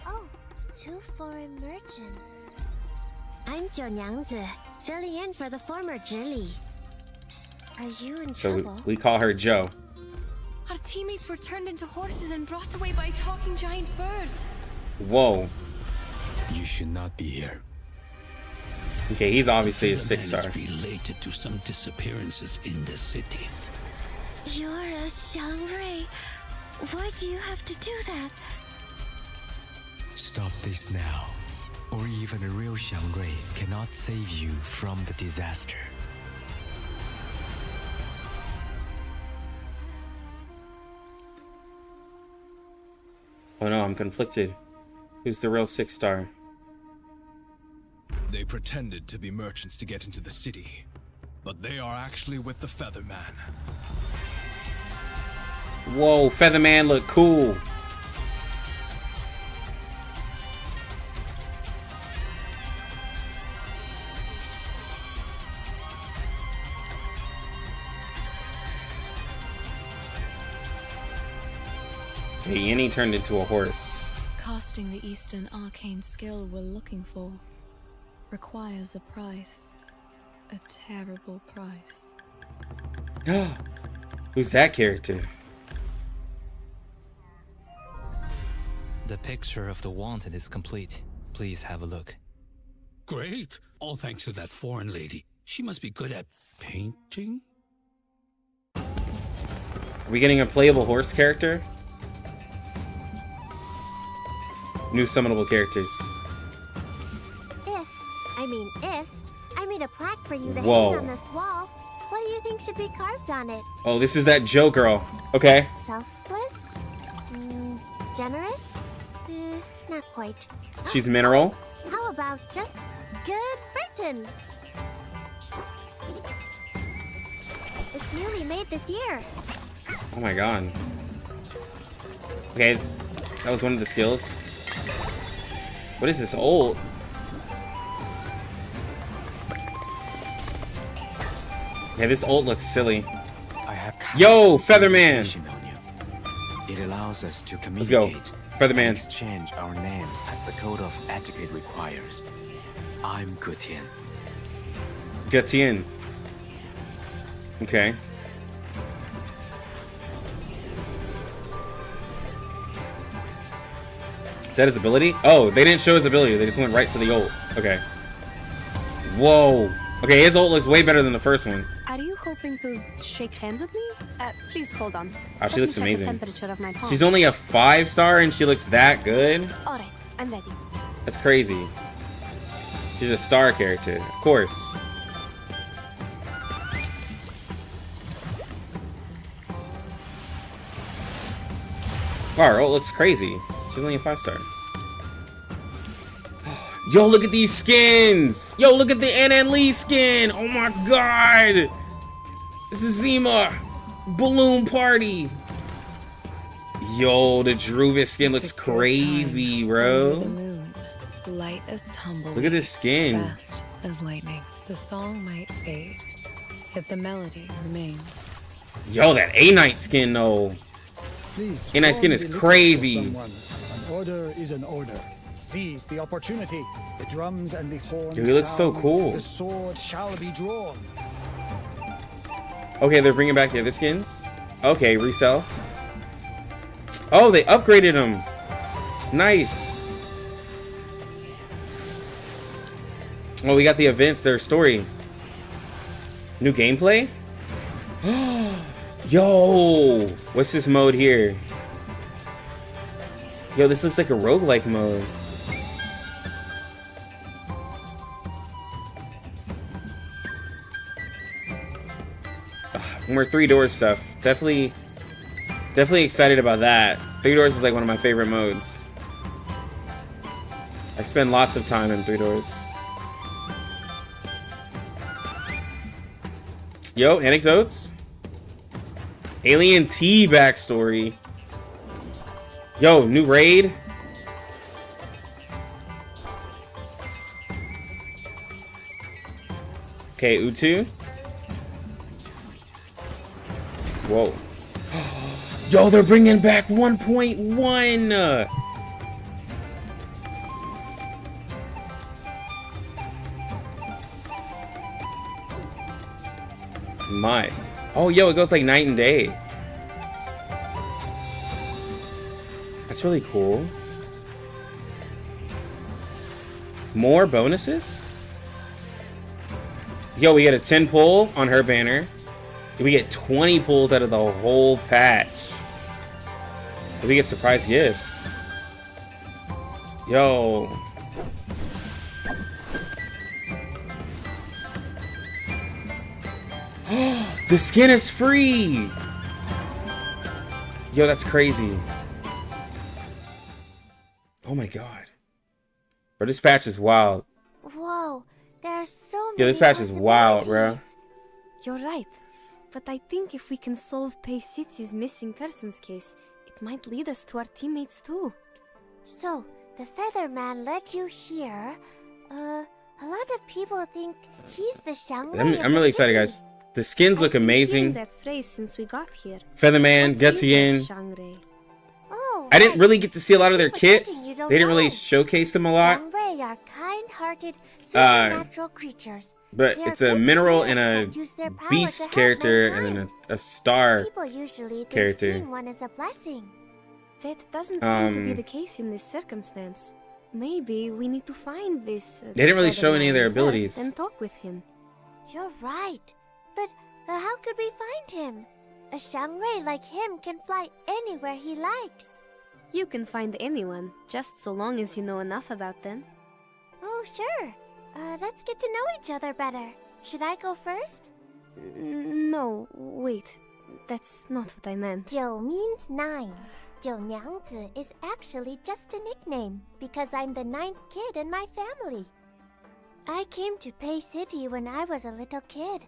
Oh, two foreign merchants. I'm Zhou Nyangzi, filling in for the former Zhili. Are you in So trouble? we call her Joe. Our teammates were turned into horses and brought away by a talking giant bird. Whoa. You should not be here. Okay, he's obviously a The man 6-star. is related to some disappearances in the city. You're a Xiangrui. Why do you have to do that? Stop this now, or even a real Xiangrui cannot save you from the disaster. Oh no, I'm conflicted. Who's the real 6-star? They pretended to be merchants to get into the city, but they are actually with the Featherman. Whoa, Featherman look cool. Okay, Yenny turned into a horse. Casting the Eastern Arcane skill we're looking for requires a price. A terrible price. Who's that character? The picture of the wanted is complete. Please have a look. Great. All thanks to that foreign lady. She must be good at painting. Are we getting a playable horse character? New summonable characters. If I made a plaque for you to Whoa. hang on this wall, what do you think should be carved on it? Oh, this is that Joe girl. Okay. Selfless? Generous? Not quite. She's mineral. How about just good Britain? It's newly made this year. Oh my god. Okay, that was one of the skills. What is this ult? Yeah, this ult looks silly. I have Yo, Featherman! It allows us to Let's go. communicate Featherman. and exchange our names as the code of etiquette requires. I'm Gutian. Gutian. Okay. Is that his ability? Oh, they didn't show his ability. They just went right to the ult. Okay. Whoa. Okay, his ult looks way better than the first one. Are you hoping to shake hands with me? Please hold on. Oh, she Let me looks check amazing. The temperature of my palm. She's only a 5-star and she looks that good? Alright, I'm ready. That's crazy. She's a star character, of course. Wow, her ult looks crazy. She's only a 5-star. Yo, look at these skins! Yo, look at the Anan Lee skin! Oh my god! This is Zima! Balloon Party! Yo, the Druvis skin looks crazy, Under bro. the moon, light as tumbleweed. Look at this skin. Fast as lightning. The song might fade, yet the melody remains. Yo, that A-Knight skin, though. Please, A-Knight skin form is the liquid for crazy. someone. An order is an order. Seize the opportunity. The drums and the horns. Yo, he looks so sound. cool. The sword shall be drawn. Okay, they're bringing back the other skins. Okay, resell. Oh, they upgraded them. Nice. Oh, we got the events, their story. New gameplay? Yo! What's this mode here? Yo, this looks like a roguelike mode. More Three Doors stuff. Definitely excited about that. Three Doors is like one of my favorite modes. I spend lots of time in Three Doors. Yo, anecdotes? Alien T backstory. Yo, new raid. Okay, Utu. Whoa. Yo, they're bringing back 1.1. My. Oh, yo, it goes like night and day. That's really cool. More bonuses? Yo, we get a 10 pull on her banner. We get 20 pulls out of the whole patch. We get surprise gifts. Yo. The skin is free! Yo, that's crazy. Oh my god. Bro, this patch is wild. Whoa, there are so many. Yo, this patch is wild, bro. You're right. But I think if we can solve Paysitzi's missing persons case, it might lead us to our teammates too. So, the Featherman led you here. A lot of people think he's the Xiangrei. I'm really excited, guys. The skins look amazing. That phrase since we got here. Featherman, Getsien. Oh, I didn't really get to see a lot of their kits. They didn't really showcase them a lot. Xiangrei are kind-hearted, supernatural creatures. But it's a mineral and a beast character and then a star character. Seeing one is a blessing. That doesn't seem to be the case in this circumstance. Maybe we need to find this. They didn't really show any of their abilities. And talk with him. You're right. But how could we find him? A Xiangrei like him can fly anywhere he likes. You can find anyone, just so long as you know enough about them. Oh, sure. Let's get to know each other better. Should I go first? No, wait. That's not what I meant. 9 means 9. 9娘子 is actually just a nickname, because I'm the 9th kid in my family. I came to Pay City when I was a little kid.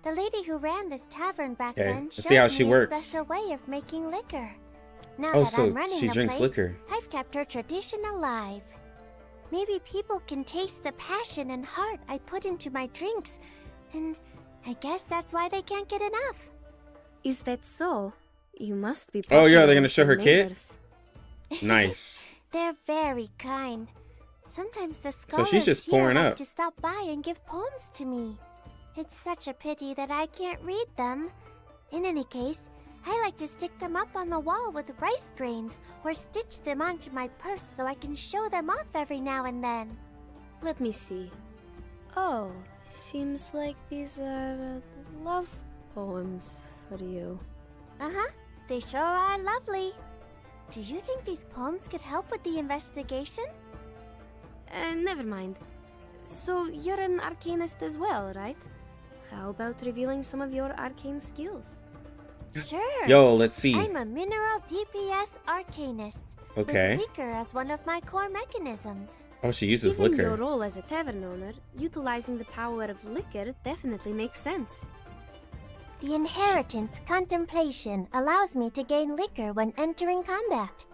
The lady who ran this tavern back then let's see how showed she me works. a special way of making liquor. Now Oh, that so I'm running she the drinks place, liquor. I've kept her tradition alive. Maybe people can taste the passion and heart I put into my drinks, and I guess that's why they can't get enough. Is that so? You must be. Oh, yeah, they're popular gonna with show your her kit? neighbors. Nice. They're very kind. Sometimes the So scholars she's just here pouring like up. to stop by and give poems to me. It's such a pity that I can't read them. In any case, I like to stick them up on the wall with rice grains or stitch them onto my purse so I can show them off every now and then. Let me see. Oh, seems like these are love poems for you. Uh-huh. They sure are lovely. Do you think these poems could help with the investigation? Never mind. So you're an arcanist as well, right? How about revealing some of your arcane skills? Sure. Yo, let's see. I'm a mineral DPS arcanist. Okay. With liquor as one of my core mechanisms. Oh, she uses Given liquor. your role as a tavern owner, utilizing the power of liquor definitely makes sense. The inheritance contemplation allows me to gain liquor when entering combat.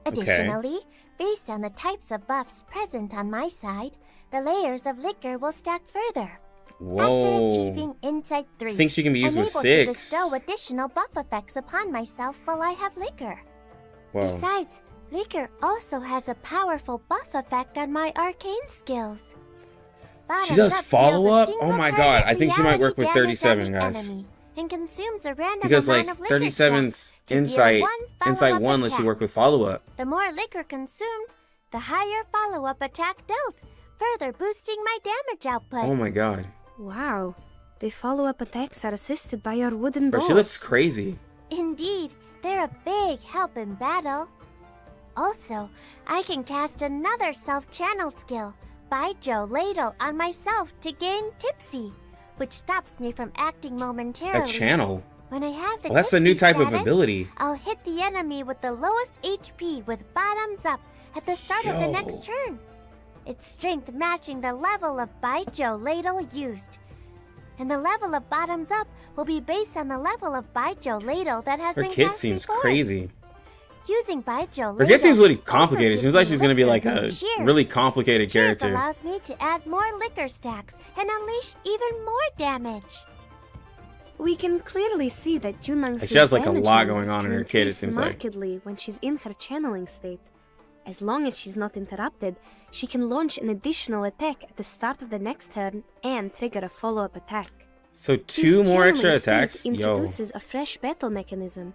Additionally, based on the types of buffs present on my side, the layers of liquor will stack further. Whoa. After achieving Insight 3, I think she can be used I'm with able 6. to bestow additional buff effects upon myself while I have liquor. Whoa. Besides, liquor also has a powerful buff effect on my arcane skills. She does Bottoms up follow deals a up? Oh single my target god, I think she might work with reality damage 37, on the guys. enemy and consumes a random Because amount like of liquor 37's to deal insight, one insight follow-up 1 lets you attack. work with follow up. The more liquor consumed, the higher follow-up attack dealt. further boosting my damage output. Oh my god. Wow. The follow-up attacks are assisted by your wooden Bro, balls. she looks crazy. Indeed, they're a big help in battle. Also, I can cast another self-channel skill, Baijo Ladle, on myself to gain Tipsy, which stops me from acting momentarily. A channel? When I have the Well, that's a new Tipsy type of status, ability. I'll hit the enemy with the lowest HP with bottoms up at the start of the Yo. next turn. Its strength matching the level of Baijo Ladle used. And the level of bottoms up will be based on the level of Baijo Ladle that has Her been kit cast seems before. crazy. Using Baijo Her kit seems really also complicated. gives Seems like me she's gonna be like liquor a and cheers. really complicated Cheers character. allows me to add more liquor stacks and unleash even more damage. We can clearly see that Junang's Like, she has, like, a damage lot numbers going on in can her kit, it increase seems like. markedly when she's in her channeling state. As long as she's not interrupted, she can launch an additional attack at the start of the next turn and trigger a follow-up attack. So This 2 more extra channeling state attacks? Yo. introduces a fresh battle mechanism.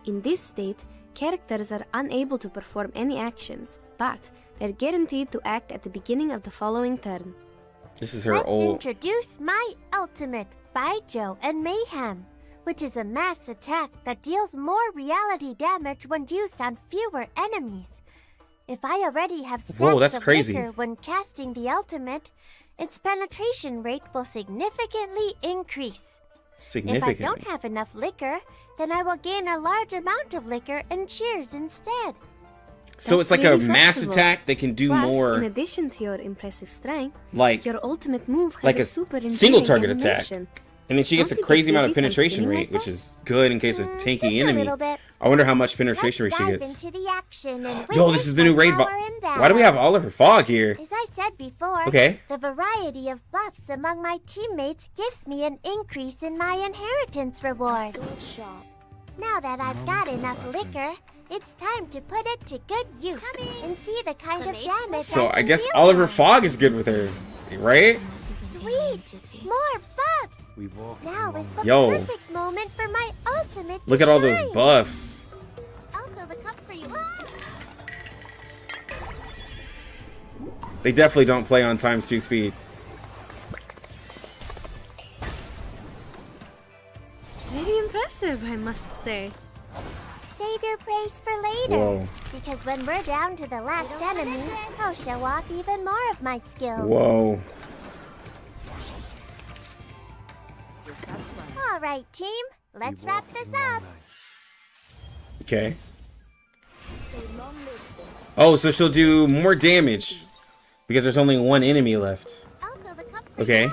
In this state, characters are unable to perform any actions, but they're guaranteed to act at the beginning of the following turn. This is her Let's old... introduce my ultimate, Baijo and Mayhem, which is a mass attack that deals more reality damage when used on fewer enemies. If I already have stacks Whoa, that's of crazy. liquor when casting the ultimate, its penetration rate will significantly increase. Significantly. If I don't have enough liquor, then I will gain a large amount of liquor and cheers instead. So it's like a Really mass flexible. attack that can do Plus, in more... addition to your impressive strength, Like- your ultimate move has like a super single enduring target attack. animation. And then she gets a Don't you get crazy amount of dizzy from penetration spinning rate, like which that? is good in case of tanky Just a enemy. little bit. I wonder how much penetration rate Let's she dive gets. into the action and Yo, witness this is the new my raid power in Why do we have Oliver Fog here? As I said before, Okay. the variety of buffs among my teammates gives me an increase in my inheritance reward. Now that I've got enough liquor, it's time to put it to good use and see the kind of damage So I I can guess deal Oliver now. Fog is good with her, right? Sweet! More buffs! We walk Now is the Yo. perfect moment for my ultimate Look to at all those shine. buffs. I'll fill the cup for you. They definitely don't play on ×2 speed. Very impressive, I must say. Save your praise for later. Whoa. Because when we're down to the last enemy, I'll show off even more of my skills. Whoa. All right, team. Let's wrap this up. Okay. Oh, so she'll do more damage because there's only one enemy left. Okay.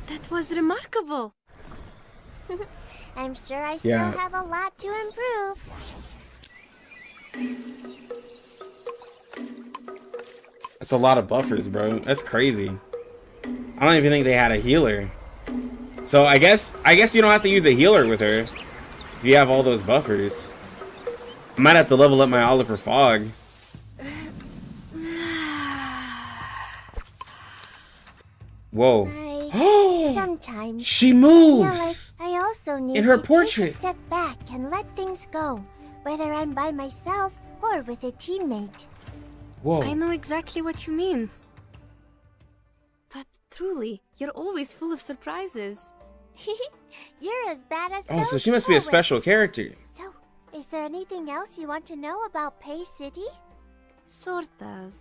That was remarkable. I'm sure I still Yeah. have a lot to improve. That's a lot of buffers, bro. That's crazy. I don't even think they had a healer. So I guess you don't have to use a healer with her if you have all those buffers. I might have to level up my Oliver Fog. Whoa. Sometimes She I feel moves! like I also need In her to portrait. take a step back and let things go, whether I'm by myself or with a teammate. Whoa. I know exactly what you mean. But truly, you're always full of surprises. You're as bad as Oh, so those she must be a poets. special character. So, is there anything else you want to know about Pay City? Sort of.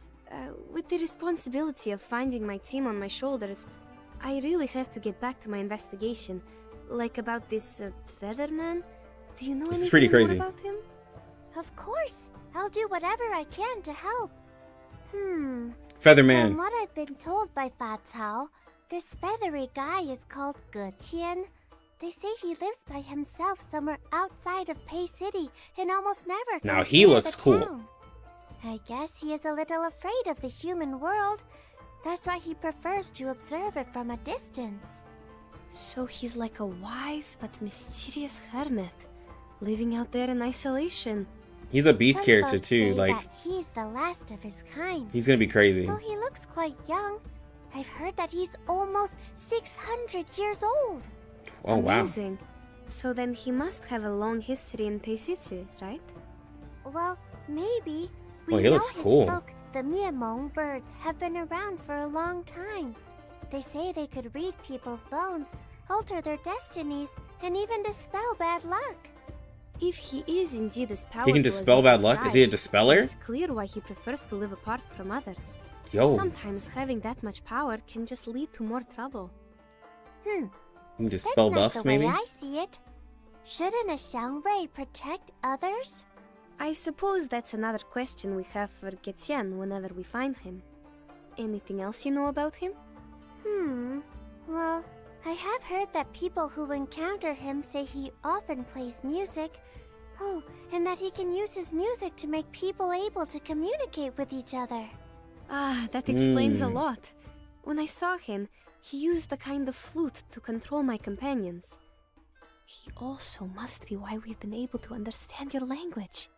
With the responsibility of finding my team on my shoulders, I really have to get back to my investigation. Like about this Featherman? Do you know This is anything pretty more crazy. about him? Of course. I'll do whatever I can to help. From Featherman. what I've been told by Fa Cao, this feathery guy is called Ge Tian. They say he lives by himself somewhere outside of Pay City and almost never Now comes he near looks the cool. town. I guess he is a little afraid of the human world. That's why he prefers to observe it from a distance. So he's like a wise but mysterious hermit, living out there in isolation. He's a beast Some character folks too. say Like, that he's the last of his kind. he's gonna be crazy. Though he looks quite young, I've heard that he's almost 600 years old. Oh wow. Amazing. So then he must have a long history in Peisitsu, right? Well, maybe. Oh, We he know looks his cool. folk, the Miamong birds, have been around for a long time. They say they could read people's bones, alter their destinies, and even dispel bad luck. If he is indeed as powerful He can as dispel bad luck? Is he a described, dispeller? It's clear why he prefers to live apart from others. Yo. Sometimes having that much power can just lead to more trouble. You can dispel That's not buffs, the way maybe? I see it. Shouldn't a Xiangwei protect others? I suppose that's another question we have for Getien whenever we find him. Anything else you know about him? Well, I have heard that people who encounter him say he often plays music. Oh, and that he can use his music to make people able to communicate with each other. Ah, that explains a lot. When I saw him, he used a kind of flute to control my companions. He also must be why we've been able to understand your language.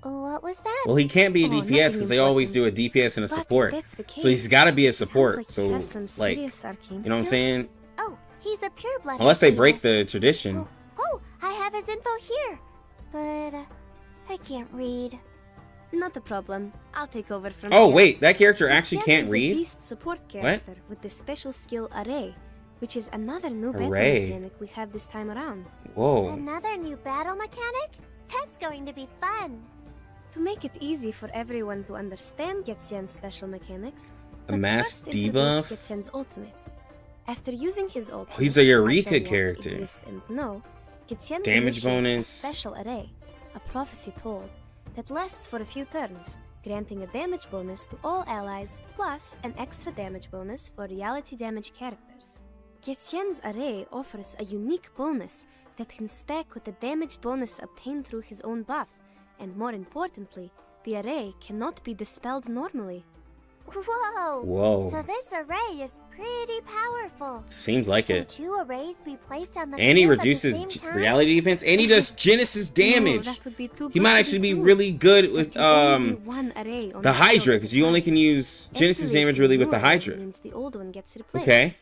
What was that? Well, he can't be a Oh, DPS nothing because they always do a DPS and a But support. that's the So he's case. got to be a Sounds support. like he So, has some like, serious arcane you know what I'm skills. saying? Oh, he's a pureblood. Unless they break Arcanist. the tradition. Oh, I have his info here. But I can't read. Not a problem. I'll take over from Oh, here. wait, that character actually Getien can't is a read? beast support character with the special skill Array, which is another new battle Array. mechanic we have this time around. Whoa. Another new battle mechanic? That's going to be fun. To make it easy for everyone to understand Getien's special mechanics, A let's mass first introduce debuff? Getien's ultimate. After using his ultimate, he's a Eureka which I won't character. exist and know, Getien Damage initiates bonus. a special array, a prophecy toll, that lasts for a few turns, granting a damage bonus to all allies, plus an extra damage bonus for reality damage characters. Getien's array offers a unique bonus that can stack with the damage bonus obtained through his own buff, and more importantly, the array cannot be dispelled normally. Whoa! Whoa. So this array is pretty powerful. Seems like Can it. 2 arrays be placed on the And he field at the reduces same time? reality defense, and he does Genesis damage. No, that would be too He might good to actually be true. really good with There can only be one array on the field Hydra, at because a you only time. can use Genesis Activating damage really with the one Hydra. means the old one gets replaced. Okay.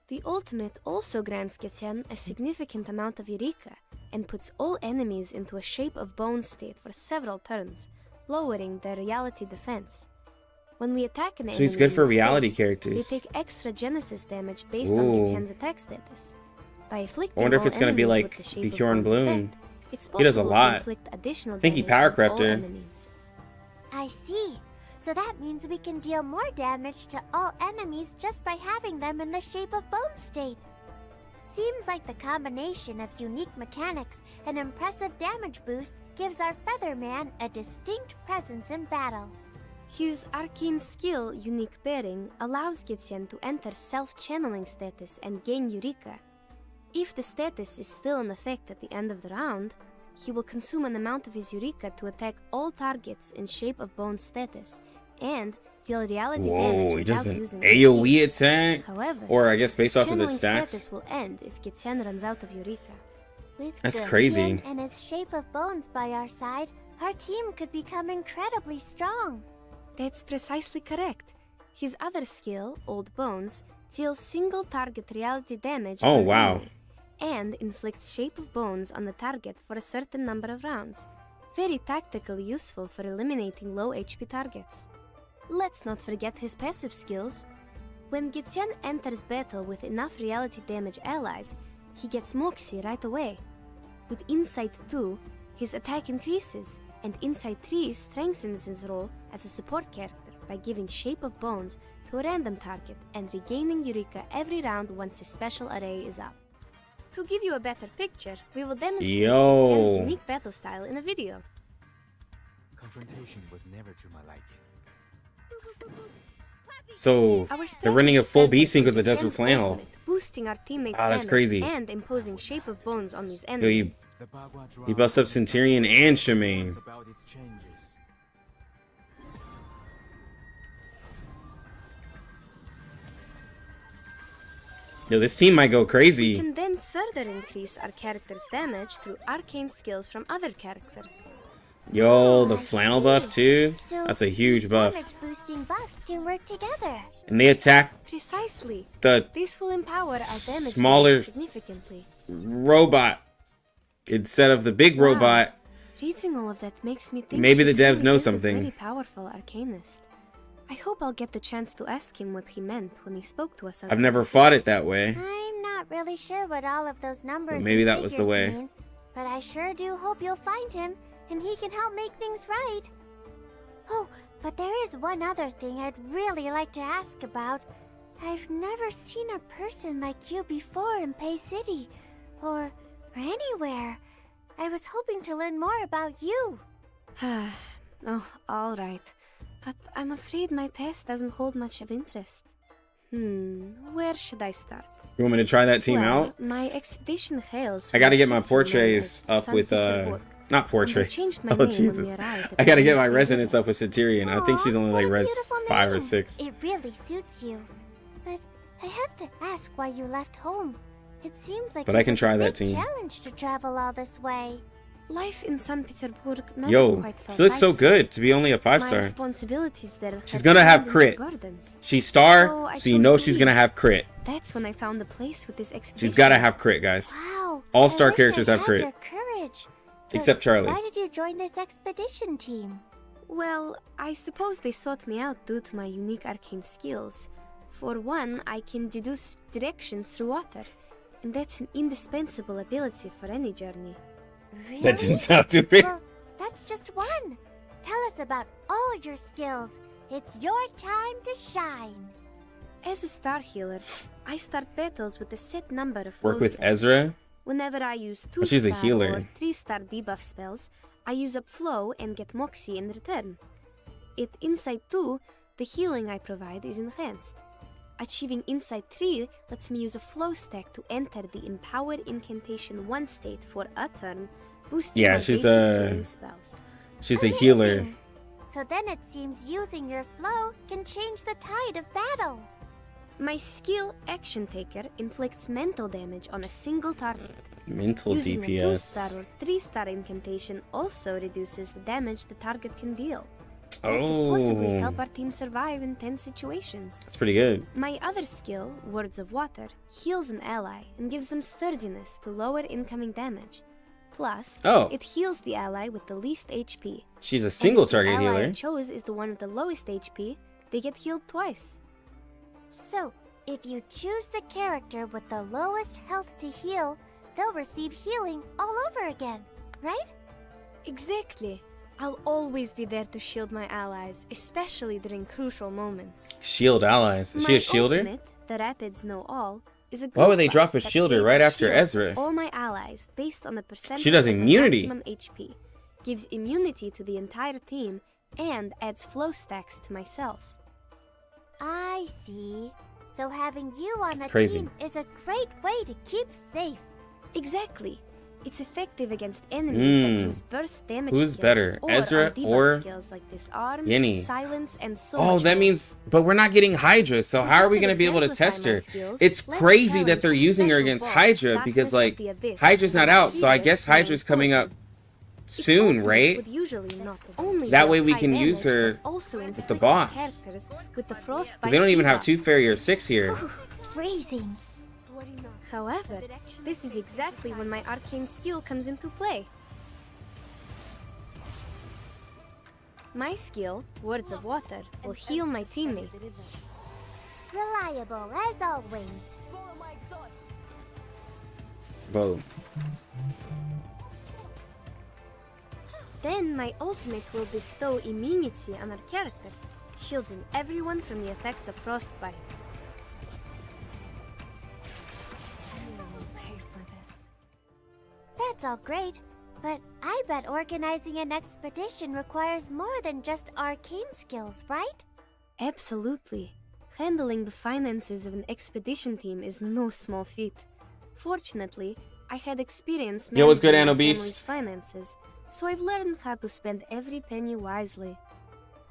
The ultimate also grants Getien a significant amount of Eureka and puts all enemies into a shape of bone state for several turns, lowering their reality defense. When we attack an enemy, So he's good for in this reality state, characters. They take extra Genesis damage based on Ooh. Getien's attack status. By afflicting I wonder if all it's gonna be enemies like with the shape of Bjorn bone's Bloom. effect, it's He does a possible to lot. inflict additional I think he damage power on all crept her. enemies. I see. So that means we can deal more damage to all enemies just by having them in the shape of bone state. Seems like the combination of unique mechanics and impressive damage boosts gives our Featherman a distinct presence in battle. His arcane skill, Unique Bearing, allows Getien to enter self-channeling status and gain Eureka. If the status is still in effect at the end of the round, he will consume an amount of his Eureka to attack all targets in shape of bone status, and deal reality damage Whoa, he without does an using AoE escape. attack? However, Or I guess based his off of the channeling stats? status will end if Getien runs out of Eureka. With That's Gurthian crazy. and its shape of bones by our side, our team could become incredibly strong. That's precisely correct. His other skill, Old Bones, deals single target reality damage Oh, to an wow. enemy, and inflicts Shape of Bones on the target for a certain number of rounds. Very tactically useful for eliminating low HP targets. Let's not forget his passive skills. When Getien enters battle with enough reality damage allies, he gets Moxie right away. With Insight 2, his attack increases, and Insight 3 strengthens his role as a support character by giving Shape of Bones to a random target and regaining Eureka every round once his special array is up. To give you a better picture, we will demonstrate Getien's unique battle style in a video. Confrontation was never to my liking. So Our they're running a full B strategy sync with the centers Desert on Flannel. ultimate, boosting our teammates' Ah, that's damage crazy. and imposing Shape of Bones on these Yo, enemies. he buffs up Centurion and Shemaine. About its changes. Yo, this team might go We crazy. can then further increase our character's damage through arcane skills from other characters. Yo, the flannel buff too? So That's a huge buff. damage boosting buffs can work together. And they attack Precisely. the This will empower our damage smaller bonus significantly. robot instead of the big robot. Reading all of that makes me think Maybe the he devs really know is something. a very powerful arcanist. I hope I'll get the chance to ask him what he meant when he spoke to us. I've never fought it that way. I'm not really sure what all of those numbers But maybe and that was the figures way. mean, but I sure do hope you'll find him, and he can help make things right. Oh, but there is one other thing I'd really like to ask about. I've never seen a person like you before in Pay City, or anywhere. I was hoping to learn more about you. Oh, all right. But I'm afraid my past doesn't hold much of interest. Where should I start? You want me to try that team Well, out? My expedition hails I gotta from get my a city known portraits as up St. with Petersburg. not And they portraits. changed my Oh name when Jesus! we arrived at I gotta the get my Palace resonance up with Centurion. I think she's only like res 5 or 6. It really suits you. But I have to ask why you left home. It seems like But it I can was try a that big team. challenge to travel all this way. Life in St. Petersburg never Yo, quite felt she looks so like good to be only a 5 My star. responsibilities there She's have gonna have turned crit. into burdens. She's star, I so you chose know to she's leave. gonna have crit. That's when I found a place with this expedition. She's gotta have crit, guys. Wow. All I star wish characters I have had crit. your courage. But Except Charlie. Why did you join this expedition team? Well, I suppose they sought me out due to my unique arcane skills. For one, I can deduce directions through water, and that's an indispensable ability for any journey. Really? That didn't sound too real. Well, that's just one. Tell us about all your skills. It's your time to shine. As a star healer, I start battles with a set number of Work flow with steps. Ezra? Whenever I use Oh, she's a 2-star healer. or 3-star debuff spells, I use up flow and get Moxie in return. At Insight 2, the healing I provide is enhanced. Achieving Insight 3 lets me use a flow stack to enter the Empowered Incantation 1 state for a turn, boosting Yeah, my she's basic a healing spells. she's a healer. So then it seems using your flow can change the tide of battle. My skill Action Taker inflicts mental damage on a single target. Mental Using a DPS. 2-star or 3-star incantation also reduces the damage the target can deal. That could Oh, possibly help our team survive in tense situations. that's pretty good. My other skill, Words of Water, heals an ally and gives them sturdiness to lower incoming damage. Plus, Oh. it heals the ally with the least HP. She's a And single if the target ally I healer. chose is the one with the lowest HP, they get healed twice. So, if you choose the character with the lowest health to heal, they'll receive healing all over again, right? Exactly. I'll always be there to shield my allies, especially during crucial moments. Shield allies. Is she My a shielder? ultimate, the Rapids Know All, is a Why would good they buff drop a that shielder creates right a after shield Ezra? for all my allies based on the percentage She does of their immunity. maximum HP, gives immunity to the entire team, and adds flow stacks to myself. I see. So having you on the crazy. team is a great way to keep safe. Exactly. It's effective against enemies that use burst damage Who's skills better, or Ezra on debuff or skills like disarm, Yenny? silence, and so Oh, much that more. means, but we're not getting Hydra, so how are we going to be able to test her? It's crazy that they're using her against Hydra because, like, Hydra's not out, so I guess Hydra's coming up soon, right? Would usually not only That deal way we high can damage, use her but also with the inflict boss. characters with the frostbite Because they don't even have debuff. Tooth Fairy or 6 here. Freezing. However, this is exactly when my arcane skill comes into play. My skill, Words of Water, will heal my teammate. Reliable as always. Boom. Then my ultimate will bestow immunity on our characters, shielding everyone from the effects of frostbite. That's all great, but I bet organizing an expedition requires more than just arcane skills, right? Absolutely. Handling the finances of an expedition team is no small feat. Fortunately, I had experience Yo, what's good, managing my Anno family's Beast? finances, so I've learned how to spend every penny wisely.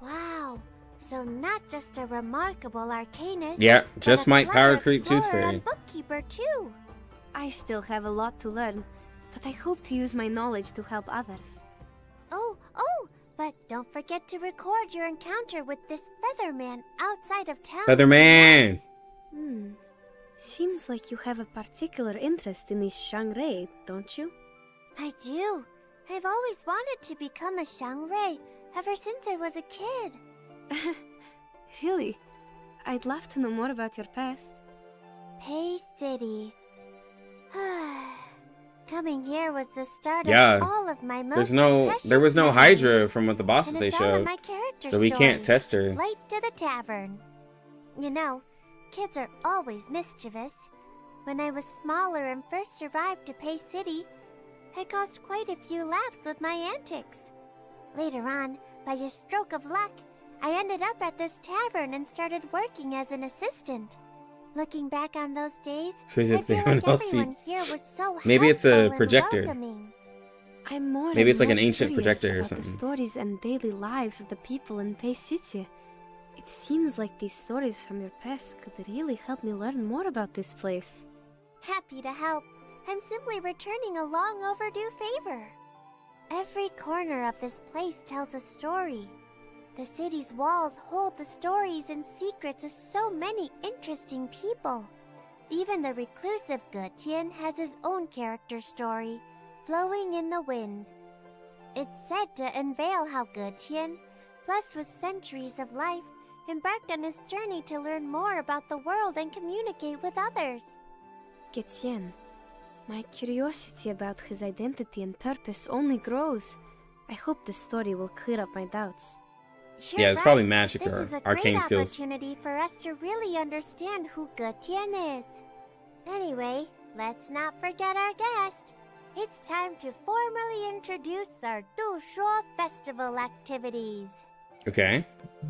Wow. So not just a remarkable arcanist. Yeah, but just a might power clever creep Tooth explorer Fairy. and bookkeeper too. I still have a lot to learn, but I hope to use my knowledge to help others. Oh, but don't forget to record your encounter with this Featherman outside of town. Featherman! Seems like you have a particular interest in this Shangri, don't you? I do. I've always wanted to become a Xiangrui ever since I was a kid. Really? I'd love to know more about your past. Pei City. Coming here was the start Yeah. of all of my most There was no precious Hydra memories. from what the bosses And they it's all in showed. my character So we can't story. test her. Late to the tavern. You know, kids are always mischievous. When I was smaller and first arrived to Pei City, I caused quite a few laughs with my antics. Later on, by a stroke of luck, I ended up at this tavern and started working as an assistant. Looking back on those days, Crazy I that they feel don't like all see- everyone here was so Maybe it's a helpful and projector. welcoming. I'm more Maybe and it's like more an ancient curious projector or about something. the stories and daily lives of the people in Pei City. It seems like these stories from your past could really help me learn more about this place. Happy to help. I'm simply returning a long overdue favor. Every corner of this place tells a story. The city's walls hold the stories and secrets of so many interesting people. Even the reclusive Getian has his own character story, flowing in the wind. It's said to unveil how Getian, blessed with centuries of life, embarked on his journey to learn more about the world and communicate with others. Getian, my curiosity about his identity and purpose only grows. I hope this story will clear up my doubts. You're Yeah, it's right. probably magic This or is a arcane great skills. opportunity for us to really understand who Getian is. Anyway, let's not forget our guest. It's time to formally introduce our Du Shuo Festival activities. Okay.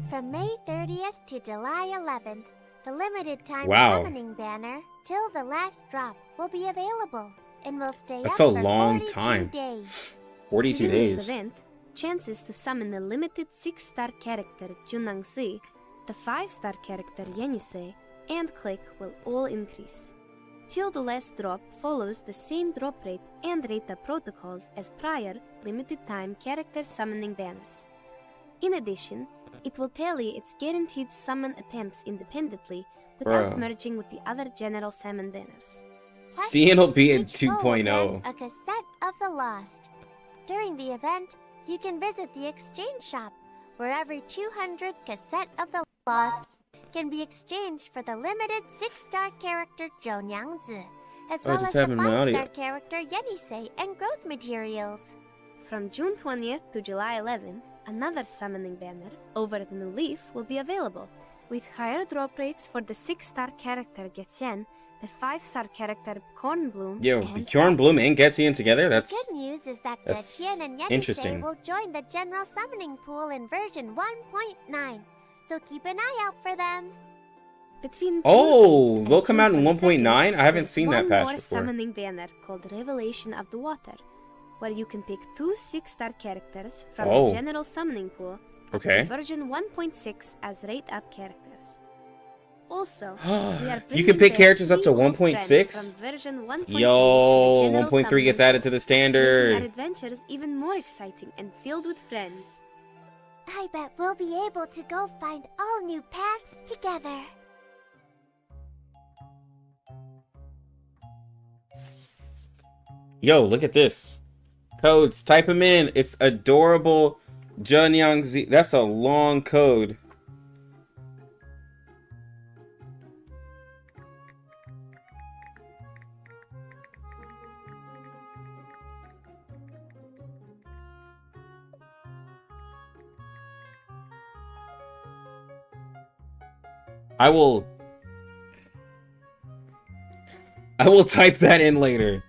From May 30th to July 11th, the limited time Wow. summoning banner, Till the Last Drop, will be available and will stay That's up a for long 42 time. days. 42 During days. this event, chances to summon the limited 6-star character Junangzi, the 5-star character Yenisei, and Click will all increase. Till the Last Drop follows the same drop rate and rate protocols as prior limited time character summoning banners. In addition, it will tally its guaranteed summon attempts independently without Bruh. merging with the other general summon banners. Seeing it'll be in Each goal will grant 2.0. a cassette of the Lost. During the event, you can visit the exchange shop, where every 200 cassette of the Lost can be exchanged for the limited 6-star character Zhou Nyangzi, as Oh, well just as the having my audio. 5-star character Yenisei and growth materials. From June 20th to July 11th, another summoning banner, Over the New Leaf, will be available, with higher drop rates for the 6-star character Getian, the 5-star character Kornbloom, Yo, and Bjorn Bloom X. and Getian together? The That's good news is that that's Getian and Yenisei interesting. will join the general summoning pool in version 1.9, so keep an eye out for them. Between June Oh, 8th and they'll come June out in 1.9? 22nd, I haven't there's seen that one patch more before. summoning banner called Revelation of the Water, where you can pick 2 6-star characters from Oh. the general summoning pool up Okay. to version 1.6 as rate-up characters. Also, we are You can bringing pick back characters up to 3 old friends 1.6? from version 1.3 of the Yo, general 1.3 gets summoning added to the pool, making our standard. adventures even more exciting and filled with friends. I bet we'll be able to go find all new paths together. Yo, look at this. Codes, type them in. It's adorable. Junyang Z. That's a long code. I will type that in later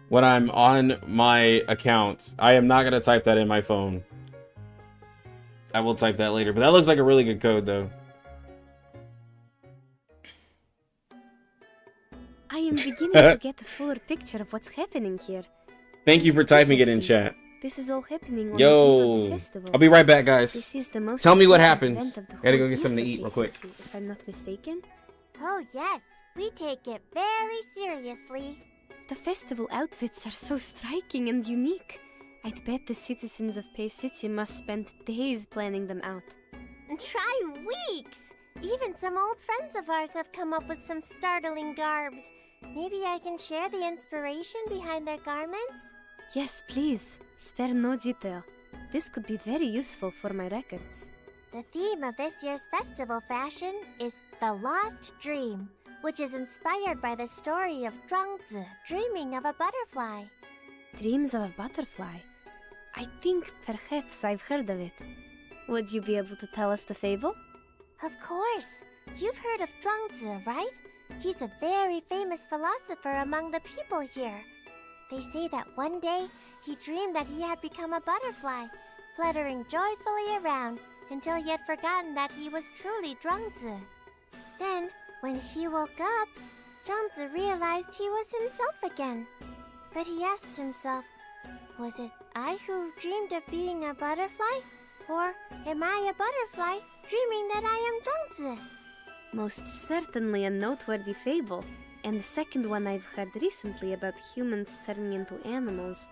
when I'm on my account. I am not going to type that in my phone. I will type that later, but that looks like a really good code though. I am beginning to get a fuller picture of what's happening here. Thank you for It's typing it in interesting. chat. This is all happening on the eve of Yo, the festival. I'll be right back, guys. This is the most Tell me what important happens. event of the Gotta whole go get something to year eat for real quick. PCT, if I'm not mistaken. Oh yes, we take it very seriously. The festival outfits are so striking and unique. I'd bet the citizens of Pei City must spend days planning them out. Try weeks! Even some old friends of ours have come up with some startling garbs. Maybe I can share the inspiration behind their garments? Yes, please. Spare no detail. This could be very useful for my records. The theme of this year's festival fashion is The Lost Dream, which is inspired by the story of Zhuangzi dreaming of a butterfly. Dreams of a butterfly. I think perhaps I've heard of it. Would you be able to tell us the fable? Of course. You've heard of Zhuangzi, right? He's a very famous philosopher among the people here. They say that one day he dreamed that he had become a butterfly, fluttering joyfully around until he had forgotten that he was truly Zhuangzi. Then, when he woke up, Zhuangzi realized he was himself again. But he asked himself, was it I who dreamed of being a butterfly? Or am I a butterfly dreaming that I am Zhuangzi? Most certainly a noteworthy fable, and the second one I've heard recently about humans turning into animals.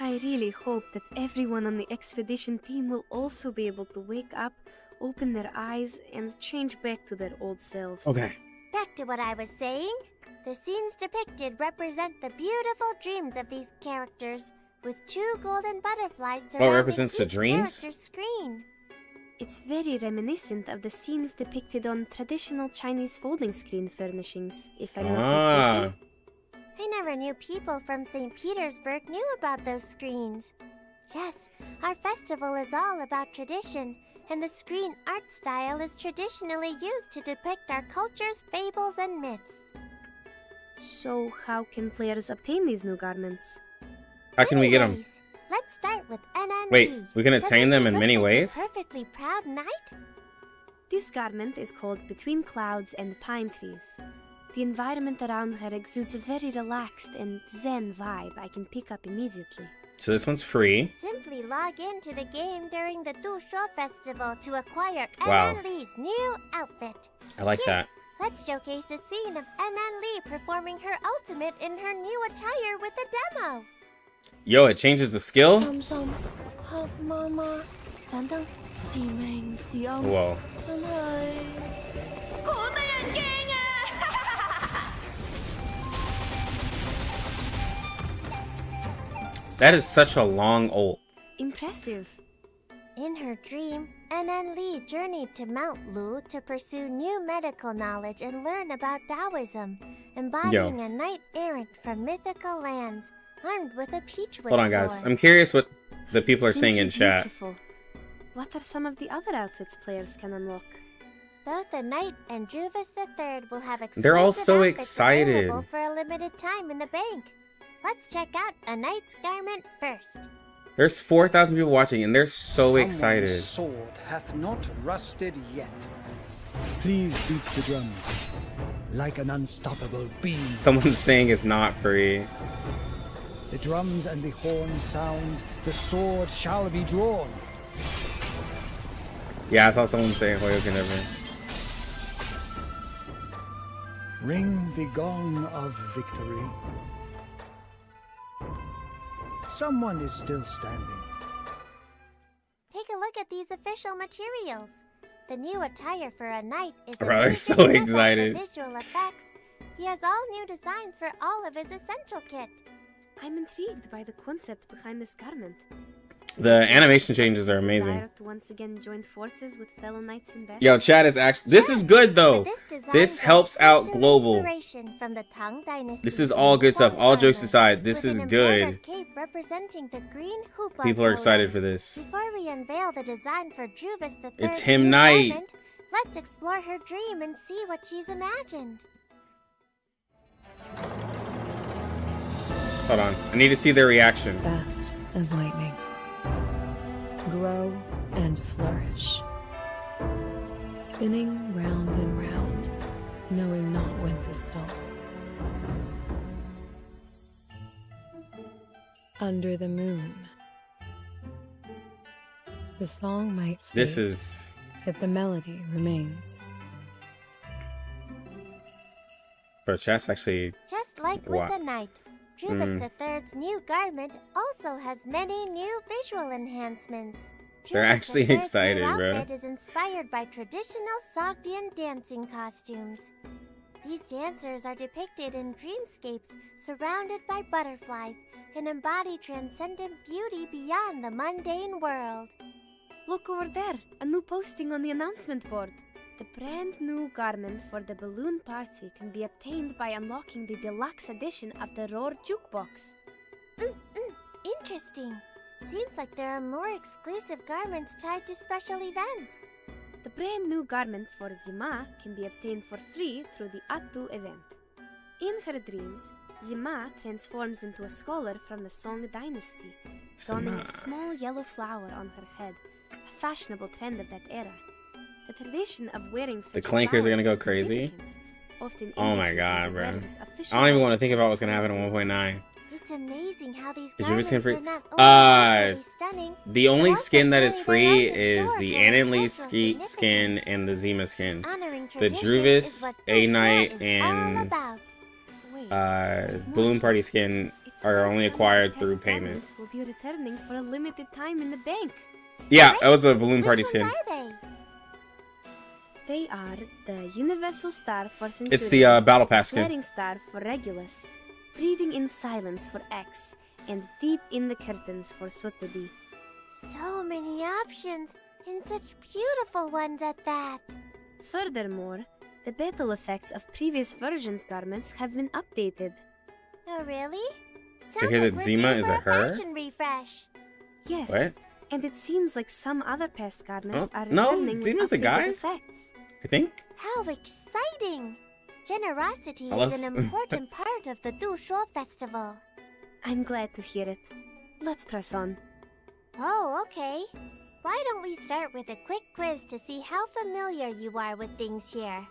I really hope that everyone on the expedition team will also be able to wake up, open their eyes, and change back to their old selves. Okay. Back to what I was saying. The scenes depicted represent the beautiful dreams of these characters, with 2 golden butterflies surrounding represents the each dreams? character's screen. It's very reminiscent of the scenes depicted on traditional Chinese folding screen furnishings, if I'm not mistaken. I never knew people from St. Petersburg knew about those screens. Yes, our festival is all about tradition, and the screen art style is traditionally used to depict our cultures, fables, and myths. So, how can players obtain these new garments? How can we get them? Let's start with NNB. Wait, we can attain them in many ways? Perfectly proud knight? This garment is called Between Clouds and Pine Trees. The environment around her exudes a very relaxed and zen vibe I can pick up immediately. So this one's free. Simply log into the game during the Dushuo Festival to acquire Wow. NN Lee's new outfit. I like Here, that. Let's showcase a scene of NN Lee performing her ultimate in her new attire with the demo. Yo, it changes the skill? Whoa. That is such a long ult. Impressive. In her dream, NN Lee journeyed to Mount Lu to pursue new medical knowledge and learn about Taoism, embodying a knight-errant from mythical lands, armed with a peachwood Hold on, guys. sword. I'm curious what the people are saying in Simply chat. beautiful. What are some of the other outfits players can unlock? Both the Knight and Juvis III will have exclusive They're all so outfits excited. available for a limited time in the bank. Let's check out a knight's garment first. There's 4,000 people watching and they're so Someone's excited. sword hath not rusted yet. Please beat the drums like an unstoppable beam. Someone's saying it's not free. The drums and the horns sound, the sword shall be drawn. Yeah, I saw someone say Hoyo can never. Ring the gong of victory. Someone is still standing. Take a look at these official materials. The new attire for a knight is a Bro, they're new so design for excited. visual effects. He has all new designs for all of his essential kit. I'm intrigued by the concept behind this garment. The animation changes are amazing. Desire to once again join forces with fellow knights in battle. Yo, chat is actually. This is good though. This helps out global. Inspiration from the Tang Dynasty. This is all good stuff. All jokes aside, this with is an good. embroidered cape representing the green hoop People are excited for this. Before we unveil the design for Juvis III, It's him night. Let's explore her dream and see what she's imagined. Hold on. I need to see their reaction. Fast as lightning. Grow and flourish. Spinning round and round, knowing not when to stop. Under the moon. The song might fade, This is. yet the melody remains. Bro, chat's actually. Just like with the knight, Juvis III's new garment also has many new visual enhancements. They're Juvis actually III's excited, new bro. outfit is inspired by traditional Sogdian dancing costumes. These dancers are depicted in dreamscapes surrounded by butterflies and embody transcendent beauty beyond the mundane world. Look over there, a new posting on the announcement board. The brand new garment for the balloon party can be obtained by unlocking the deluxe edition of the Roar Jukebox. Interesting. Seems like there are more exclusive garments tied to special events. The brand new garment for Zima can be obtained for free through the Attu event. In her dreams, Zima transforms into a scholar from the Song Dynasty, donning a small yellow flower on her head, a fashionable trend of that era. The tradition of wearing such The clankers are gonna go crazy. Oh my god, bro. I don't even want to think about what's gonna happen in 1.9. It's amazing how these Is Ruby skin free? are not only visually stunning, The only but also skin that is carry free their own is the historical and Anon Lee cultural skin and the Zima skin. Honoring The tradition Druvis, is what A Dusha Knight, is and all about. Balloon Party skin are only acquired through payment. Will be returning for a limited time in the bank. Yeah, that was a Balloon Party skin. They are the Universal Star for Centurion, It's the Battle Pass skin. Flaring Star for Regulus, Breathing in Silence for X, and Deep in the Curtains for Sotheby. So many options, and such beautiful ones at that. Furthermore, the battle effects of previous versions' garments have been updated. Oh, really? To hear that Zima is a her? Fashion refresh. Yes. What? And it seems like some other past garments are no, returning with Zima's a updated guy? effects. I think. How exciting! Generosity Unless- is an important part of the Dusho Festival. I'm glad to hear it. Let's press on. Oh, okay. Why don't we start with a quick quiz to see how familiar you are with things here?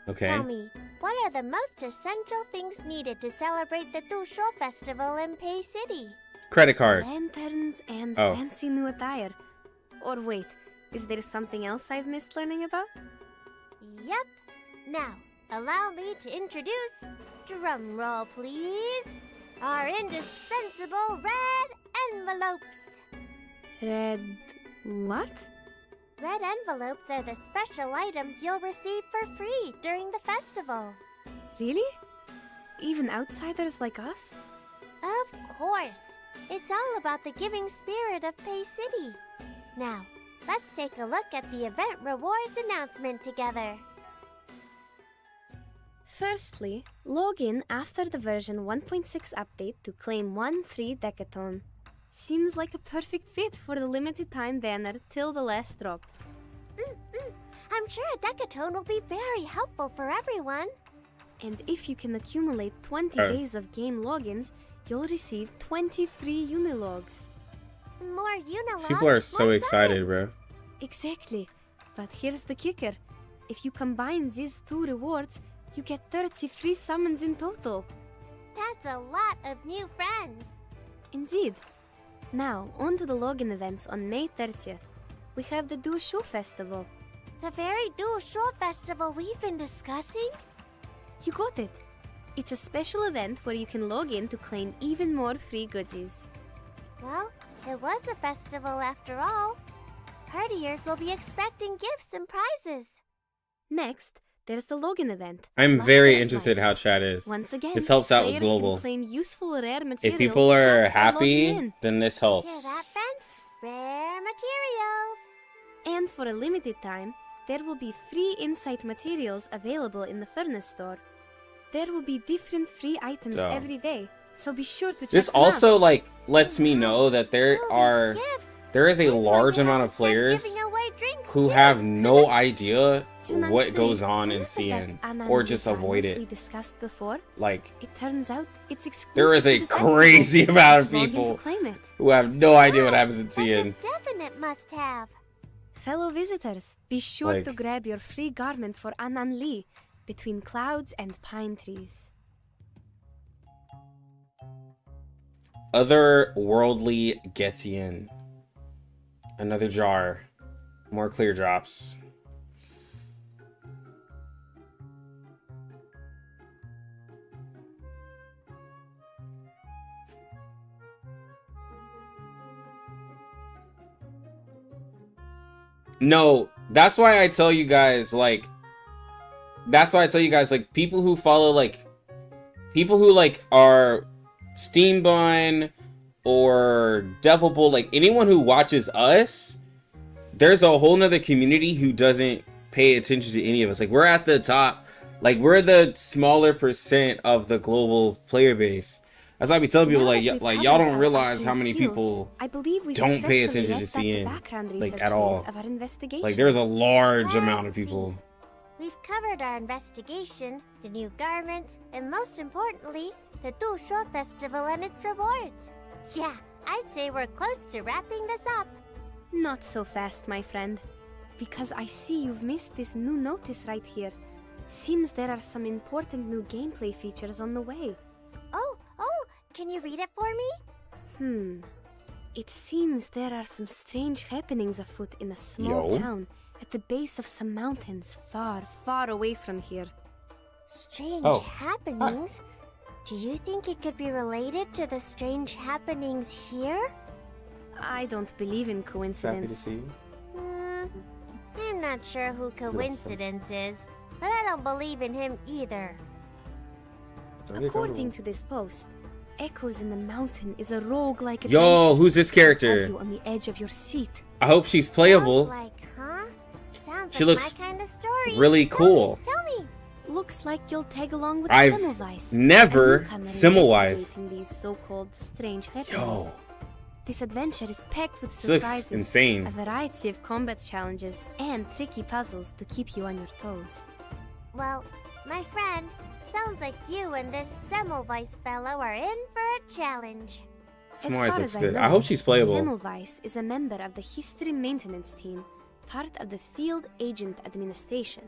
Okay. Tell me, what are the most essential things needed to celebrate the Dusho Festival in Pei City? Credit card. Lanterns and Oh. fancy new attire. Or wait, is there something else I've missed learning about? Yep. Now, allow me to introduce, drum roll please, our indispensable red envelopes. Red... what? Red envelopes are the special items you'll receive for free during the festival. Really? Even outsiders like us? Of course. It's all about the giving spirit of Pei City. Now, let's take a look at the event rewards announcement together. Firstly, log in after the version 1.6 update to claim one free Decathlon. Seems like a perfect fit for the limited time banner till the last drop. I'm sure a Decatone will be very helpful for everyone. And if you can accumulate 20 Oh. days of game logins, you'll receive 20 free Unilogs. More Unilogs. These people are so more excited, bro. Exactly. But here's the kicker. If you combine these two rewards, you get 30 free summons in total. That's a lot of new friends. Indeed. Now, on to the login events on May 30th. We have the Dushu Festival. The very Dusho Festival we've been discussing? You got it. It's a special event where you can log in to claim even more free goodies. Well, it was a festival after all. Partiers will be expecting gifts and prizes. Next, there's the login event. I'm Lost very Red interested how Lights. chat is. Once again, This helps out with players global. can claim useful rare materials If people are just by logging happy, in. then this Hear helps. that, friend? Rare materials. And for a limited time, there will be free insight materials available in the Furnace store. There will be different free items So- every day, so be sure to check This them also out. like lets me know that there is a large amount of players who have no idea what goes on in CN or just avoid we it. discussed before. Like It turns out it's exclusive there is to a the festival. crazy amount of Just log in to people claim it. who have no idea what happens in CN. Definite must-have. Fellow visitors, be sure Like- to grab your free garment for Anan Lee between clouds and pine trees. Otherworldly Getian. Another jar. More clear drops. No, that's why I tell you guys, like, that's why I tell you guys, like, people who follow, like, people who, like, are Steam Bun or Devil Bull, like, anyone who watches us, there's a whole nother community who doesn't pay attention to any of us. Like, we're at the top. Like, we're the smaller percent of the global player base. That's why I be telling people, like y'all don't realize how many people don't pay attention to CN, like, at all. Like, there's a large amount of people. We've covered our investigation, the new garments, and most importantly, the Du Shuo Festival and its rewards. Yeah, I'd say we're close to wrapping this up. Not so fast, my friend. Because I see you've missed this new notice right here. Seems there are some important new gameplay features on the way. Oh, can you read it for me? It seems there are some strange happenings afoot in a small town at the base of some mountains far, far away from here. Strange happenings? Do you think it could be related to the strange happenings here? I don't believe in coincidence. I'm not sure who Coincidence is, but I don't believe in him either. According to this post, Echoes in the Mountain is a roguelike adventure. Yo, who's this character? You on the edge of your seat. I hope she's playable. Like, huh? Sounds She like looks my kind of story. really cool. Tell me. Looks like you'll tag along with I've Semmelweis. never Semmelweis. In these so-called strange happenings. Yo. This adventure is packed with She looks surprises, insane. a variety of combat challenges, and tricky puzzles to keep you on your toes. Well, my friend, sounds like you and this Semmelweis fellow are in for a challenge. Semmelweis looks good. I hope she's playable. Semmelweis is a member of the History Maintenance Team, part of the Field Agent Administration.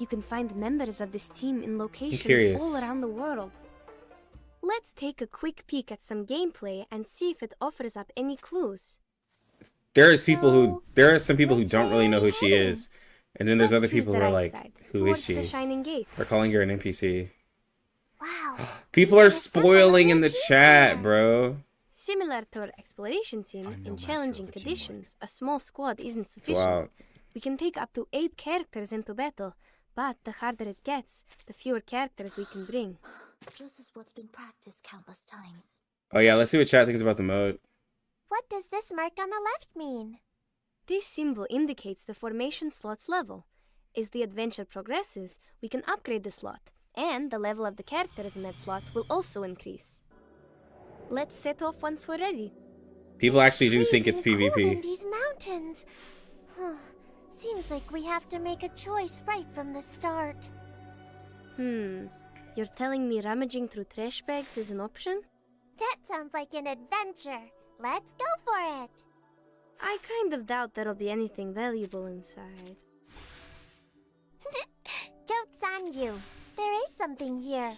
You can find members of this team in locations all around the world. Let's take a quick peek at some gameplay and see if it offers up any clues. There are some people who don't really know who she is, and then there's other people who are like, "Who is she?" The Shining Gate. They're calling her an NPC. Wow. People are spoiling in the chat, bro. Similar to our exploration team, in challenging conditions, a small squad isn't Wow. sufficient. We can take up to 8 characters into battle, but the harder it gets, the fewer characters we can bring. Just as what's been practiced countless times. Oh yeah, let's see what chat thinks about the mode. What does this mark on the left mean? This symbol indicates the formation slot's level. As the adventure progresses, we can upgrade the slot, and the level of the characters in that slot will also increase. Let's set off once we're ready. People actually do think it's Cold in PvP. these mountains. Seems like we have to make a choice right from the start. You're telling me rummaging through trash bags is an option? That sounds like an adventure. Let's go for it. I kind of doubt there'll be anything valuable inside. Joke's on you. There is something here.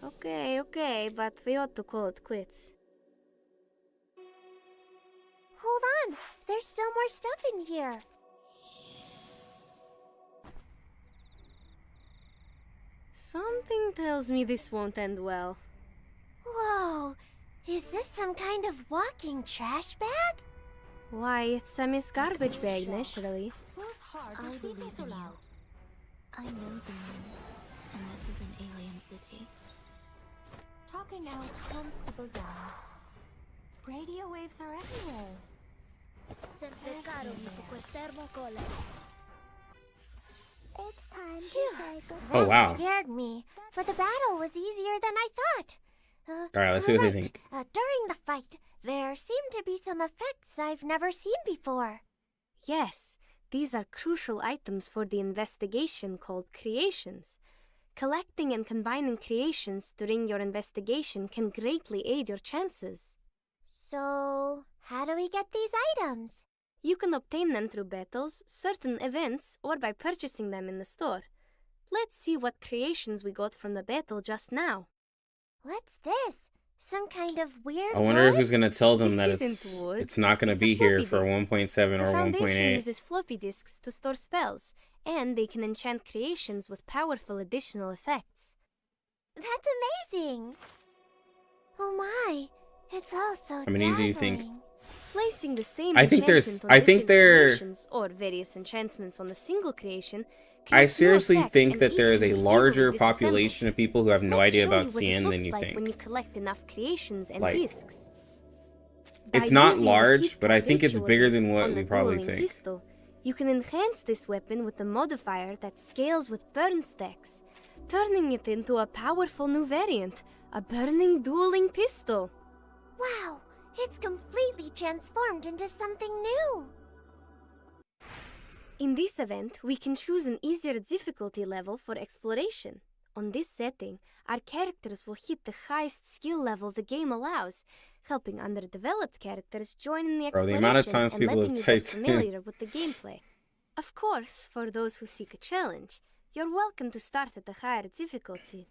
Okay, but we ought to call it quits. Hold on. There's still more stuff in here. Something tells me this won't end well. Whoa. Is this some kind of walking trash bag? Why, it's a Miss Garbage Bag, naturally. I believe in you. I know the moon, and this is an alien city. Talking out calms people down. Radio waves are everywhere. It's time to Oh, wow. That scared me, but the battle was easier than I thought. Alright, let's see what they think. During the fight, there seemed to be some effects I've never seen before. Yes, these are crucial items for the investigation called creations. Collecting and combining creations during your investigation can greatly aid your chances. So, how do we get these items? You can obtain them through battles, certain events, or by purchasing them in the store. Let's see what creations we got from the battle just now. What's this? Some kind of weird I wonder wood? who's gonna tell them that isn't wood. it's not gonna It's a be here floppy for disk. 1.7 The or Foundation 1.8. uses floppy disks to store spells, and they can enchant creations with powerful additional effects. That's amazing! Oh my, it's all so How many do you think? dazzling. Placing the same I think there's- enchantment on I think different there- creations or various enchantments on a single creation. I creates new seriously effects, think and that each there is can a be larger easily disassembled. population of people who have no Let's idea show about you what it CN than looks you like think. when you collect enough creations and Like, discs. It's By not using the large, heat but I think it's ritual bigger disc than what on we the probably dueling think. pistol, you can enhance this weapon with a modifier that scales with burn stacks, turning it into a powerful new variant, a burning dueling pistol. Wow, it's completely transformed into something new. In this event, we can choose an easier difficulty level for exploration. On this setting, our characters will hit the highest skill level the game allows, helping underdeveloped characters join in the Bro, exploration the amount of times and people letting have you get typed in. familiar with the gameplay. Of course, for those who seek a challenge, you're welcome to start at a higher difficulty.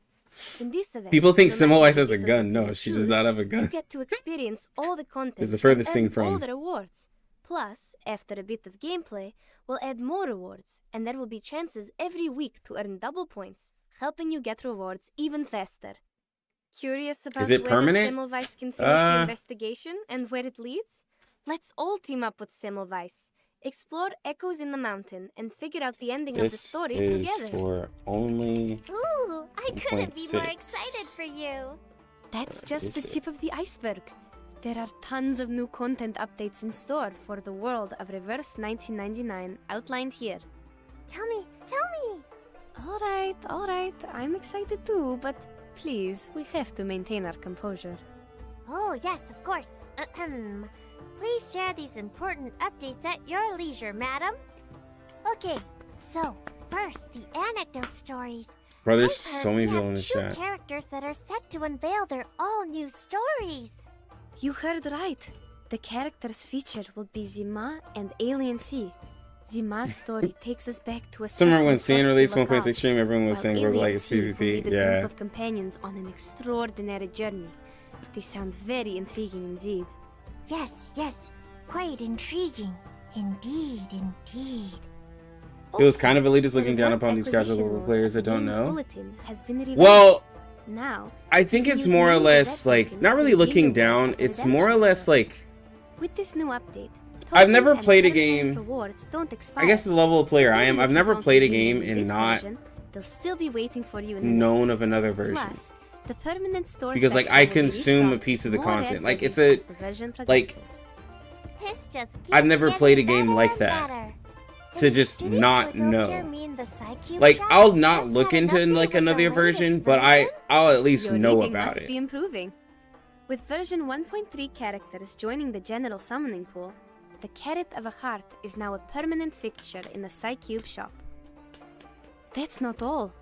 In this event, People think no matter Semmelweis the has a gun. difficulty No, you she does choose, not have a you gun. get to experience all the content It's the and furthest earn thing all from- the rewards. Plus, after a bit of gameplay, we'll add more rewards, and there will be chances every week to earn double points, helping you get rewards even faster. Curious about it whether permanent? Semmelweis can finish the investigation and where it leads? Let's all team up with Semmelweis. Explore Echoes in the Mountain and figure out the ending of the This story is together. for only Ooh, I couldn't be more 1.6. excited for you. That's What just is the it? tip of the iceberg. There are tons of new content updates in store for the world of Reverse 1999 outlined here. Tell me. All right, I'm excited too, but please, we have to maintain our composure. Oh, yes, of course. Ahem. Please share these important updates at your leisure, madam. Okay, so first, the anecdote stories. Bro, there's I've so heard many we people have in the two chat. characters that are set to unveil their all-new stories. You heard right. The characters featured will be Zima and Alien Sea. Zima's story takes us back to a Summer when certain CN released frosty 1.6 locale, stream, everyone was while saying Alien roguelike is Sea will lead PvP. a group Yeah. of companions on an extraordinary journey. They sound very intriguing indeed. Yes, quite intriguing. Indeed. It was kind of elitist the looking down reward upon these casual acquisition local mode players of that the don't game's know. bulletin has been revamped. Well, now, I think you it's can use more or main less event like tokens not to really redeem looking rewards down. at the It's more or redemption less store. like With this new update, I've never tokens and played a permanent game. rewards don't expire. I guess the level of player I am, Even if I've you never don't played a redeem game in and this not version, they'll still be waiting for you in the known next. of another version. Plus, the permanent store Because like section I will be consume a restocked piece of the more content. Like rapidly it's a as the version like progresses. This just keeps I've never getting played a game better like and that. better. To just Do these not wiggles know. here mean the Psycube Like shop I'll not just look had an into update like with the another latest version, but I'll at least Your know reading about must it. be improving. With version 1.3 characters joining the general summoning pool, the Carrot of a Heart is now a permanent fixture in the Psycube shop. That's not all.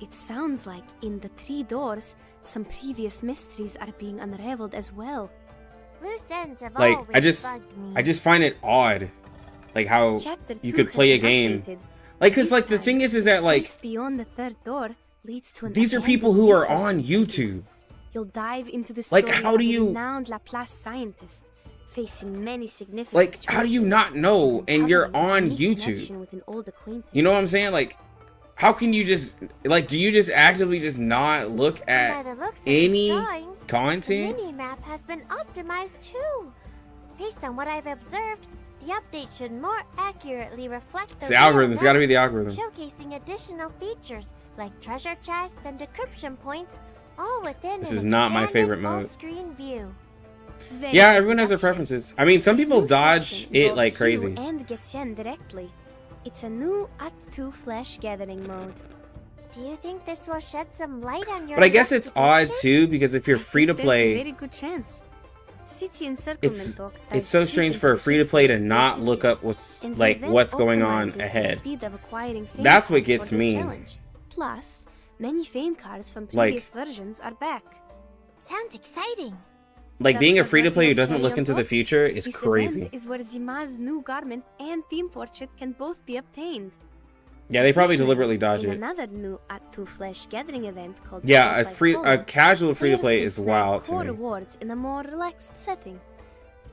It sounds like in the 3 doors, some previous mysteries are being unraveled as well. Loose ends have Like always bugged me. I just find it odd, like how Chapter you 2 could has play a been game, updated. like because This like the time, thing is that like space beyond the 3rd door leads to an these are people abandoned who are research on institute. YouTube. You'll dive into the Like, story how of do a you- renowned Laplace scientist facing many significant Like how do you choices not know and you're uncovering a on unique YouTube? connection with an old acquaintance. You know what I'm saying? Like how can you just like do you just actively just not look By at the looks of any these drawings, content? the mini-map has been optimized too. Based on what I've observed, the update should more accurately reflect It's the the real algorithm. It's gotta map, be the algorithm. showcasing additional features like treasure chests and decryption points, all within This an is not my expanded favorite mode. all-screen view. Then Yeah, everyone has their introduction. preferences. I mean, some This people new dodge section it involves like Hugh crazy. and Getienne directly. It's a new Act 2 flash gathering mode. Do you think this will shed some light on your But I guess it's odd investigation? too because if you're free to There's a play, very good chance. City Encirclement it's Talk it's dives so deep strange into for a the free to play to history of not City, look up what's and the like event what's going on optimizes the ahead. speed of acquiring fame That's what cards gets for this me. challenge. Plus, many fame cards from Like- previous versions are back. Sounds exciting. Like being a That's free to play who what doesn't cherry look on into the top. future is This crazy. event is where Zima's new garment and theme portrait can both be obtained. Yeah, they probably Additionally, deliberately dodge in it. another new Act 2 Flash gathering event called Yeah, a Spotlight Home, casual free to players play can is snag wild to core me. rewards in a more relaxed setting.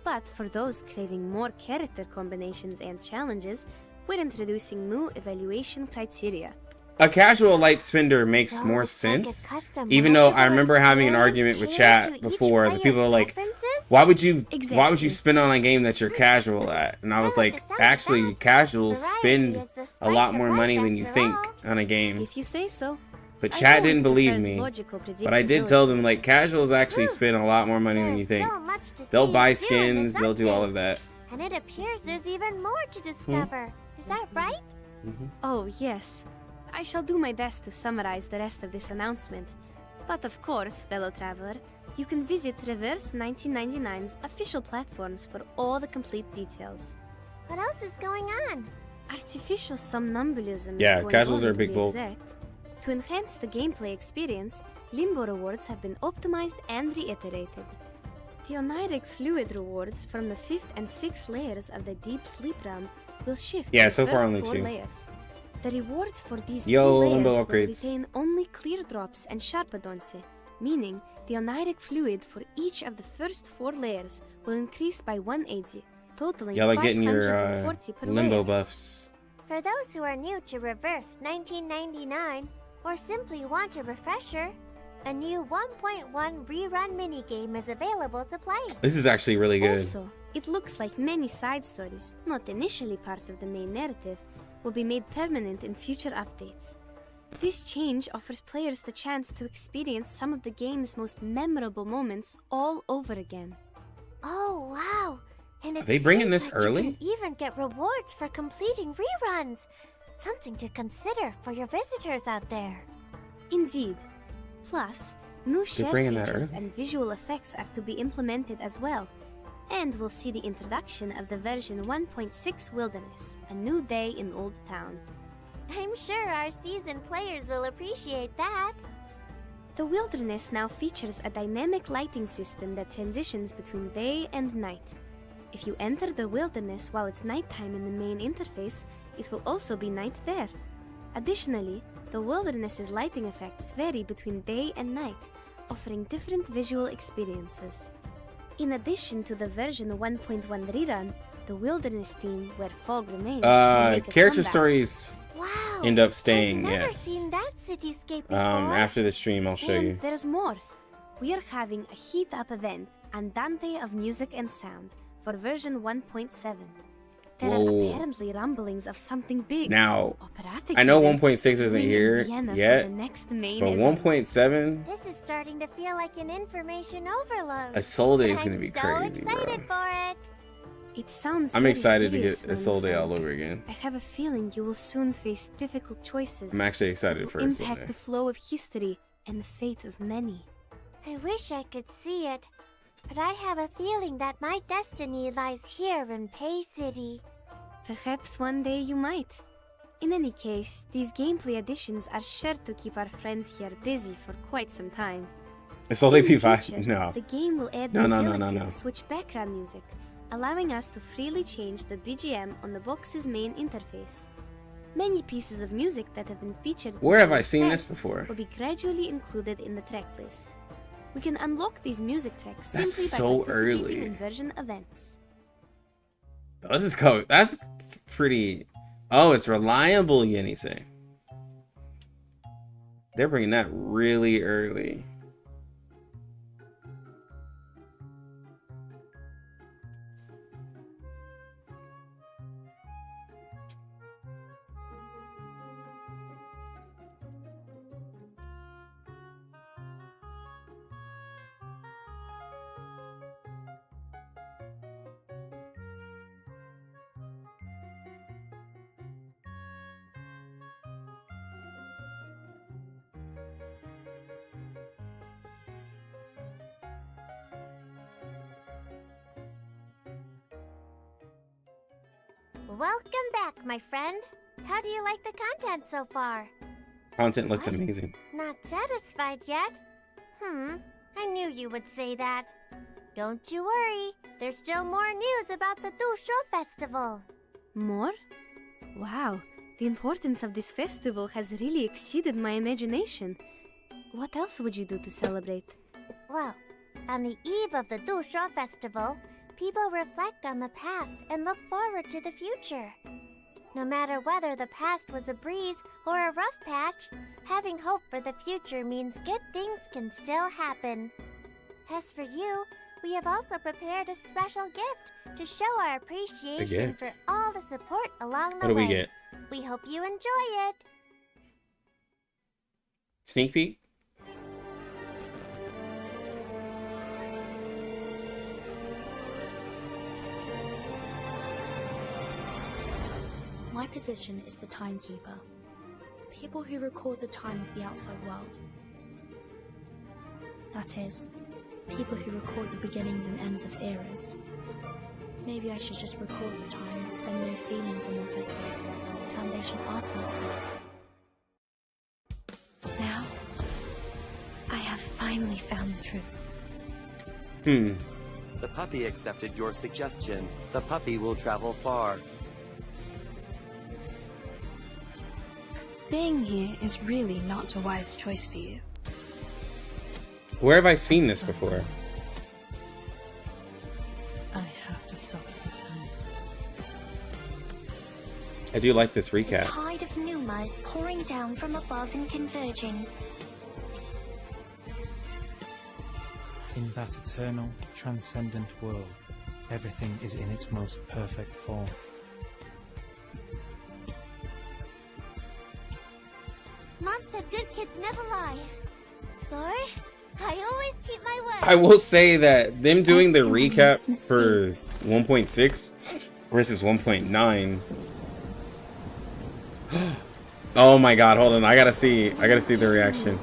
But for those craving more character combinations and challenges, we're introducing new evaluation criteria. A casual light spender makes So more it's like a sense. custom Even though I leaderboard remember having an experience argument with tailored chat to each before, the people player's are like, preferences? why would you Exactly. spend on a game that you're casual at? And I was like, actually, casuals spend a lot more money than you think on a game. If you say so. But I chat always didn't believe preferred me. logical But I did tell them, like, casuals actually spend a lot more money than you think. They'll buy skins, they'll do all of that. And it appears there's even more to discover. Is that right? Oh, yes. I shall do my best to summarize the rest of this announcement. But of course, fellow traveler, you can visit Reverse 1999's official platforms for all the complete details. What else is going on? Artificial somnambulism Yeah, is going casuals on, are a to big be bulk. exact. To enhance the gameplay experience, Limbo rewards have been optimized and reiterated. The oniric fluid rewards from the 5th and 6th layers of the deep sleep realm will shift Yeah, to the so far first only 4 2. layers. The rewards for these Yo, 2 layers Limbo will upgrades. retain only clear drops and sharpadonce, meaning the oniric fluid for each of the first 4 layers will increase by 180, totaling Y'all are getting your 540 per Limbo layer. buffs. For those who are new to Reverse 1999, or simply want a refresher, a new 1.1 rerun minigame is available to play. This is actually really good. Also, it looks like many side stories, not initially part of the main narrative, will be made permanent in future updates. This change offers players the chance to experience some of the game's most memorable moments all over again. Oh, wow. And Are they bringing this early? You can even get rewards for completing reruns. Something to consider for your visitors out there. Indeed. Plus, new share bringing that features early? and visual effects are to be implemented as well. And we'll see the introduction of the version 1.6 Wilderness, a new day in Old Town. I'm sure our seasoned players will appreciate that. The Wilderness now features a dynamic lighting system that transitions between day and night. If you enter the Wilderness while it's nighttime in the main interface, it will also be night there. Additionally, the Wilderness's lighting effects vary between day and night, offering different visual experiences. In addition to the version 1.1 rerun, the Wilderness theme, where fog remains, will make a Character comeback. stories Wow. end up staying, Never yes. seen that cityscape before. After the stream, I'll show And you. there's more. We are having a heat-up event, Andante of Music and Sound, for version 1.7. There Whoa. are apparently rumblings of something big. Now, operatic I know even, 1.6 isn't happening in here Vienna for yet, the next main but event. 1.7, This is starting to feel like an information overload. Isolde is But gonna I'm be so crazy, excited bro. for it. It sounds I'm very excited to serious, get my Isolde friend. all over again. I have a feeling you will soon face difficult choices. I'm actually that excited will for impact Isolde. the flow of history and the fate of many. I wish I could see it, but I have a feeling that my destiny lies here in Pay City. Perhaps one day you might. In any case, these gameplay additions are sure to keep our friends here busy for quite some time. Isolde In the P5? future, No. The game will add No, the no, no, ability no, no. to switch background music, allowing us to freely change the BGM on the box's main interface. Many pieces of music that have been featured in Where have the I seen past this before? will be gradually included in the track list. We can unlock these music tracks That's simply so by participating early. in version events. Oh, this is cool. That's pretty. Oh, it's reliable, Yenise. They're bringing that really early. Welcome back, my friend. How do you like the content so far? Content looks amazing. Not satisfied yet? I knew you would say that. Don't you worry, there's still more news about the Dusho Festival. More? Wow, the importance of this festival has really exceeded my imagination. What else would you do to celebrate? Well, on the eve of the Dusho Festival, people reflect on the past and look forward to the future. No matter whether the past was a breeze or a rough patch, having hope for the future means good things can still happen. As for you, we have also prepared a special gift to show our appreciation gift? for all the support along the What do way. we get? We hope you enjoy it. Sneak peek? My position is the timekeeper. People who record the time of the outside world. That is, people who record the beginnings and ends of eras. Maybe I should just record the time and spend no feelings in what I say, as the Foundation asked me to do. Now, I have finally found the truth. The puppy accepted your suggestion. The puppy will travel far. Staying here is really not a wise choice for you. Where have I seen this before? I have to stop it this time. I do like this recap. The tide of Numa is pouring down from above and converging. In that eternal, transcendent world, everything is in its most perfect form. Mom said good kids never lie. So, I always keep my word. I will say that them doing the recap for 1.6 versus 1.9. Oh my god, hold on. I gotta see the reaction.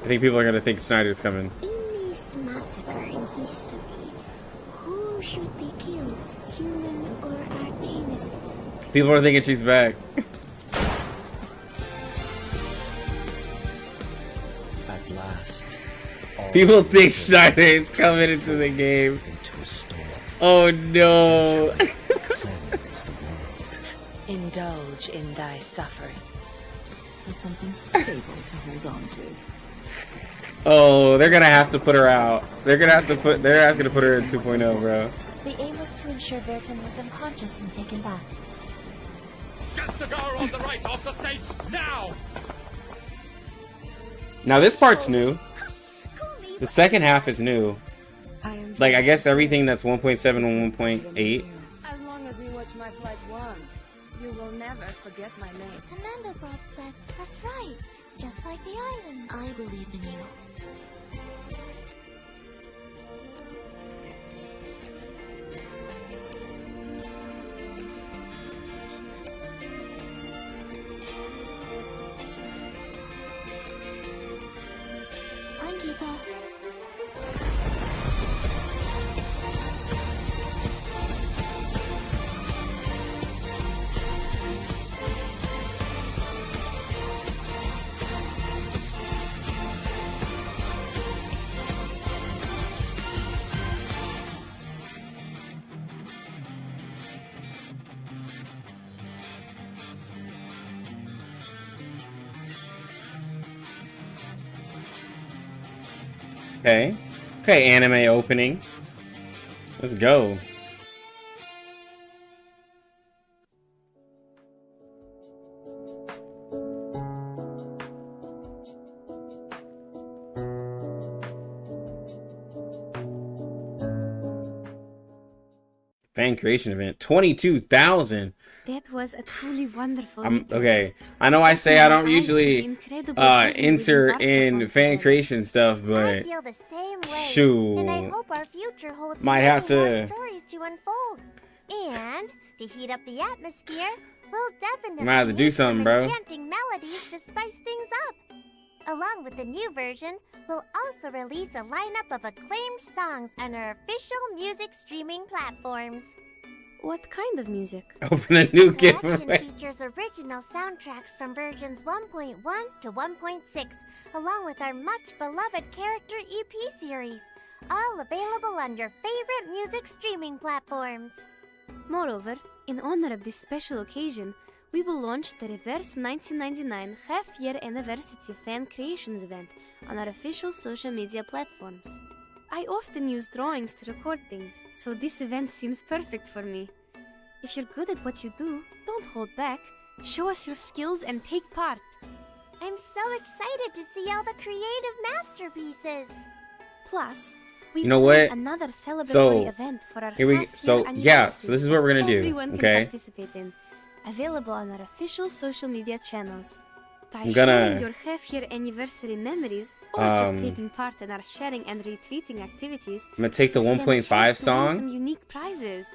I think people are gonna think Snyder's coming. In this massacre in history, who should be killed, human or arcanist? People are thinking she's back. At last. People think Snyder is coming into the game. Oh no. Indulge in thy suffering. For something stable to hold on to. Oh, they're gonna have to put her out. They're asking to put her in 2.0, bro. The aim was to ensure Verton was unconscious and taken back. Get the girl on the right off the stage now! Now this part's new. The second half is new. Like, I guess everything that's 1.7 and 1.8. As long as you watch my flight once, you will never forget my name. Commandobrod said, that's right. It's just like the island. I believe in you. Timekeeper. Okay. Okay, anime opening. Let's go. Fan creation event. 22,000. That was a truly wonderful. Okay. I know I say I don't usually insert in fan creation stuff, but feel the same way, shoot. and I hope our future holds Might many have more to- stories to unfold. And to heat up the atmosphere, we'll definitely Might have to do need something, some bro. enchanting melodies to spice things up. Along with the new version, we'll also release a lineup of acclaimed songs on our official music streaming platforms. What kind of music? Open a new The collection giveaway. features original soundtracks from versions 1.1 to 1.6, along with our much beloved character EP series, all available on your favorite music streaming platforms. Moreover, in honor of this special occasion, we will launch the Reverse 1999 half-year anniversary fan creations event on our official social media platforms. I often use drawings to record things, so this event seems perfect for me. If you're good at what you do, don't hold back. Show us your skills and take part. I'm so excited to see all the creative masterpieces. Plus, We've You know planned what? Another celebratory So event for our here we half-year so yeah. anniversary So this is what we're gonna do. everyone can Okay. participate in. Available on our official social media channels. By I'm gonna, sharing your half-year anniversary memories or just um, taking part in our sharing and retweeting activities, I'm gonna take the you stand a 1.5 chance to win song some unique prizes.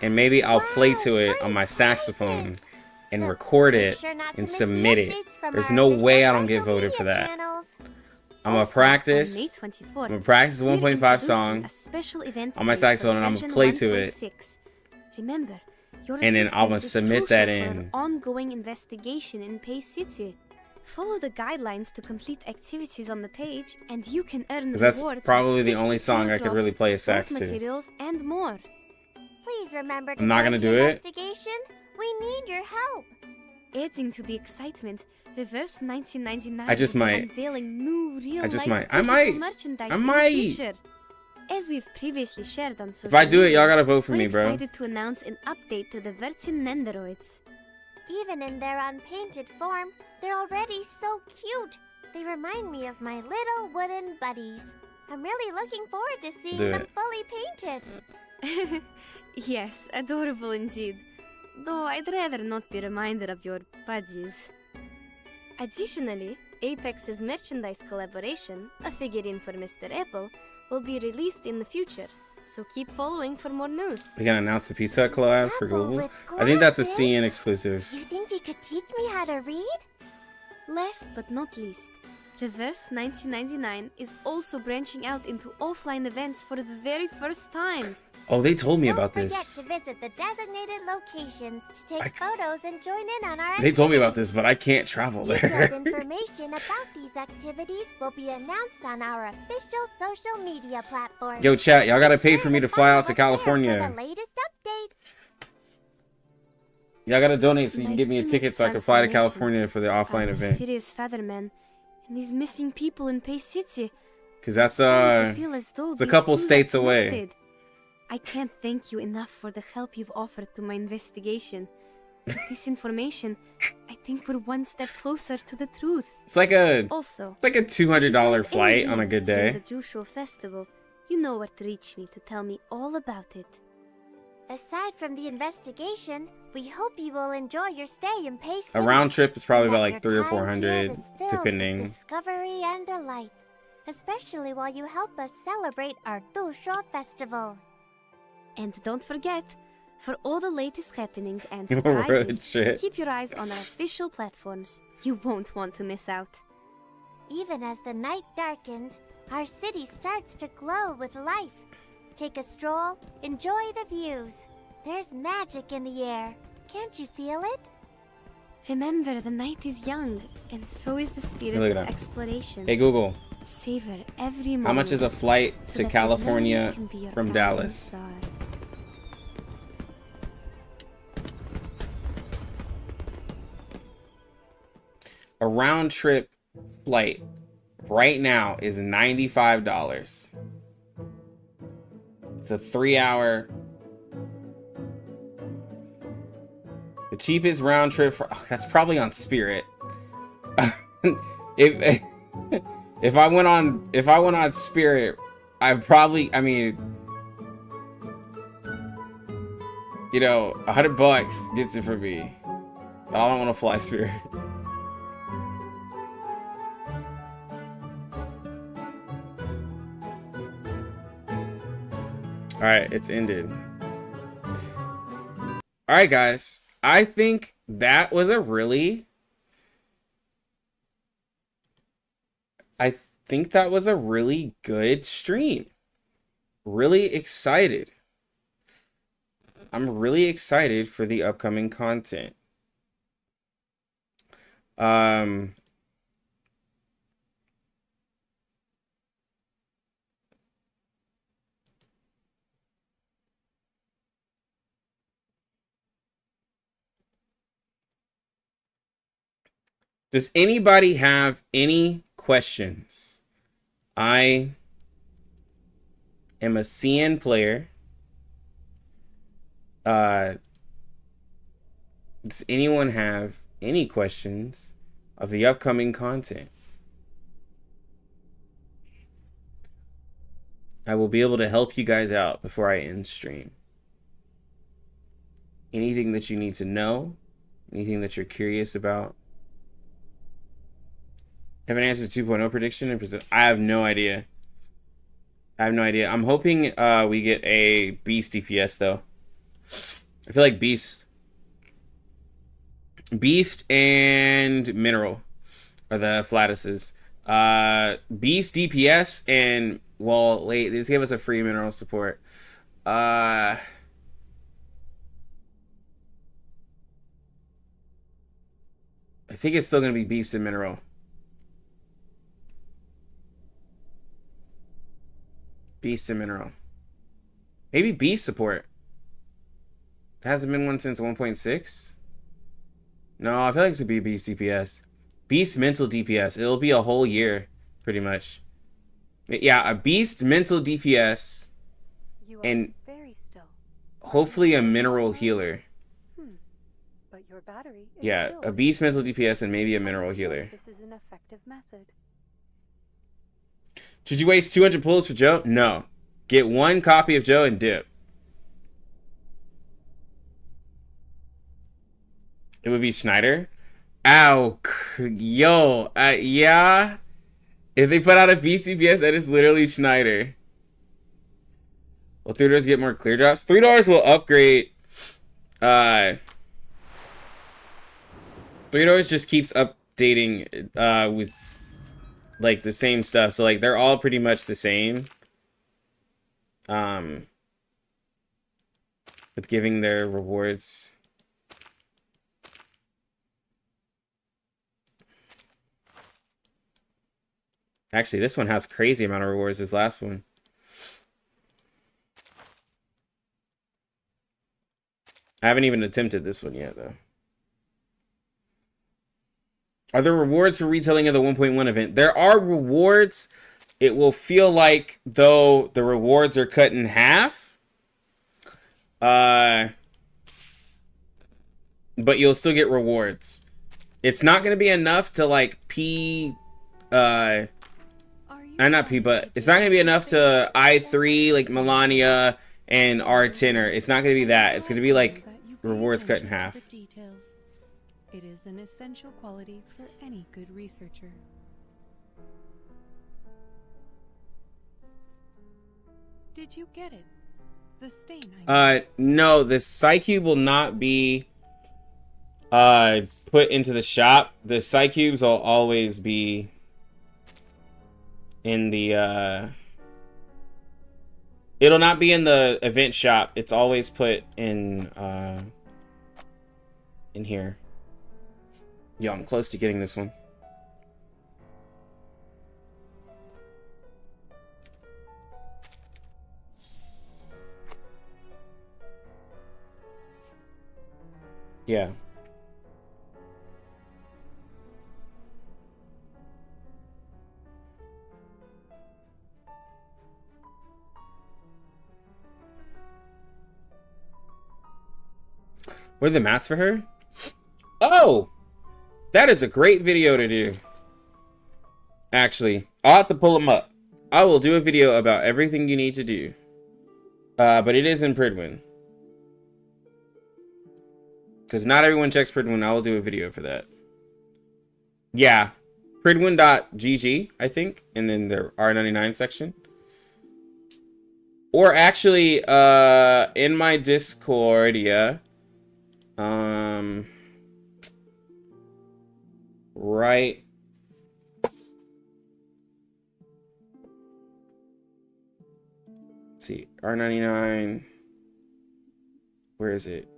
and maybe I'll play to it on my saxophone and record it and submit it. There's no way I don't get voted for that. I'm gonna Also, practice. on May 24th, I'm gonna practice the we're 1.5 introducing song a special event on my page saxophone, for and I'm version gonna play to it. 1.6. Remember, your And then I'm gonna assistance is submit that crucial for in. our ongoing investigation in Pay City. Follow the guidelines to complete activities on the page, and you can earn 'Cause that's rewards probably like the only 60 song I could really teardrops, play a birth sax to. materials, and more. Please remember to I'm not join gonna the do it. investigation. We need your help. Adding to the excitement, Reverse 1999 I just will be might. unveiling new I just real-life might. I physical might. merchandise I in the might. future. As we've previously shared on social If I do it, media, y'all gotta vote for we're me, bro. excited to announce an update to the Vertin Nendoroids. Even in their unpainted form, they're already so cute. They remind me of my little wooden buddies. I'm really looking forward to seeing Do them it. fully painted. Yes, adorable indeed. Though I'd rather not be reminded of your buddies. Additionally, Apex's merchandise collaboration, a figurine for Mr. Apple, will be released in the future. So keep following for more news. We can announce the Pizza Hut collab for Google. I think that's a CN exclusive. You think you could teach me how to read? Last but not least, Reverse 1999 is also branching out into offline events for the very first time. Oh, they told me Don't about forget this. to visit the designated locations to take photos and join in on our They told me about this, but I can't travel Detailed there. information about these activities will be announced on our official social media platform. Yo, chat, y'all gotta pay for me to fly out to For the California. latest updates. Y'all gotta donate so you can My give me a teammates' ticket so I can fly to transformation, California for the offline our event. mysterious Featherman, and these missing people in Pay City. Cause that's I feel as though it's a these couple clues are states away. connected. I can't thank you enough for the help you've offered to my investigation. With this information, I think we're one step closer to the truth. It's like a Also, it's like a $200 flight on a good during day. the Jusho Festival, you know where to reach me to tell me all about it. Aside from the investigation, we hope you will enjoy your stay in Pay City. A round trip is probably and about that like your 300 or time here 400, is filled with depending. discovery and delight, especially while you help us celebrate our Dusho Festival. And don't forget, for all the latest happenings and Road surprises, trip. keep your eyes on our official platforms. You won't want to miss out. Even as the night darkens, our city starts to glow with life. Take a stroll, enjoy the views. There's magic in the air. Can't you feel it? Remember, the night is young, and so is the spirit Look of at that. exploration. Hey Google, Savor every moment. how much is a flight so to that those California memories can be your from guiding Dallas? star. A round trip flight right now is $95. It's a 3-hour. The cheapest round trip for that's probably on Spirit. if if I went on Spirit, I mean, you know, $100 gets it for me. But I don't want to fly Spirit. All right, it's ended. All right, guys. I think that was a really good stream. Really excited. I'm really excited for the upcoming content. Does anybody have any questions? I am a CN player. Does anyone have any questions of the upcoming content? I will be able to help you guys out before I end stream. Anything that you need to know, anything that you're curious about. Have an answer to 2.0 prediction? I have no idea. I'm hoping we get a Beast DPS though. I feel like Beast and Mineral are the flattest. Beast DPS and, well, wait, they just gave us a free Mineral support. I think it's still gonna be Beast and Mineral. Beast and Mineral. Maybe Beast support. It hasn't been one since 1.6. No, I feel like it's gonna be Beast DPS. Beast mental DPS. It'll be a whole year, pretty much. Yeah, a Beast mental DPS and hopefully a Mineral healer. But your battery is Yeah, filled. a Beast mental DPS and maybe a Mineral healer. This is an effective method. Should you waste 200 pulls for Joe? No. Get one copy of Joe and dip. It would be Schneider. Ow. Yo. Yeah. If they put out a Beast DPS, that is literally Schneider. Will 3 doors get more clear drops? 3 doors will upgrade. 3 doors just keeps updating with like the same stuff. So like they're all pretty much the same. With giving their rewards. Actually, this one has crazy amount of rewards, this last one. I haven't even attempted this one yet, though. Are there rewards for retelling of the 1.1 event? There are rewards. It will feel like though the rewards are cut in half. But you'll still get rewards. It's not going to be enough to like but it's not going to be enough to I3 like Melania and R10er. It's not going to be that. It's going to be like rewards cut in half. It is an essential quality for any good researcher. Did you get it? The stain no, the Psycube will not be put into the shop. The Psycubes will always be in the it'll not be in the event shop. It's always put in here. Yo, I'm close to getting this one. Yeah. What are the mats for her? Oh! That is a great video to do. Actually, I'll have to pull them up. I will do a video about everything you need to do. But it is in Pridwin. Because not everyone checks Pridwin. I will do a video for that. Yeah. Pridwin.gg, I think. And then the R99 section. Or actually, in my Discord, yeah. Right. Let's see. R99. Where is it?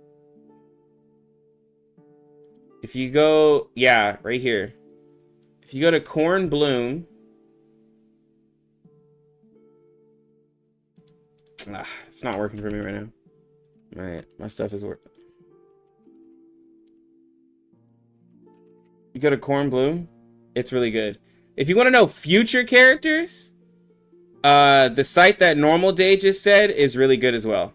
If you go, yeah, right here. If you go to Corn Bloom. It's not working for me right now. My stuff is working. You go to Corn Bloom. It's really good. If you want to know future characters, the site that Normal Day just said is really good as well.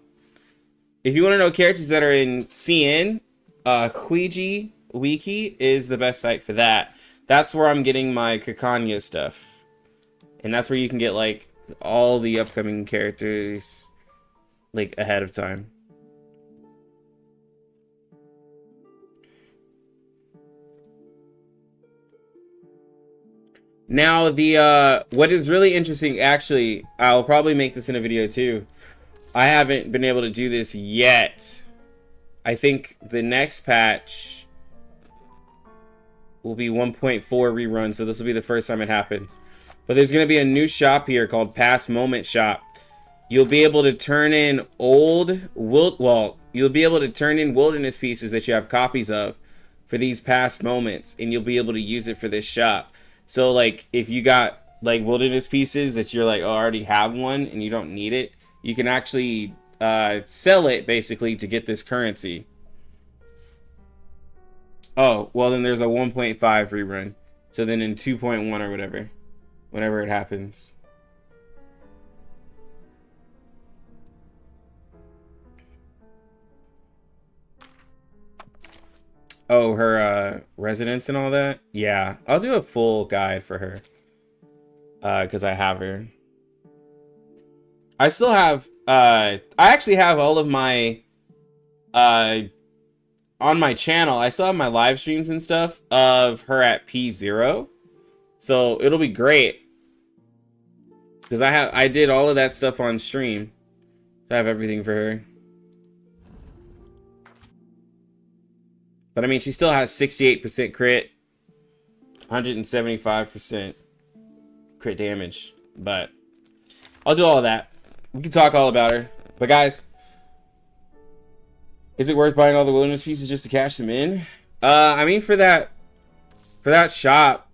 If you want to know characters that are in CN, Huiji Wiki is the best site for that. That's where I'm getting my Kakanya stuff. And that's where you can get like all the upcoming characters like ahead of time. Now the what is really interesting, actually, I'll probably make this in a video too. I haven't been able to do this yet. I think the next patch will be 1.4 rerun, so this will be the first time it happens. But there's going to be a new shop here called Past Moment Shop. You'll be able to turn in you'll be able to turn in wilderness pieces that you have copies of for these past moments, and you'll be able to use it for this shop. So like if you got like wilderness pieces that you're like, oh, I already have one and you don't need it, you can actually sell it basically to get this currency. Oh, well then there's a 1.5 rerun. So then in 2.1 or whatever, whenever it happens. Oh, her residence and all that? Yeah, I'll do a full guide for her. Because I have her. I still have, I actually have all of my, on my channel, I still have my live streams and stuff of her at P0. So it'll be great. Because I did all of that stuff on stream. So I have everything for her. But I mean, she still has 68% crit, 175% crit damage. But I'll do all of that. We can talk all about her. But guys, is it worth buying all the wilderness pieces just to cash them in? I mean, for that shop,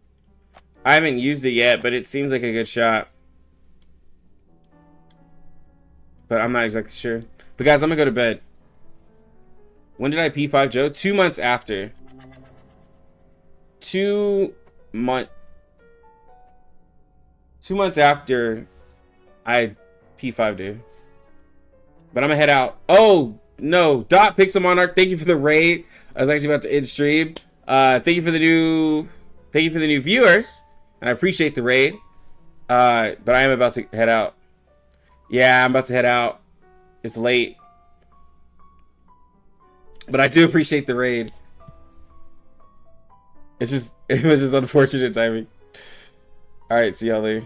I haven't used it yet, but it seems like a good shop. But I'm not exactly sure. But guys, I'm gonna go to bed. When did I P5 Joe? 2 months after. 2 months after I P5'd her. But I'm gonna head out. Oh no, Dot Pixel Monarch, thank you for the raid. I was actually about to end stream. Thank you for the new viewers, and I appreciate the raid. But I am about to head out. Yeah, I'm about to head out. It's late. But I do appreciate the raid. It was just unfortunate timing. Alright, see y'all later.